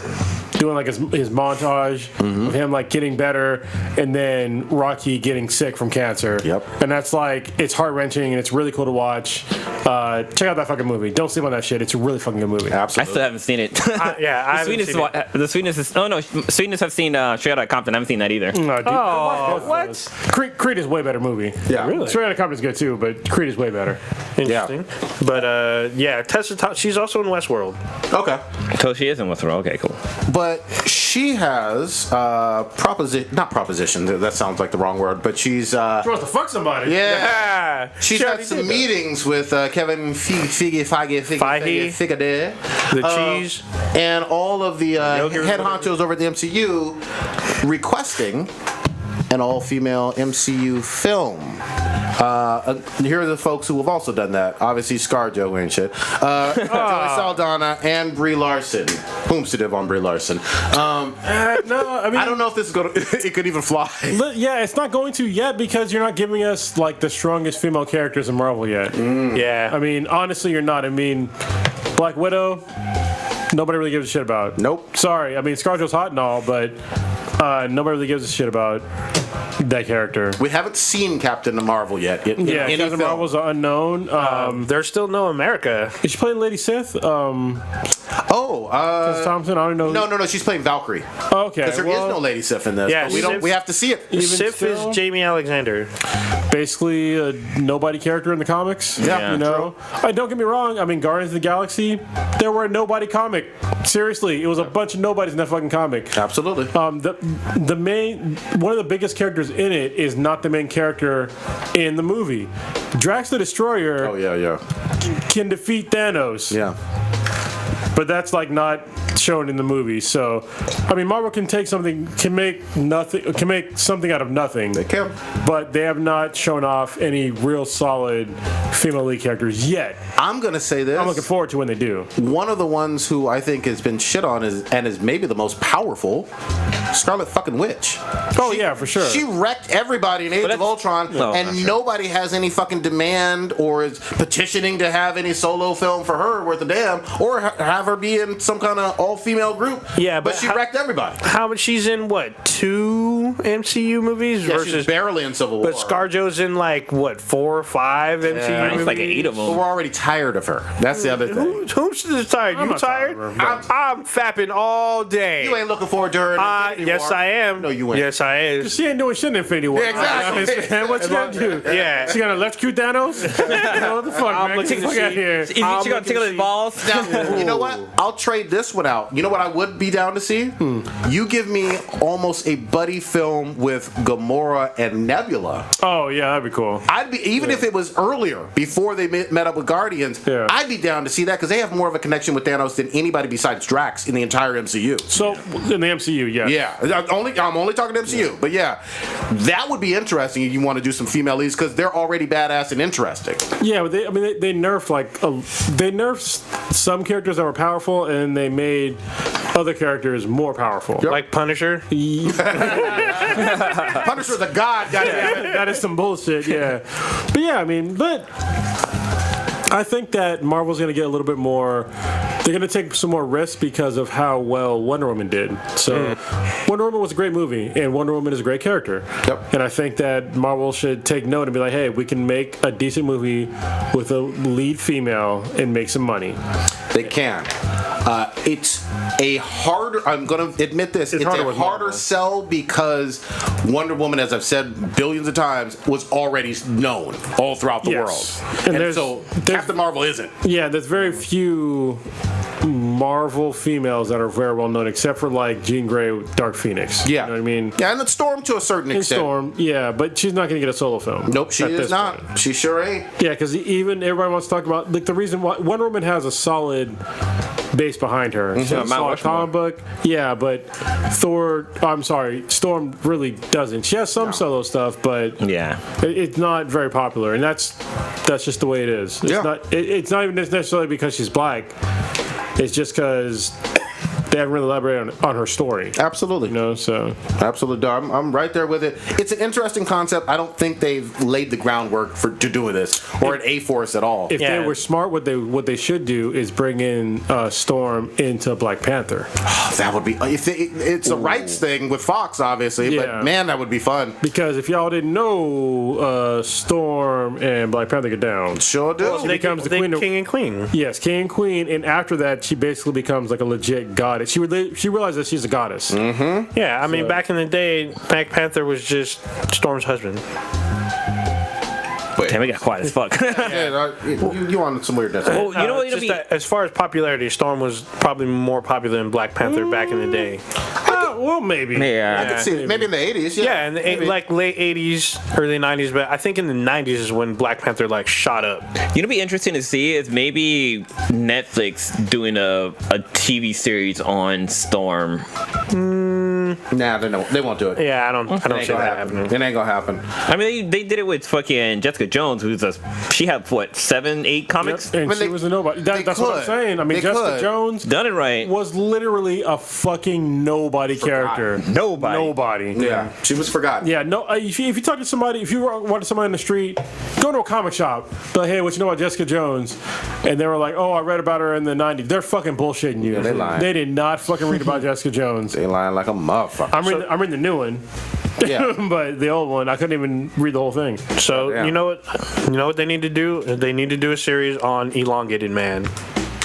D: doing like his montage of him like getting better, and then Rocky getting sick from cancer.
B: Yep.
D: And that's like, it's heart wrenching and it's really cool to watch. Check out that fucking movie. Don't sleep on that shit. It's a really fucking good movie.
E: I
B: Absolutely.
E: still haven't seen it.
C: I haven't seen it.
E: The Sweetness is. Oh no, Sweetness. I've seen Straight Outta Compton. I haven't seen that either.
D: No, dude, watch both of
C: what?
D: those. Creed is way better movie.
B: Yeah.
C: Really?
D: Straight Outta Compton's good too, but Creed is way better.
C: Interesting. But yeah, Tessa, she's also in Westworld.
B: Okay.
E: So she is in Westworld. Okay, cool.
B: But she has not proposition. That sounds like the wrong word. But she's
D: She wants to fuck somebody.
B: yeah. She's had some meetings with Kevin Feige,
C: The cheese.
B: and all of the
C: Yogurt,
B: head
C: whatever.
B: honchos over at the MCU requesting an all-female MCU film. Here are the folks who have also done that. Obviously, ScarJo and shit. Zoe Saldana and Brie Larson. Whomstitive on Brie Larson.
D: No, I mean,
B: I don't know if this is going to... It could even fly.
D: yeah, it's not going to yet because you're not giving us like the strongest female characters in Marvel yet.
C: Yeah.
D: I mean, honestly, you're not. I mean, Black Widow, nobody really gives a shit about.
B: Nope.
D: Sorry, I mean, ScarJo's hot and all, but nobody really gives a shit about that character.
B: We haven't seen Captain Marvel yet.
D: Yeah,
B: any
D: Captain
B: film.
D: Marvel's unknown.
C: There's still no America.
D: Is she playing Lady Sith? Tessa Thompson, I don't know.
B: No. She's playing Valkyrie.
D: Okay,
B: Because there is no Lady Sith in this.
C: Yeah,
B: but we don't. We have to see it.
C: Sif
D: still?
C: is Jamie Alexander.
D: Basically a nobody character in the comics.
B: Yeah,
D: you know. Don't get me wrong. I mean, Guardians of the Galaxy, there were a nobody comic. Seriously, it was a bunch of nobodies in that fucking comic.
B: Absolutely.
D: The main, one of the biggest characters in it is not the main character in the movie. Drax the Destroyer
B: Oh yeah.
D: can defeat Thanos,
B: Yeah.
D: but that's like not shown in the movie. So, I mean, Marvel can take something, can make something out of nothing.
B: They can.
D: But they have not shown off any real solid female lead characters yet.
B: I'm gonna say this.
D: I'm looking forward to when they do.
B: One of the ones who I think has been shit on is maybe the most powerful, Scarlet fucking Witch.
D: Oh yeah, for sure.
B: She wrecked everybody in Age of Ultron, and nobody has any fucking demand or is petitioning to have any solo film for her worth a damn, or have her be in some kind of all-female group.
C: Yeah,
B: but she wrecked everybody.
C: How much she's in? What, 2 MCU movies
B: Yeah,
C: versus?
B: she's barely in Civil War.
C: But ScarJo's in like what, 4 or 5 MCU movies?
E: It's like 8 of
B: But
E: them.
B: we're already tired of her. That's the other thing.
C: Who's tired? You
D: not
C: tired?
D: tired of her,
C: I'm fapping all day.
B: You ain't looking forward to her. In Infinity
C: Yes,
B: War.
C: I am.
B: No, you ain't.
C: Yes, I am.
D: She ain't doing shit in Infinity War.
B: Yeah, exactly.
D: Man, what you gonna do?
C: Yeah.
D: She gonna electrocute Thanos? What the fuck, man? Get the fuck out here.
E: Is she gonna tickle his balls?
B: Now, you know what? I'll trade this one out. You know what I would be down to see? You give me almost a buddy film with Gamora and Nebula.
D: Oh yeah, that'd be cool.
B: I'd be even if it was earlier before they met up with Guardians.
D: Yeah.
B: I'd be down to see that because they have more of a connection with Thanos than anybody besides Drax in the entire MCU.
D: So in the MCU, yeah.
B: Yeah, I'm only talking MCU, but yeah, that would be interesting if you want to do some female leads because they're already badass and interesting.
D: Yeah, but they nerfed they nerfed some characters that were powerful, and they made other characters more powerful.
C: Like Punisher.
B: Punisher's a god, goddamn it.
D: That is some bullshit. Yeah, but yeah, I mean, but I think that Marvel's going to get a little bit more. They're going to take some more risks because of how well Wonder Woman did. So, Wonder Woman was a great movie, and Wonder Woman is a great character.
B: Yep.
D: And I think that Marvel should take note and be like, hey, we can make a decent movie with a lead female and make some money.
B: They can. It's a harder. I'm going to admit this. It's
D: harder
B: a
D: with
B: harder
D: Marvel.
B: sell because Wonder Woman, as I've said billions of times, was already known all throughout the
D: Yes.
B: world,
D: And
B: and
D: there's-
B: so Captain Marvel isn't.
D: Yeah, there's very few Marvel females that are very well known, except for like Jean Grey, Dark Phoenix.
B: Yeah,
D: You know what I mean?
B: Yeah, and it's Storm to a certain
D: In
B: extent.
D: Storm, yeah, but she's not going to get a solo film.
B: Nope, she
D: at
B: is
D: this
B: not.
D: point.
B: She sure ain't.
D: Yeah, because even everybody wants to talk about like the reason why Wonder Woman has a solid base behind her. She has a
E: Mount
D: solid
E: Rushmore.
D: comic book. Yeah, but Storm really doesn't. She has some solo stuff, but
E: Yeah.
D: it's not very popular, and that's just the way it is. It's
B: Yeah.
D: it's not even necessarily because she's black. It's just because they haven't really elaborated on her story.
B: Absolutely.
D: You know, so
B: Absolutely, I'm right there with it. It's an interesting concept. I don't think they've laid the groundwork to doing this or an A-Force at all.
D: if
E: Yeah.
D: they were smart, what they should do is bring in Storm into Black Panther,
B: That would be. It's a rights thing with Fox, obviously,
D: Yeah.
B: but man, that would be fun.
D: because if y'all didn't know, Storm and Black Panther get down.
B: Sure do.
D: She becomes the
C: They
D: queen of,
C: king and queen.
D: yes, king and queen, and after that, she basically becomes like a legit goddess. She realized that she's a goddess.
C: Yeah, I mean, back in the day, Black Panther was just Storm's husband.
E: Damn, we got quiet as fuck.
B: Yeah, you on some weirdness.
E: Well, you know what?
C: It's
E: It'll
C: just
E: be,
C: that as far as popularity, Storm was probably more popular than Black Panther back in the day.
D: Well, maybe.
E: yeah.
B: I can see it. Maybe in the 80s.
C: Yeah, in the
B: Maybe.
C: like late 80s, early 90s, but I think in the 90s is when Black Panther like shot up.
E: You know, be interesting to see is maybe Netflix doing a TV series on Storm.
B: Nah, they won't do it.
C: Yeah, I don't
B: It
C: see
B: ain't
C: that
B: gonna happen.
C: happening.
B: It ain't gonna happen.
E: I mean, they did it with fucking Jessica Jones, she had what 7, 8 comics.
D: And
B: But
D: she
B: they-
D: was a nobody.
B: they
D: That's what I'm
B: could.
D: saying. I mean,
B: They
D: Jessica
B: could.
D: Jones
E: Done it right.
D: was literally a fucking nobody character.
E: Nobody.
D: Nobody.
B: Yeah, she was forgotten.
D: Yeah, no. If you talk to somebody, if you walk to somebody in the street, go to a comic shop, be like, hey, what you know about Jessica Jones? And they were like, oh, I read about her in the 90s. They're fucking bullshitting you.
B: Yeah, they lying.
D: They did not fucking read about Jessica Jones.
B: They lying like a motherfucker.
D: I'm reading the new one.
B: Yeah.
D: But the old one, I couldn't even read the whole thing.
C: So
B: Yeah.
C: you know what they need to do? They need to do a series on Elongated Man.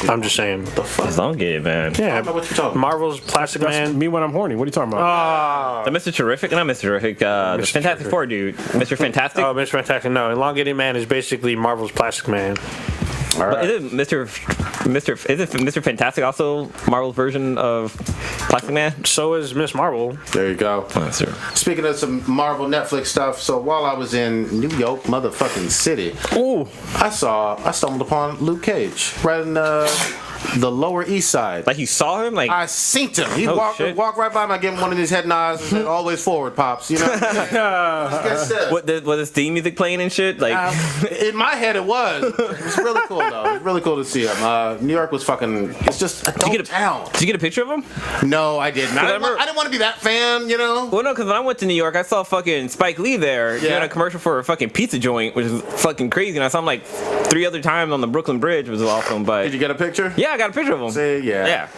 C: I'm just saying.
E: Elongated, man.
B: I
C: Yeah,
B: don't know what you're talking about.
C: Marvel's Plastic
D: That's
C: Man.
D: me when I'm horny. What are you talking about?
E: The Mr. Terrific, not Mr. Terrific, the Fantastic Four dude, Mr. Fantastic.
C: Oh, Mr. Fantastic. No, Elongated Man is basically Marvel's Plastic Man.
B: All right.
E: Is it Mr. Fantastic also Marvel's version of Plastic Man?
C: So is Miss Marvel.
B: There you go.
E: That's true.
B: Speaking of some Marvel Netflix stuff, so while I was in New York, motherfucking city, I stumbled upon Luke Cage right in the Lower East Side.
E: Like you saw him, like
B: I seen him. He
E: Oh,
B: walked
E: shit.
B: right by me. I gave him one of these head nods and said, "Always forward, pops." You know. Guess that.
E: was the theme music playing and shit? Like
B: In my head, it was. It was really cool though. It was really cool to see him. New York was fucking. It's just a dope town.
E: Did you get a picture of him?
B: No, I didn't. I didn't want to be that fan. You know.
E: Well, no, because when I went to New York, I saw fucking Spike Lee there doing a commercial for a fucking pizza joint, which is fucking crazy. And I saw him like 3 other times on the Brooklyn Bridge, which was awesome. But
B: Did you get a picture?
E: yeah, I got a picture of him.
B: See, yeah.
E: Yeah.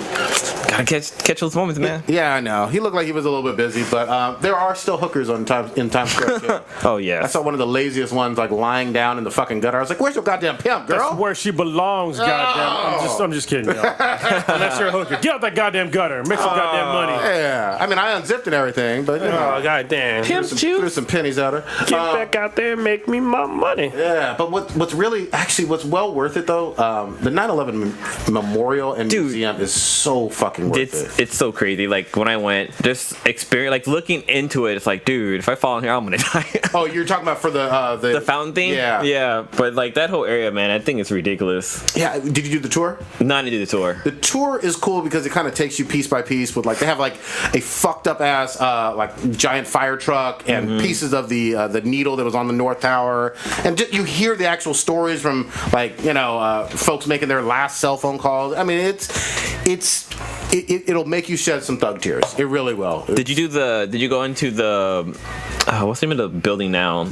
E: Gotta catch those moments, man.
B: Yeah, I know. He looked like he was a little bit busy, but there are still hookers in Times Square. Too.
E: Oh yeah.
B: I saw one of the laziest ones like lying down in the fucking gutter. I was like, "Where's your goddamn pimp, girl?"
D: That's where she belongs, goddamn. I'm just kidding, y'all. Unless you're a hooker. Get out that goddamn gutter. Make some goddamn money.
B: Yeah, I mean, I unzipped and everything, but you know,
C: Oh, goddamn.
B: threw some pennies at her.
C: Get back out there and make me my money.
B: Yeah, but what's well worth it though? The 9/11 Memorial and
E: Dude,
B: Museum is so fucking worth it.
E: It's so crazy. Like when I went, just experience, like looking into it, it's like, dude, if I fall in here, I'm gonna die.
B: Oh, you're talking about for
E: The fountain thing?
B: Yeah.
E: Yeah. But like that whole area, man, I think it's ridiculous.
B: Yeah. Did you do the tour?
E: Not to do the tour.
B: The tour is cool because it kind of takes you piece by piece with like they have like a fucked up ass like giant fire truck and pieces of the needle that was on the North Tower, and just, you hear the actual stories from like folks making their last cell phone calls. I mean, it'll make you shed some thug tears. It really will.
E: Did you go into the what's the name of the building now?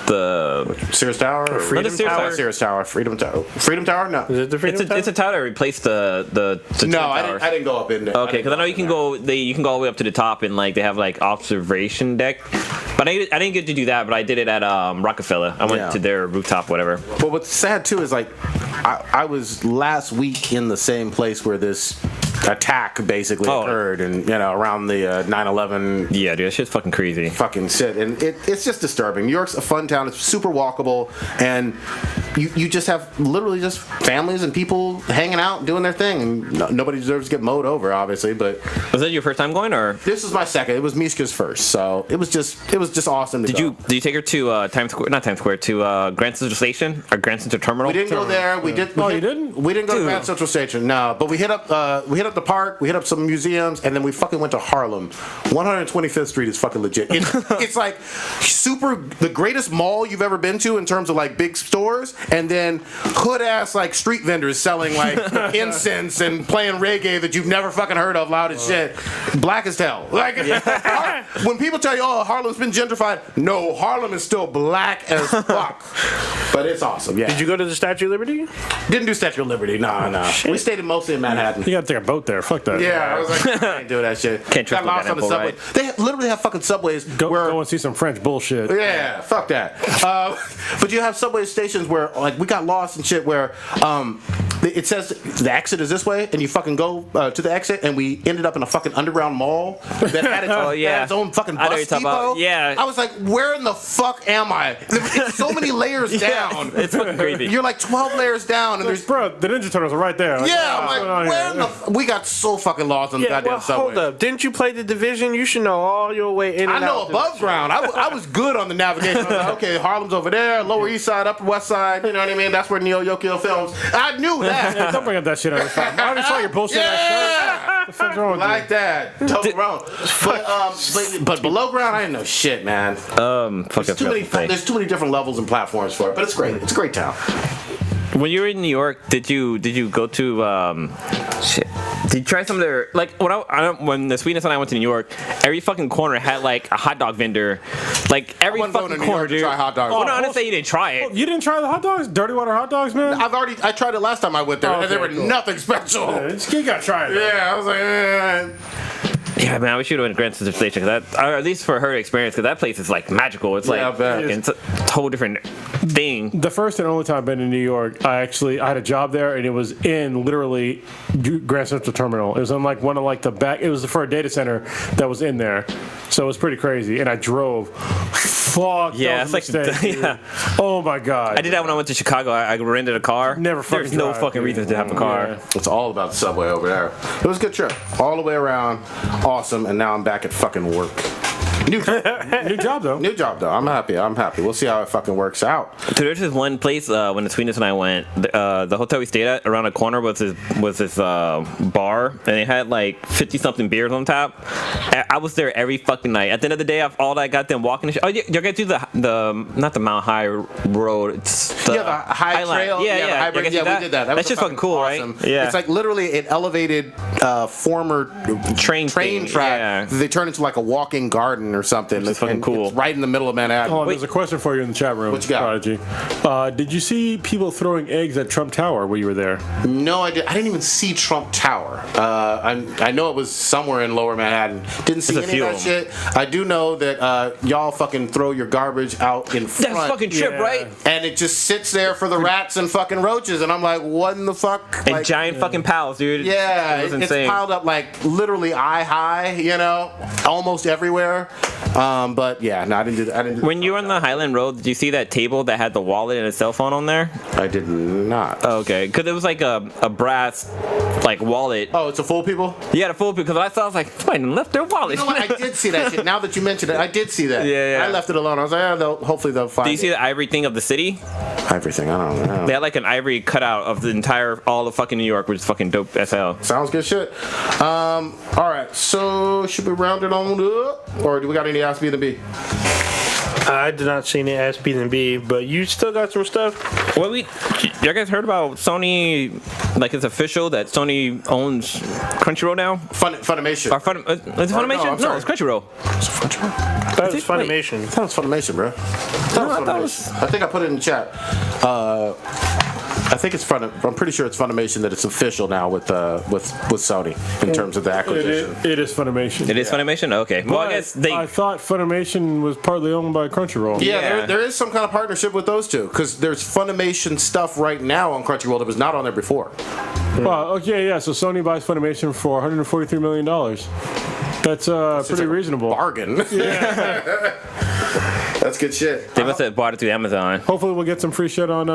E: The
B: Sears Tower? Or
E: Freedom
B: Sears
E: Tower?
B: Not Sears Tower. Freedom Tower. Freedom Tower? No.
C: Is it the Freedom Tower?
E: it's a tower that replaced the
B: No,
E: Twin
B: I
E: Towers.
B: didn't go up in there.
E: Okay, because I know you can go all the way up to the top and like they have like observation deck. But I didn't get to do that, but I did it at Rockefeller. I went to their rooftop, whatever.
B: But what's sad too is like I was last week in the same place where this attack basically occurred, and around the 9/11.
E: Yeah, dude, that shit's fucking crazy.
B: Fucking shit, and it's just disturbing. New York's a fun town. It's super walkable, and you just have literally just families and people hanging out doing their thing, and nobody deserves to get mowed over, obviously. But
E: was that your first time going, or
B: this was my second? It was Mishka's first, so it was just awesome.
E: Did you take her to Times Square? Not Times Square, to Grand Central Station or Grand Central Terminal?
B: We didn't go there. We did.
D: You didn't?
B: We didn't go to Grand Central Station. No, but we hit up the park. We hit up some museums, and then we fucking went to Harlem. 125th Street is fucking legit. It's like the greatest mall you've ever been to in terms of like big stores, and then hood ass like street vendors selling like incense and playing reggae that you've never fucking heard of, loud as shit, black as hell. Like when people tell you, "Oh, Harlem's been gentrified," no, Harlem is still black as fuck. But it's awesome. Yeah.
C: Did you go to the Statue of Liberty?
B: Didn't do Statue of Liberty. No. We stayed mostly in Manhattan.
D: You gotta take a boat there. Fuck that.
B: Yeah, I was like, I ain't doing that shit.
E: Can't trust
B: Got lost on the subway.
E: right?
B: They literally have fucking subways
D: Go and see some French bullshit.
B: Yeah, fuck that. But you have subway stations where like we got lost and shit where it says the exit is this way, and you fucking go to the exit, and we ended up in a fucking underground mall that had its own fucking bus depot.
E: Yeah.
B: I was like, where in the fuck am I? It's so many layers down.
E: It's fucking crazy.
B: You're like 12 layers down, and there's
D: Bro, the Ninja Turtles are right there. Like,
B: yeah. I'm like, where in the we got so fucking lost on the goddamn subway.
C: Hold up. Didn't you play the Division? You should know all your way in and out.
B: I know above ground. I was good on the navigation. I was like, okay, Harlem's over there, Lower East Side, Upper West Side. You know what I mean? That's where Neo Yokio films. I knew that.
D: Yeah, don't bring up that shit on the phone. I already saw your bullshit ass. What the fuck's wrong with
B: like that. Totally wrong. But below ground, I didn't know shit, man. There's too many different levels and platforms for it, but it's great. It's a great town.
E: When you were in New York, did you go to shit? Did you try some of their like when the Sweetness and I went to New York, every fucking corner had like a hot dog vendor, like every fucking corner, dude.
B: Try hot dogs.
E: Well, no, I didn't say you didn't try it.
D: You didn't try the hot dogs? Dirty water hot dogs, man?
B: I tried it last time I went there, and they were
D: cool.
B: nothing special.
D: Yeah, you gotta try it.
B: Yeah, I was like,
E: Yeah, man, I wish you'd have went to Grand Central Station, or at least for her experience, because that place is like magical. It's like it's a whole different thing.
D: The first and only time I've been in New York, I had a job there, and it was in literally Grand Central Terminal. It was on like one of like the back. It was for a data center that was in there, so it was pretty crazy. And I drove. Fuck.
E: Yeah, it's like yeah.
D: Oh my god.
E: I did that when I went to Chicago. I rented a car.
D: Never fucking.
E: There's no fucking reason to have a car.
D: Yeah.
B: it's all about the subway over there. It was a good trip, all the way around. Awesome, and now I'm back at fucking work. New
D: job though.
B: New job though. I'm happy. We'll see how it fucking works out.
E: Dude, there's this one place when the Sweetness and I went. The hotel we stayed at around the corner was this bar, and they had like 50-something beers on tap. I was there every fucking night. At the end of the day, all that got them walking. Oh, you're gonna do the not the Mount High Road. It's the
B: high trail.
E: Yeah.
B: We did that.
E: That's just fucking cool,
B: awesome.
E: Right? Yeah.
B: It's like literally an elevated former train track.
E: Yeah.
B: They turn into like a walking garden or something.
E: It's fucking cool.
B: It's right in the middle of Manhattan.
D: Oh, there's a question for you in the chat room.
B: What you got?
D: Prodigy. Did you see people throwing eggs at Trump Tower when you were there?
B: No, I didn't even see Trump Tower. I know it was somewhere in Lower Manhattan. Didn't see any of that shit. I do know that y'all fucking throw your garbage out in front.
E: That's fucking trip, right?
B: And it just sits there for the rats and fucking roaches. And I'm like, what in the fuck?
E: And
B: like,
E: giant fucking pals, dude.
B: Yeah,
E: it's
B: it's piled up like literally eye high, almost everywhere. But yeah, no, I didn't do that.
E: When you were on the Highland Road, did you see that table that had the wallet and a cell phone on there?
B: I did not.
E: Oh, okay, because it was like a brass like wallet.
B: Oh, it's a full people?
E: Yeah, the full people. Because I saw, I was like, somebody left their wallet.
B: You know what? I did see that shit. Now that you mentioned it, I did see that.
E: Yeah.
B: I left it alone. I was like, hopefully they'll find it.
E: Do you see the ivory thing of the city?
B: Everything, I don't know.
E: They had like an ivory cutout of all of fucking New York, which is fucking dope as hell.
B: Sounds good shit. All right, so should we round it on up? Or do we got any Ask B and B?
C: I did not see any Ask B and B, but you still got some stuff.
E: Well, you guys heard about Sony? Like it's official that Sony owns Crunchyroll now.
B: Funimation.
E: Is it Funimation? No, it's Crunchyroll.
B: Is it Funimation?
C: That was Funimation.
B: I thought it was Funimation, bro. I think I put it in the chat. I think it's I'm pretty sure it's Funimation that it's official now with Sony in terms of the acquisition.
D: It is Funimation.
E: It is Funimation? Okay. Well, I guess
D: I thought Funimation was partly owned by Crunchyroll.
B: Yeah, there is some kind of partnership with those two because there's Funimation stuff right now on Crunchyroll that was not on there before.
D: Well, okay, yeah. So Sony buys Funimation for $143 million. That's pretty reasonable.
B: Bargain. Yeah. That's good shit.
E: they must have bought it through Amazon.
D: Hopefully, we'll get some free shit on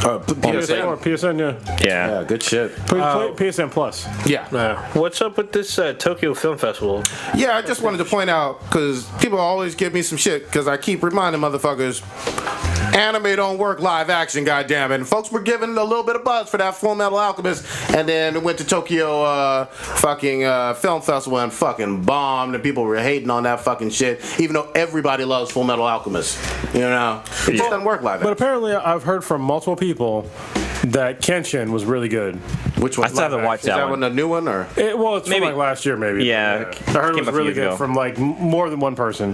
D: PSN or PSN.
B: Yeah, good shit.
D: PSN Plus.
B: Yeah.
C: What's up with this Tokyo Film Festival?
B: Yeah, I just wanted to point out because people always give me some shit because I keep reminding motherfuckers. Anime don't work live action, goddammit. And folks were giving a little bit of buzz for that Full Metal Alchemist, and then it went to Tokyo Film Festival and fucking bombed, and people were hating on that fucking shit, even though everybody loves Full Metal Alchemist. You know, it just doesn't work live action.
D: But apparently, I've heard from multiple people that Kenshin was really good.
B: Which one?
E: I still haven't watched
B: Is that one a new one or?
D: It's
E: Maybe.
D: from like last year, maybe.
E: Yeah.
D: I heard it
E: Came
D: was
E: a few
D: really
E: years
D: good
E: ago.
D: from like more than one person.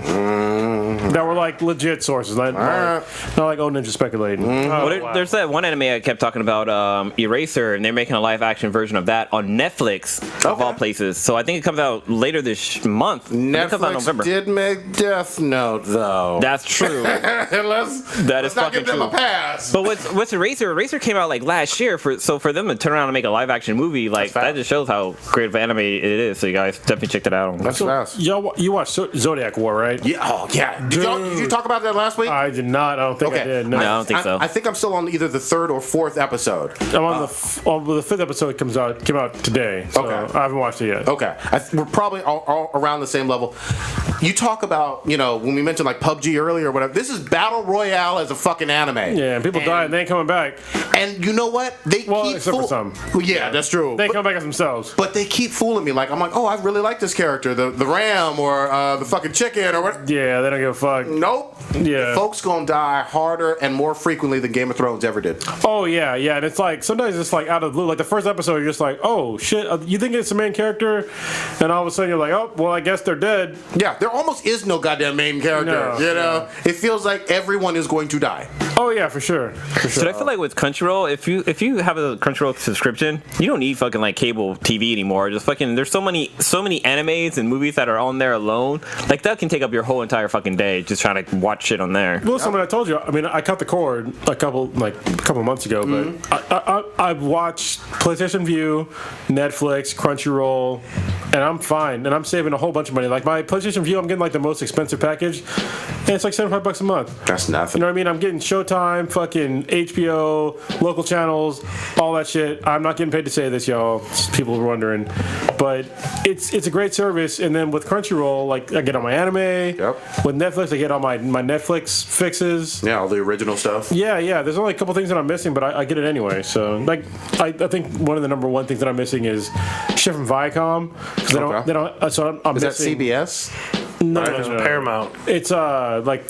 D: That were like legit sources, not like Ninja speculating.
E: There's that one anime I kept talking about, Eraser, and they're making a live action version of that on Netflix, of all places. So I think it comes out later this month. It comes out in November.
B: Netflix did make Death Note, though.
E: That's true.
B: That
E: is
B: not
E: fucking
B: give them
E: true.
B: a pass.
E: But what's Eraser? Eraser came out like last year, so for them to turn around and make a live action movie, like that just shows how great of an anime it is. So you guys definitely check that out.
B: That's fast.
D: You watched Zodiac War, right?
B: Yeah. Oh, yeah. Did you talk about that last week?
D: I did not. I don't think I did. No.
E: No, I don't think so.
B: I think I'm still on either the third or fourth episode.
D: I'm on the fifth episode came out today. So
B: Okay.
D: I haven't watched it yet.
B: Okay. We're probably all around the same level. You talk about, when we mentioned like PUBG earlier or whatever, this is Battle Royale as a fucking anime.
D: Yeah, and people die and they ain't coming back.
B: And you know what? They keep
D: except for some.
B: Well, yeah, that's true.
D: They come back as themselves.
B: But they keep fooling me. Like, I'm like, oh, I really like this character, the ram or the fucking chicken or what.
D: Yeah, they don't give a fuck.
B: Nope.
D: Yeah.
B: Folks gonna die harder and more frequently than Game of Thrones ever did.
D: Oh yeah, and it's like sometimes it's like out of the blue. Like the first episode, you're just like, oh shit, you think it's the main character, and all of a sudden you're like, oh well, I guess they're dead.
B: Yeah, there almost is no goddamn main character.
D: No.
B: You know, it feels like everyone is going to die.
D: Oh yeah, for sure.
E: But I feel like with Crunchyroll, if you have a Crunchyroll subscription, you don't need fucking like cable TV anymore. Just fucking, there's so many animes and movies that are on there alone. Like that can take up your whole entire fucking day just trying to watch shit on there.
D: Well, something I told you. I mean, I cut the cord a couple months ago, but I've watched PlayStation View, Netflix, Crunchyroll, and I'm fine. And I'm saving a whole bunch of money. Like my PlayStation View, I'm getting like the most expensive package, and it's like $75 a month.
B: That's nothing.
D: You know what I mean? I'm getting Showtime, fucking HBO, local channels, all that shit. I'm not getting paid to say this, y'all. People are wondering, but it's a great service. And then with Crunchyroll, like I get all my anime.
B: Yep.
D: With Netflix, I get all my Netflix fixes.
B: Yeah, all the original stuff.
D: Yeah. There's only a couple things that I'm missing, but I get it anyway. So like, I think one of the number one things that I'm missing is shit from Viacom. They don't. So I'm
B: Is that
D: missing.
B: CBS?
D: No,
C: It's Paramount.
D: It's like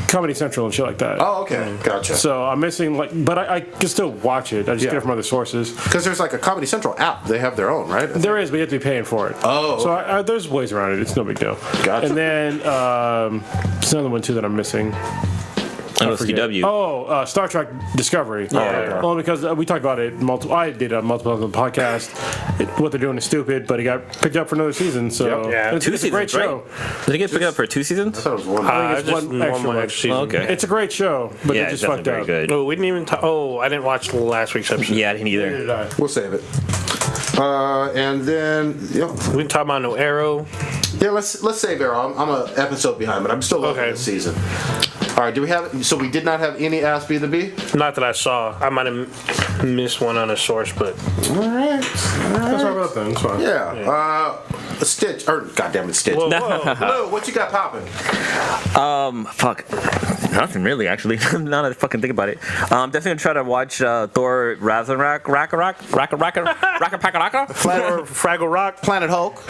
D: Comedy Central and shit like that.
B: Oh, okay. Gotcha.
D: So I'm missing but I can still watch it. I just get it from other sources.
B: Because there's like a Comedy Central app. They have their own, right?
D: There is, but you have to be paying for it.
B: Oh,
D: So there's ways around it. It's no big deal.
B: Gotcha.
D: And then there's another one too that I'm missing.
E: I forget. CW.
D: Oh, Star Trek Discovery.
B: okay.
D: Well, because we talked about it I did multiple on the podcast. What they're doing is stupid, but it got picked up for another season. So
C: Yeah.
D: it's,
E: Two
D: it's a great
E: seasons,
D: show.
E: right? Did it get picked up for 2 seasons?
B: I thought it was one.
D: I think it's
C: just
D: one extra
C: more
D: one.
C: extra season.
E: Oh, okay.
D: It's a great show, but
E: Yeah,
D: they
E: it's
D: just fucked
E: definitely very
D: up.
E: good.
C: Oh, we didn't even. I didn't watch last week's episode.
E: Yeah, I didn't either.
D: Neither did I.
B: We'll save it. And then
C: We didn't talk about no Arrow.
B: yeah, let's save Arrow. I'm an episode behind, but I'm still loving
C: Okay.
B: this season. All right, do we have? So we did not have any Ask Be the Bee.
C: Not that I saw. I might have missed one on a source, but
B: All right.
D: That's all about that. It's fine.
B: Yeah. Stitch or goddamn it, Stitch.
C: whoa.
B: Lou, what you got popping?
E: Fuck. Nothing really, actually. Now that I fucking think about it. I'm definitely gonna try to watch Thor Ragnarok.
C: Fraggle Rock.
B: Planet Hulk.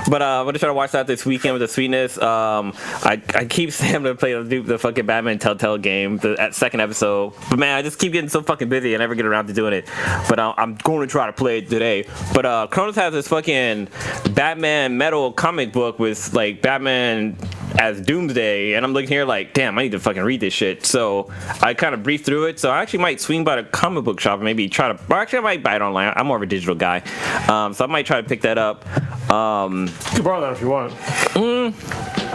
E: But I'm gonna try to watch that this weekend with the sweetness. I keep saying I'm gonna play the fucking Batman Telltale game, that second episode. But man, I just keep getting so fucking busy. I never get around to doing it. But I'm going to try to play it today. But Cronus has this fucking Batman metal comic book with like Batman as Doomsday, and I'm looking here like, like, damn, I need to fucking read this shit. So I kind of breezed through it. So I actually might swing by the comic book shop and maybe try to. Or actually, I might buy it online. I'm more of a digital guy, so I might try to pick that up.
D: You can borrow that if you want.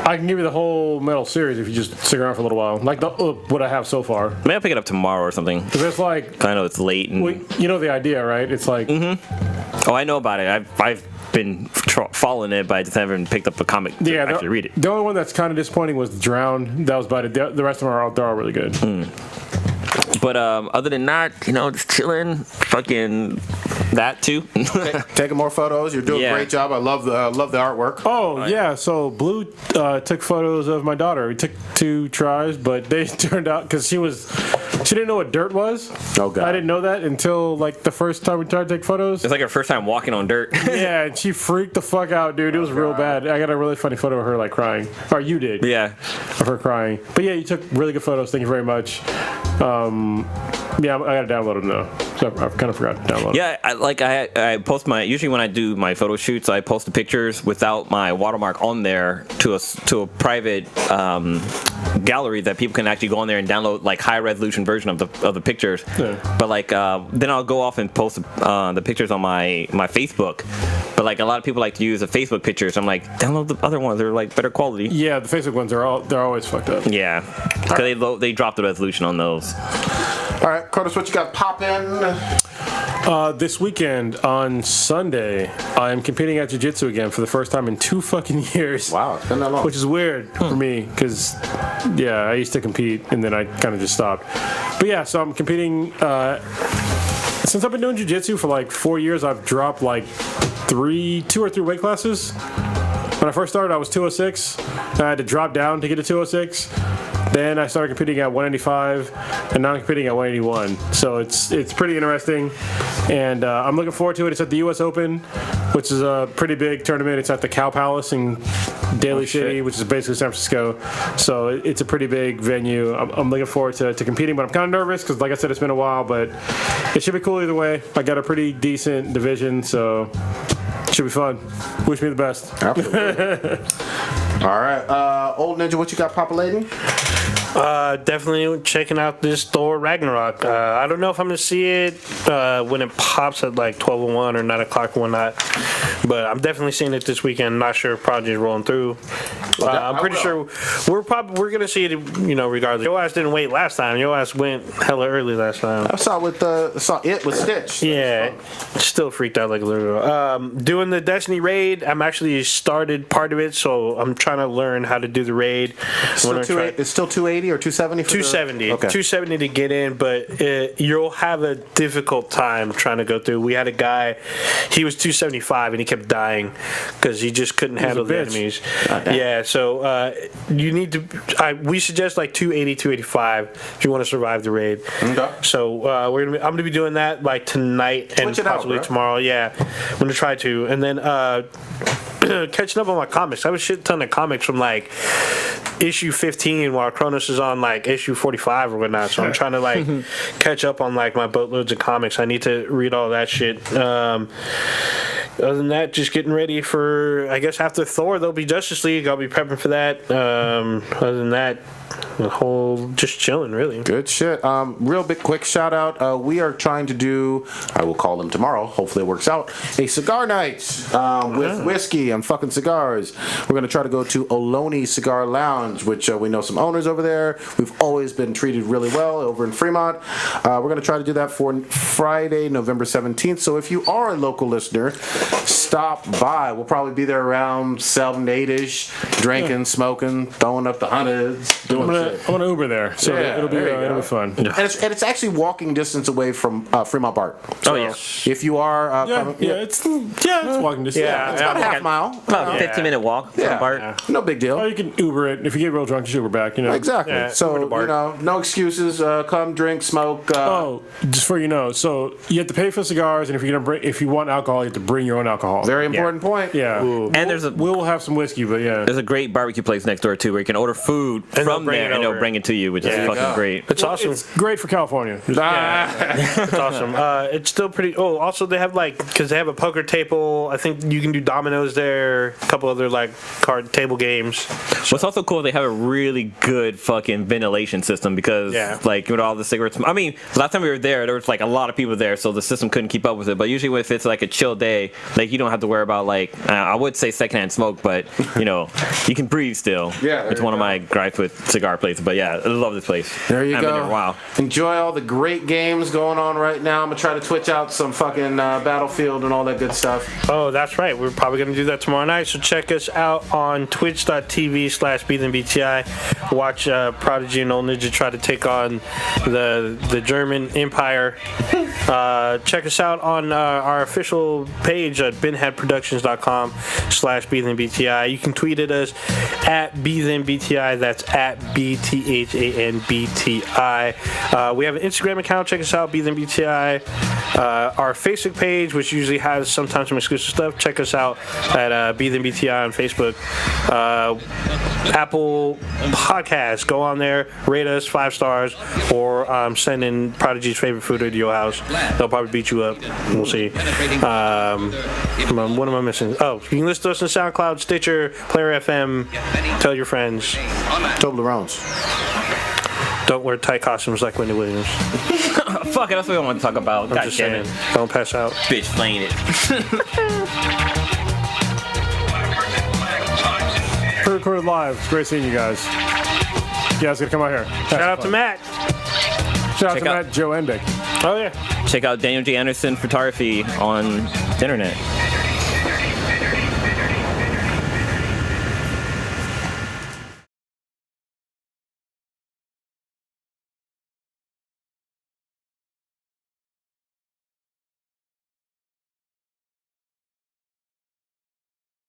D: I can give you the whole metal series if you just stick around for a little while. Like what I have so far.
E: Maybe I'll pick it up tomorrow or something.
D: Because it's like,
E: I know it's late. And,
D: well, you know the idea, right? It's like,
E: oh, I know about it. I've been following it, but I just haven't picked up a comic to actually read it.
D: The only one that's kind of disappointing was Drown. That was about it. The rest of them they're all really good.
E: But other than that, just chilling. Fucking that too.
B: Taking more photos. You're doing a great job. I love the artwork.
D: Oh yeah. So Blue took photos of my daughter. We took 2 tries, but they turned out because she didn't know what dirt was.
B: Oh god.
D: I didn't know that until like the first time we tried to take photos.
E: It's like her first time walking on dirt.
D: Yeah, and she freaked the fuck out, dude. It was real bad. I got a really funny photo of her like crying. Or you did.
E: Yeah.
D: Of her crying. But yeah, you took really good photos. Thank you very much. Yeah, I gotta download them though. So I kind of forgot to download.
E: Yeah, I post usually when I do my photo shoots, I post the pictures without my watermark on there to a private gallery that people can actually go on there and download like high resolution version of the pictures.
D: Yeah.
E: But like then I'll go off and post the pictures on my Facebook. But like a lot of people like to use the Facebook pictures. I'm like, download the other ones. They're like better quality.
D: Yeah, the Facebook ones they're always fucked up.
E: Yeah, because they drop the resolution on those.
B: All right, Curtis, what you got poppin'?
D: This weekend on Sunday, I am competing at jiu-jitsu again for the first time in 2 fucking years.
B: Wow, it's been that long.
D: Which is weird for me because, yeah, I used to compete and then I kind of just stopped. But yeah, so I'm competing. Since I've been doing jiu-jitsu for like 4 years, I've dropped like 2 or 3 weight classes. When I first started, I was 206. I had to drop down to get to 206. Then I started competing at 185, and now I'm competing at 181. So it's pretty interesting, and I'm looking forward to it. It's at the U.S. Open, which is a pretty big tournament. It's at the Cow Palace in Daly City, which is basically San Francisco. So it's a pretty big venue. I'm looking forward to competing, but I'm kind of nervous because, like I said, it's been a while, but it should be cool either way. I got a pretty decent division, so it should be fun. Wish me the best.
B: Absolutely. All right, Old Ninja, what you got populating?
C: Definitely checking out this Thor Ragnarok. I don't know if I'm gonna see it when it pops at like 12:01 or 9 o'clock or whatnot, but I'm definitely seeing it this weekend. Not sure if Prodigy is rolling through. I'm pretty sure we're gonna see it, regardless. Your ass didn't wait last time. Your ass went hella early last time.
B: I saw it with Stitch.
C: Yeah, still freaked out like a little girl. Doing the Destiny raid, I'm actually started part of it, so I'm trying to learn how to do the raid.
B: It's still 280 or 270 for
C: 270.
B: Okay.
C: 270 to get in, but you'll have a difficult time trying to go through. We had a guy, he was 275 and he kept dying because he just couldn't handle the enemies. Yeah, so you need to. We suggest like 280, 285 if you want to survive the raid.
B: Okay.
C: So I'm gonna be doing that like tonight and possibly tomorrow. Yeah, I'm gonna try to, and then catching up on my comics. I have a shit ton of comics from like issue 15 while Kronos is on like issue 45 or whatnot. So I'm trying to like catch up on like my boatloads of comics. I need to read all that shit. Other than that, just getting ready for, I guess after Thor there'll be Justice League. I'll be prepping for that. Other than that, the whole just chilling really.
B: Good shit. Real big quick shout out. We are trying to do, I will call them tomorrow, hopefully it works out, a cigar night with whiskey and fucking cigars. We're going to try to go to Ohlone Cigar Lounge, which we know some owners over there. We've always been treated really well over in Fremont. We're going to try to do that for Friday, November 17th. So if you are a local listener, stop by. We'll probably be there around 7, 8-ish, drinking, smoking, throwing up the hundreds, doing shit.
D: I'm gonna Uber there, so it'll be fun.
B: And it's actually walking distance away from Fremont Park. So if you are
D: it's walking distance.
B: It's about a half mile.
E: About a 15-minute walk from Bart.
B: No big deal.
D: Or you can Uber it. If you get real drunk, you should Uber back.
B: Exactly.
C: Yeah,
B: so no excuses. Come drink, smoke.
D: Just for so you have to pay for cigars, and if you want alcohol, you have to bring your own alcohol.
B: Very important point.
D: Yeah.
E: And
D: we'll have some whiskey, but yeah.
E: There's a great barbecue place next door too where you can order food from
C: bring
E: there
C: it
E: and they'll
C: over.
E: bring it to you, which is fucking
B: go.
E: great.
C: It's awesome.
D: It's great for California.
C: It's awesome. It's still pretty. Oh, also they have because they have a poker table. I think you can do dominoes there. A couple other card table games.
E: What's also cool, they have a really good fucking ventilation system because with all the cigarettes. I mean, last time we were there was a lot of people there, so the system couldn't keep up with it. But usually if it's a chill day, you don't have to worry about I would say secondhand smoke, but you can breathe still.
B: Yeah,
E: it's one of my gripes with cigar places. But yeah, I love this place.
B: There you
E: I've
B: go.
E: been there a while.
B: Enjoy all the great games going on right now. I'm gonna try to twitch out some fucking Battlefield and all that good stuff.
C: Oh, that's right. We're probably going to do that tomorrow night. So check us out on twitch.tv/BThenBTI. Watch Prodigy and Old Ninja try to take on the German Empire. Check us out on our official page at binheadproductions.com/BThenBTI. You can tweet at us at BThenBTI. That's at BTHANBTI. We have an Instagram account. Check us out, BThenBTI. Our Facebook page, which usually has sometimes some exclusive stuff. Check us out at BThenBTI on Facebook. Apple Podcasts. Go on there, rate us 5 stars, or send in Prodigy's favorite food to your house. They'll probably beat you up. We'll see. What am I missing? Oh, you can listen to us on SoundCloud, Stitcher, Player FM. Tell your friends.
B: Toblerones.
C: Don't wear tight costumes like Wendy Williams.
E: Fuck it, that's what I want to talk about.
C: I'm
E: God
C: just
E: damn
C: saying.
E: it.
C: Don't pass out.
E: Bitch playing it.
D: Pre-recorded live. It's great seeing you guys. You guys gonna come out here.
C: Shout out to Matt.
D: Shout out
E: Check
D: to
E: out-
D: Matt Joe Endick.
C: Oh, yeah.
E: Check out Daniel J. Anderson Photography on the internet.